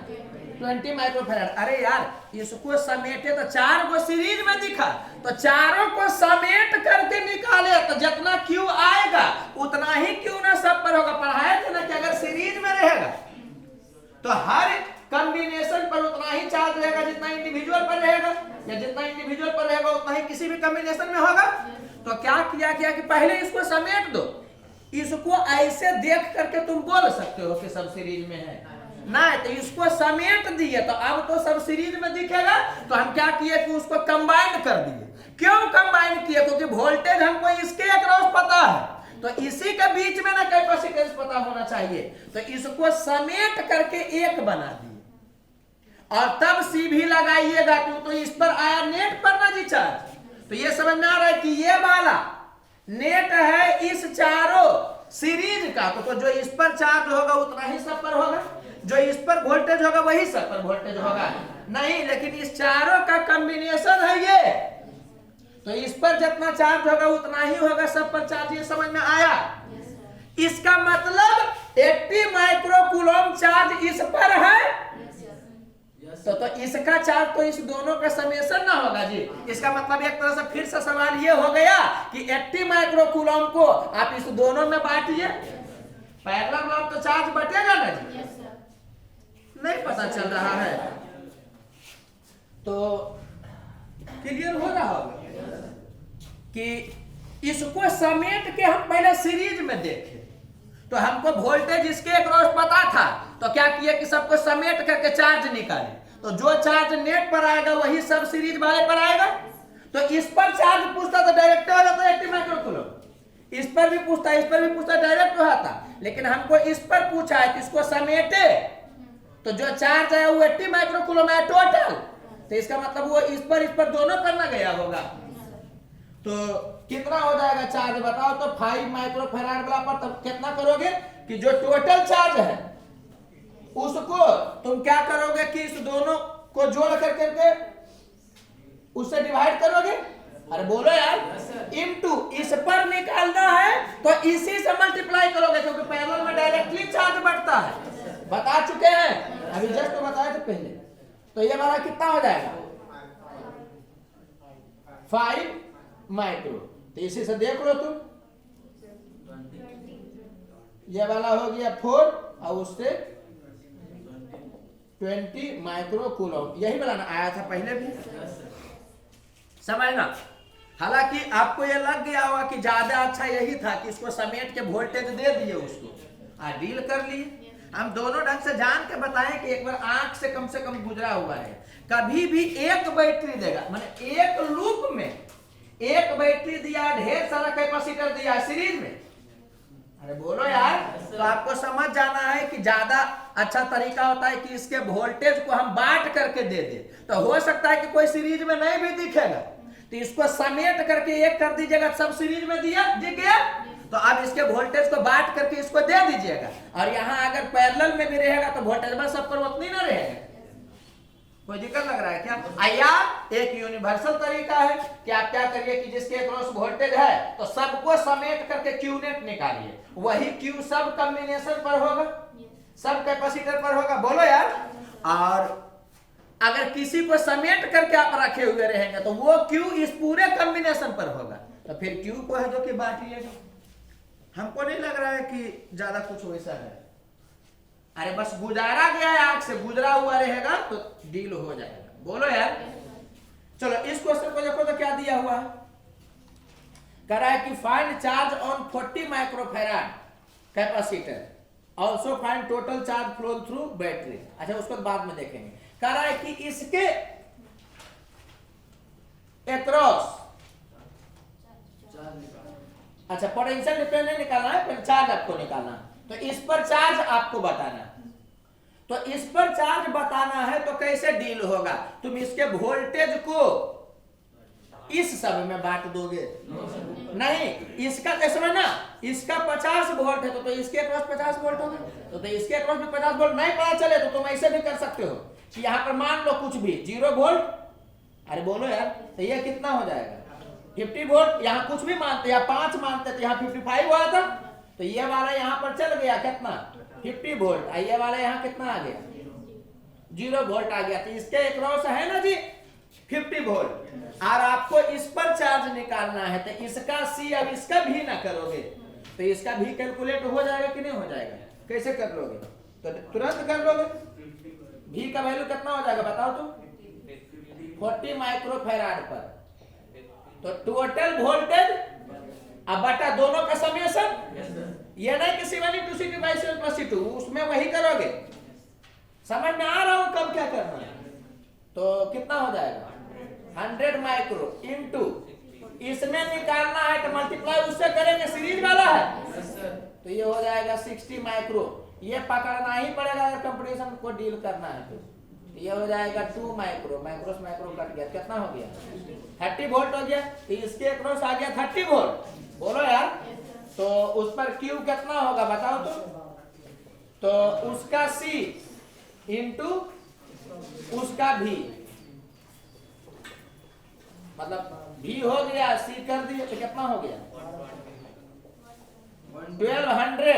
[SPEAKER 1] 20 माइक्रोफैराड। अरे यार इसको समेटे तो 4 को सीरीज में दिखा, तो चारों को समेट करके निकाले तो जितना Q आएगा उतना ही Q ना सब पर होगा। पढ़ाया था ना कि अगर सीरीज में रहेगा तो हर कॉम्बिनेशन पर उतना ही चार्ज रहेगा जितना इंडिविजुअल पर रहेगा, या जितना इंडिविजुअल पर रहेगा उतना ही किसी भी कॉम्बिनेशन में होगा। तो क्या किया गया कि पहले इसको समेट दो। इसको ऐसे देख करके तुम बोल सकते हो कि सब सीरीज में है, नहीं तो इसको समेट दिए तो अब तो सब सीरीज में दिखेगा। तो हम क्या किए कि उसको कंबाइन कर दिए। क्यों कंबाइन किए? क्योंकि वोल्टेज हमको इसके अक्रॉस पता है, तो इसी के बीच में ना कैपेसिटेंस पता होना चाहिए। तो इसको समेट करके एक बना दिए, और तब C भी लगाइएगा तो इस पर आया नेट पर ना जी चार्ज। तो ये समझ में आ रहा है कि ये वाला नेट है इस चारों सीरीज का। तो जो इस पर चार्ज होगा उतना ही सब पर होगा, जो इस पर वोल्टेज होगा वही सब पर वोल्टेज होगा नहीं, लेकिन इस चारों का कॉम्बिनेशन है ये। तो इस पर जितना चार्ज होगा उतना ही होगा सब पर चार्ज। ये समझ में आया? इसका मतलब 80 माइक्रोकूलम चार्ज इस पर है, तो इसका चार्ज तो इस दोनों का समेशन ना होगा जी। इसका मतलब एक तरह से फिर से सवाल ये हो गया कि 80 माइक्रोकूलम को आप इस दोनों में बांटिए, पैरेलल में तो चार्ज बटेगा ना जी। नहीं पता चल रहा है तो क्लियर हो रहा होगा कि इसको समेट के हम पहले सीरीज में देखें। तो हमको वोल्टेज इसके अक्रॉस पता था, तो क्या किया कि सबको समेट करके चार्ज निकाले। तो जो चार्ज नेट पर आएगा वही सब सीरीज वाले पर आएगा। तो इस पर चार्ज पूछता तो डायरेक्ट हो जाता 80 माइक्रोकूलम, इस पर भी पूछता, इस पर भी पूछता, डायरेक्ट हो जाता। लेकिन हमको इस पर पूछा है कि इसको समेटे, तो जो चार्ज है वो 80 माइक्रोकूलम है टोटल। तो इसका मतलब वो इस पर दोनों पर ना गया होगा। तो कितना हो जाएगा चार्ज बताओ तो 5 माइक्रो फैराड वाला पर तब कितना करोगे कि जो टोटल चार्ज है उसको तुम क्या करोगे कि इस दोनों को जोड़ करके उससे डिवाइड करोगे। अरे बोलो यार, इनटू इस पर निकालना है तो इसी से मल्टीप्लाई करोगे क्योंकि पैरेलल में डायरेक्टली चार्ज बढ़ता है, बता चुके हैं अभी जस्ट तो बताया था पहले। तो ये वाला कितना हो जाएगा 5 माइक्रो, तो इसी से देख लो तुम, ये वाला हो गया 4 और उससे 20 माइक्रो कूलम, यही वाला ना आया था पहले भी, समझना। हालांकि आपको ये लग गया होगा कि ज्यादा अच्छा यही था कि इसको समेट के वोल्टेज दे दिए उसको, डील कर लिए। हम दोनों ढंग से जान के बताएं कि एक बार आंख से कम गुजरा हुआ है, कभी भी एक बैटरी देगा, माने एक लूप में एक बैटरी दिया, ढेर सारा कैपेसिटर दिया सीरीज में। अरे बोलो यार, तो आपको समझ जाना है कि ज्यादा अच्छा तरीका होता है कि इसके वोल्टेज को हम बांट करके दे दे। तो हो सकता है कि कोई सीरीज में नहीं भी दिखेगा, तो इसको समेट करके एक कर दीजिएगा, सब सीरीज में दिया दिख गया, तो अब इसके वोल्टेज को बांट करके इसको दे दीजिएगा। और यहाँ अगर पैरेलल में भी रहेगा तो वोल्टेज बस सब पर उतनी ना रहेगा। कोई दिक्कत लग रहा है क्या? या एक यूनिवर्सल तरीका है कि आप क्या करिए कि जिसके क्रॉस वोल्टेज है तो सबको समेट करके क्यू नेट निकालिए, वही क्यू सब कॉम्बिनेशन पर होगा, सब कैपेसिटर पर होगा। बोलो यार, और अगर किसी को समेट करके आप रखे हुए रहेंगे तो वो क्यू इस पूरे कॉम्बिनेशन पर होगा, तो फिर क्यू को है जो कि बांटिएगा। हमको नहीं लग रहा है कि ज्यादा कुछ वैसा है। अरे बस गुजारा गया है, आंख से गुजरा हुआ रहेगा तो डील हो जाएगा। बोलो यार, चलो इस क्वेश्चन को देखो तो क्या दिया हुआ है, कह रहा है कि find charge on 40 microfarad capacitor, also find total charge flow through battery. अच्छा उसको बाद में देखेंगे। कह रहा है कि इसके एक्रॉस, अच्छा पोटेंशियल डिफरेंस नहीं निकालना है, पर चार्ज आपको निकालना है, तो इस पर चार्ज आपको बताना है। तो इस पर चार्ज बताना है तो कैसे डील होगा, तुम इसके वोल्टेज को इस सब में बांट दोगे नहीं, इसका कैसे ना, इसका 50 वोल्ट है तो इसके अक्रॉस 50 वोल्ट होगा, तो इसके अक्रॉस में 50 वोल्ट नहीं पता चले तो तुम ऐसे भी कर सकते हो कि यहाँ पर मान लो कुछ भी 0 वोल्ट। अरे बोलो यार, तो ये कितना हो जाएगा 50 वोल्ट, यहाँ कुछ भी मानते या 5 मानते तो यहाँ 55 हुआ था, तो ये वाला यहाँ पर चल गया कितना 50 वोल्ट, ये वाला यहाँ कितना आ गया 0 वोल्ट आ गया। तो इसके अक्रॉस है ना जी 50 वोल्ट, और आपको इस पर चार्ज निकालना है तो इसका सी, अब इसका भी ना करोगे तो इसका भी कैलकुलेट हो जाएगा कि नहीं हो जाएगा, कैसे कर लोगे, तो तुरंत कर लोगे। भी का वैल्यू कितना हो जाएगा बताओ तो 40 माइक्रोफैराड पर, तो टोटल वोल्टेज अब बटा दोनों का समेशन, ये नहीं कि C1 उसमें वही करोगे। समझ में आ रहा हूं कब क्या करना है, तो कितना हो जाएगा 100 माइक्रो इंटू इसमें निकालना है तो मल्टीप्लाई उससे करेंगे, सीरीज वाला है तो ये हो जाएगा 60 माइक्रो। ये पकड़ना ही पड़ेगा अगर कंपटीशन को डील करना है तो ये हो जाएगा 2 माइक्रो, माइक्रो से माइक्रो कट गया, कितना हो गया 30 वोल्ट हो गया, तो इसके अक्रॉस आ गया 30 वोल्ट। बोलो यार, तो उस पर क्यू कितना होगा बताओ तो उसका सी इंटू उसका भी, मतलब भी हो गया सी कर दिए तो कितना हो गया 1200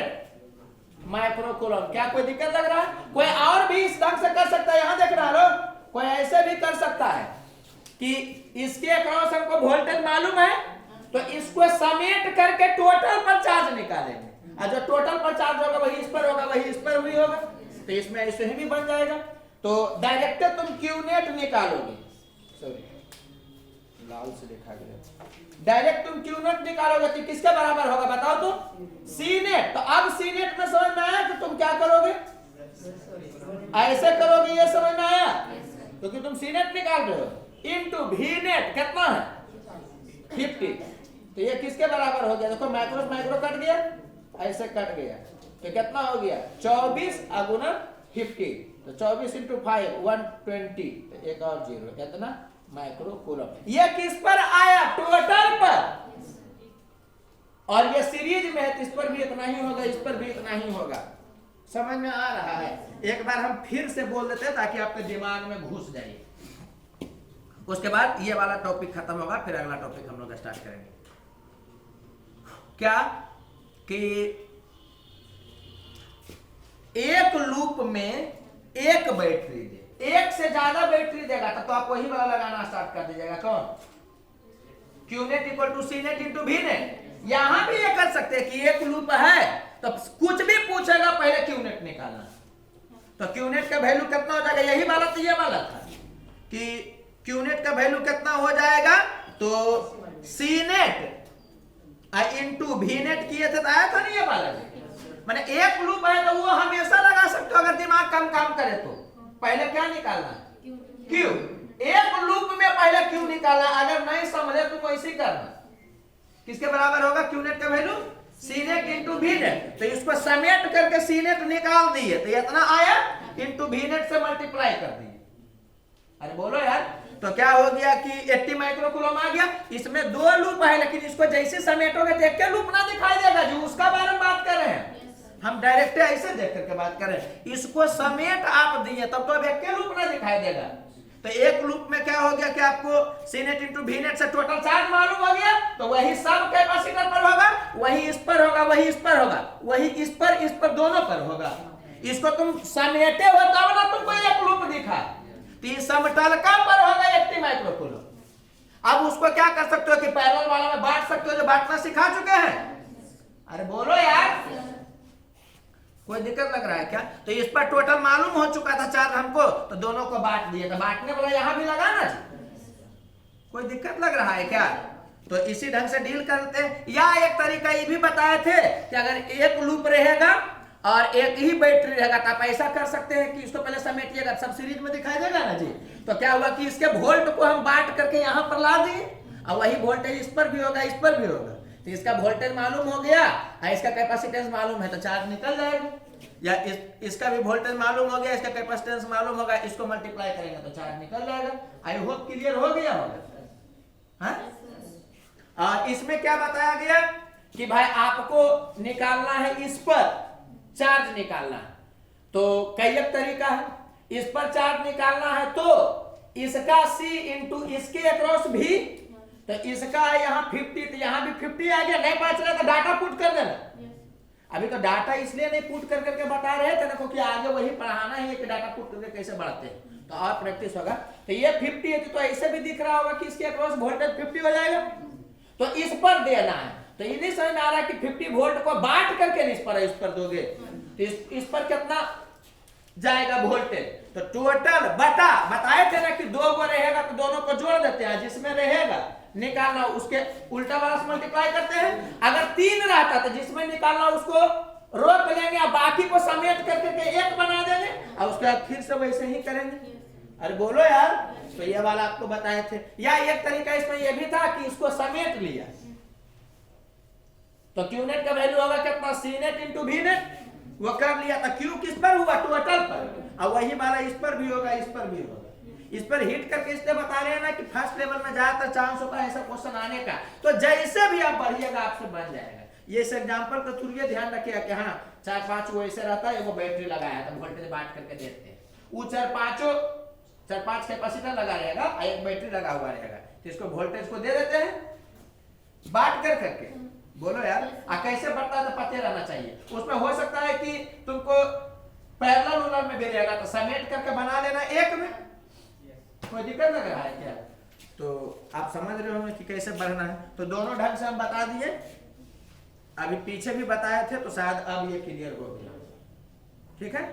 [SPEAKER 1] माइक्रोकूलम। क्या कोई दिक्कत लग रहा है? कोई और भी इस ढंग से कर सकता है, यहां देखना लो, कोई ऐसे भी कर सकता है कि इसके अक्रॉस हमको वोल्टेज मालूम है तो इसको समेट करके टोटल पर चार्ज निकालेंगे, और जो टोटल पर चार्ज होगा वही इस पर होगा, वही इस पर भी होगा, तो इसमें ऐसे ही भी बन जाएगा। तो डायरेक्ट तुम क्यू नेट निकालोगे, सॉरी लाल से देखा गया, डायरेक्ट तुम क्यू नेट निकालोगे तो किसके बराबर होगा बताओ तो सी नेट। तो अब सी नेट में समझ में आया कि तुम क्या करोगे, ऐसे करोगे, ये समझ में आया, क्योंकि तुम सी नेट निकाल रहे हो इंटू वी नेट कितना है 50, तो ये किसके बराबर हो गया, देखो माइक्रो माइक्रो कट गया, ऐसे कट गया, तो कितना हो गया 24 अगुना 50, तो 24 इंटू 5 120, तो एक और जीरो, इतना माइक्रो कूलम। ये किस पर आया? टोटल पर। और ये सीरीज में है तो इस पर भी इतना ही होगा, इस पर भी इतना ही होगा। समझ में आ रहा है? एक बार हम फिर से बोल देते हैं ताकि आपके दिमाग में घुस जाए। उसके बाद ये वाला टॉपिक खत्म होगा, फिर अगला टॉपिक हम लोग स्टार्ट करेंगे। क्या कि एक लूप में एक बैटरी दे, एक से ज्यादा बैटरी देगा तो आप वही वाला लगाना स्टार्ट कर दीजिएगा। कौन? Q net equal to C net into V net. यहां भी ये कर सकते हैं कि एक लूप है तो कुछ भी पूछेगा पहले क्यूनेट निकालना। तो क्यूनेट का वैल्यू कितना हो जाएगा? यही वाला तो ये वाला था कि क्यूनेट का वैल्यू कितना हो जाएगा, तो सी नेट इंटू वी नेट किए थे तो आया था नहीं ये वाला। मैंने एक लूप है तो वो हमेशा लगा सकते हो अगर दिमाग कम काम करे तो। पहले क्या निकालना? क्यू। एक लूप में पहले क्यू निकालना, अगर नहीं समझे तो वैसे ही करना। किसके बराबर होगा क्यूनेट का वैल्यू? सी नेट इंटू वी नेट। तो इसको समेट करके सी नेट निकाल दिए तो इतना आया, इंटू वी नेट से मल्टीप्लाई कर दिए। अरे बोलो यार, तो क्या हो गया कि 80 माइक्रो कूलम आ गया। इसमें दो लूप है लेकिन इसको जैसे समेटोगे तो एक लूप ना दिखाई देगा, जो उसका बारे में बात कर रहे हैं। हम डायरेक्ट ऐसे देख करके बात कर रहे हैं। इसको समेट आप दिए तब तो अब एक लूप ना दिखाई देगा। तो एक लूप में क्या हो गया कि आपको सी नेट इंटू वी नेट से टोटल चार्ज मालूम हो गया, तो वही सब कैपेसिटर पर होगा, वही इस पर होगा, वही इस पर होगा, वही इस पर दोनों पर होगा। इसको तुम समेटे हो तब ना तुमको एक लूप दिखा। तो समतलका पर होगा 80 माइक्रो कूलम। अब उसको क्या कर सकते हो कि पैरेलल वाला में बांट सकते हो, जो बांटना सिखा चुके हैं। अरे बोलो यार, कोई दिक्कत लग रहा है क्या? तो इस पर टोटल मालूम हो चुका था चार्ज हमको, तो दोनों को बांट दिए। तो बांटने वाला यहां भी लगाना जी। कोई दिक्कत लग रहा है क्या? तो इसी ढंग से डील करते हैं। या एक तरीका ये भी बताए थे कि अगर एक लूप रहेगा और एक ही बैटरी रहेगा तो आप ऐसा कर सकते हैं कि इसको पहले समेटिएगा, सब सीरीज में दिखाई देगा ना जी। तो क्या हुआ कि इसके वोल्ट को हम बांट करके यहाँ पर ला दिए और वही वोल्टेज इस पर भी होगा, इस पर भी होगा। तो इसका वोल्टेज मालूम हो गया और इसका कैपेसिटेंस मालूम है तो चार्ज निकल जाएगा। या इसका भी वोल्टेज मालूम हो गया, इसका कैपेसिटेंस मालूम होगा, इसको मल्टीप्लाई करेंगे तो चार्ज निकल जाएगा। आई होप क्लियर हो गया होगा। हाँ? और इसमें क्या बताया गया कि भाई आपको निकालना है इस पर चार्ज निकालना है, तो कई एक तरीका है। इस पर चार्ज निकालना है तो इसका C इंटू इसके अक्रॉस भी, तो इसका यहाँ 50 तो यहाँ भी 50 आ गया। नहीं बच रहा तो डाटा पुट कर देना। अभी तो डाटा इसलिए नहीं पुट कर करके बता रहे थे ना, कि आगे वही पढ़ाना है कि डाटा पुट करके कैसे बढ़ाते हैं, तो और प्रैक्टिस होगा। तो ये 50 है तो ऐसे भी दिख रहा होगा कि इसके अक्रॉस वोल्टेज 50 हो जाएगा। तो इस पर देना है, तो ये नहीं समझ में आ रहा है कि 50 वोल्ट को बांट करके इस पर दोगे तो इस पर कितना जाएगा वोल्टेज। तो टोटल बताए थे ना कि दो को रहेगा तो दोनों को जोड़ देते हैं, जिसमें रहेगा निकालना उसके उल्टा वाला से मल्टीप्लाई करते हैं। अगर 3 रहता तो जिसमें निकालना उसको रोक लेंगे और बाकी को समेट करके एक बना देंगे और उसके बाद फिर से वैसे ही करेंगे। अरे बोलो यार, तो ये वाला आपको बताए थे। या एक तरीका इसमें यह भी था कि इसको समेट लिया तो क्यू नेट का वैल्यू होगा कितना? सी नेट इंटू वी नेट। वो कर लिया था। क्यू किस पर हुआ? टोटल पर। और वही वाला इस पर भी होगा, इस पर भी होगा। इस पर हिट करके इसलिए बता रहे हैं ना कि फर्स्ट लेवल में ज्यादातर चांस होता है ऐसा क्वेश्चन आने का। तो जैसे भी आप बढ़िएगा आपसे बन जाएगा। ये इस एग्जाम्पल का थ्रू ये ध्यान रखिएगा कि हाँ 4-5 वो ऐसे रहता है, वो बैटरी लगाया था, वोल्टेज बांट करके देते हैं। वो 4-5 कैपेसिटर लगा रहेगा, एक बैटरी लगा हुआ रहेगा, तो इसको वोल्टेज को दे देते हैं बांट कर करके। बोलो यार, कैसे बढ़ता है तो पता रहना चाहिए। उसमें हो सकता है कि तुमको पैरेलल में भी रहेगा तो समेट करके बना लेना एक में, कोई दिक्कत लग रहा है क्या? तो आप समझ रहे होंगे कि कैसे बढ़ना है। तो दोनों ढंग से हम बता दिए, अभी पीछे भी बताए थे, तो शायद अब ये क्लियर हो गया। ठीक है।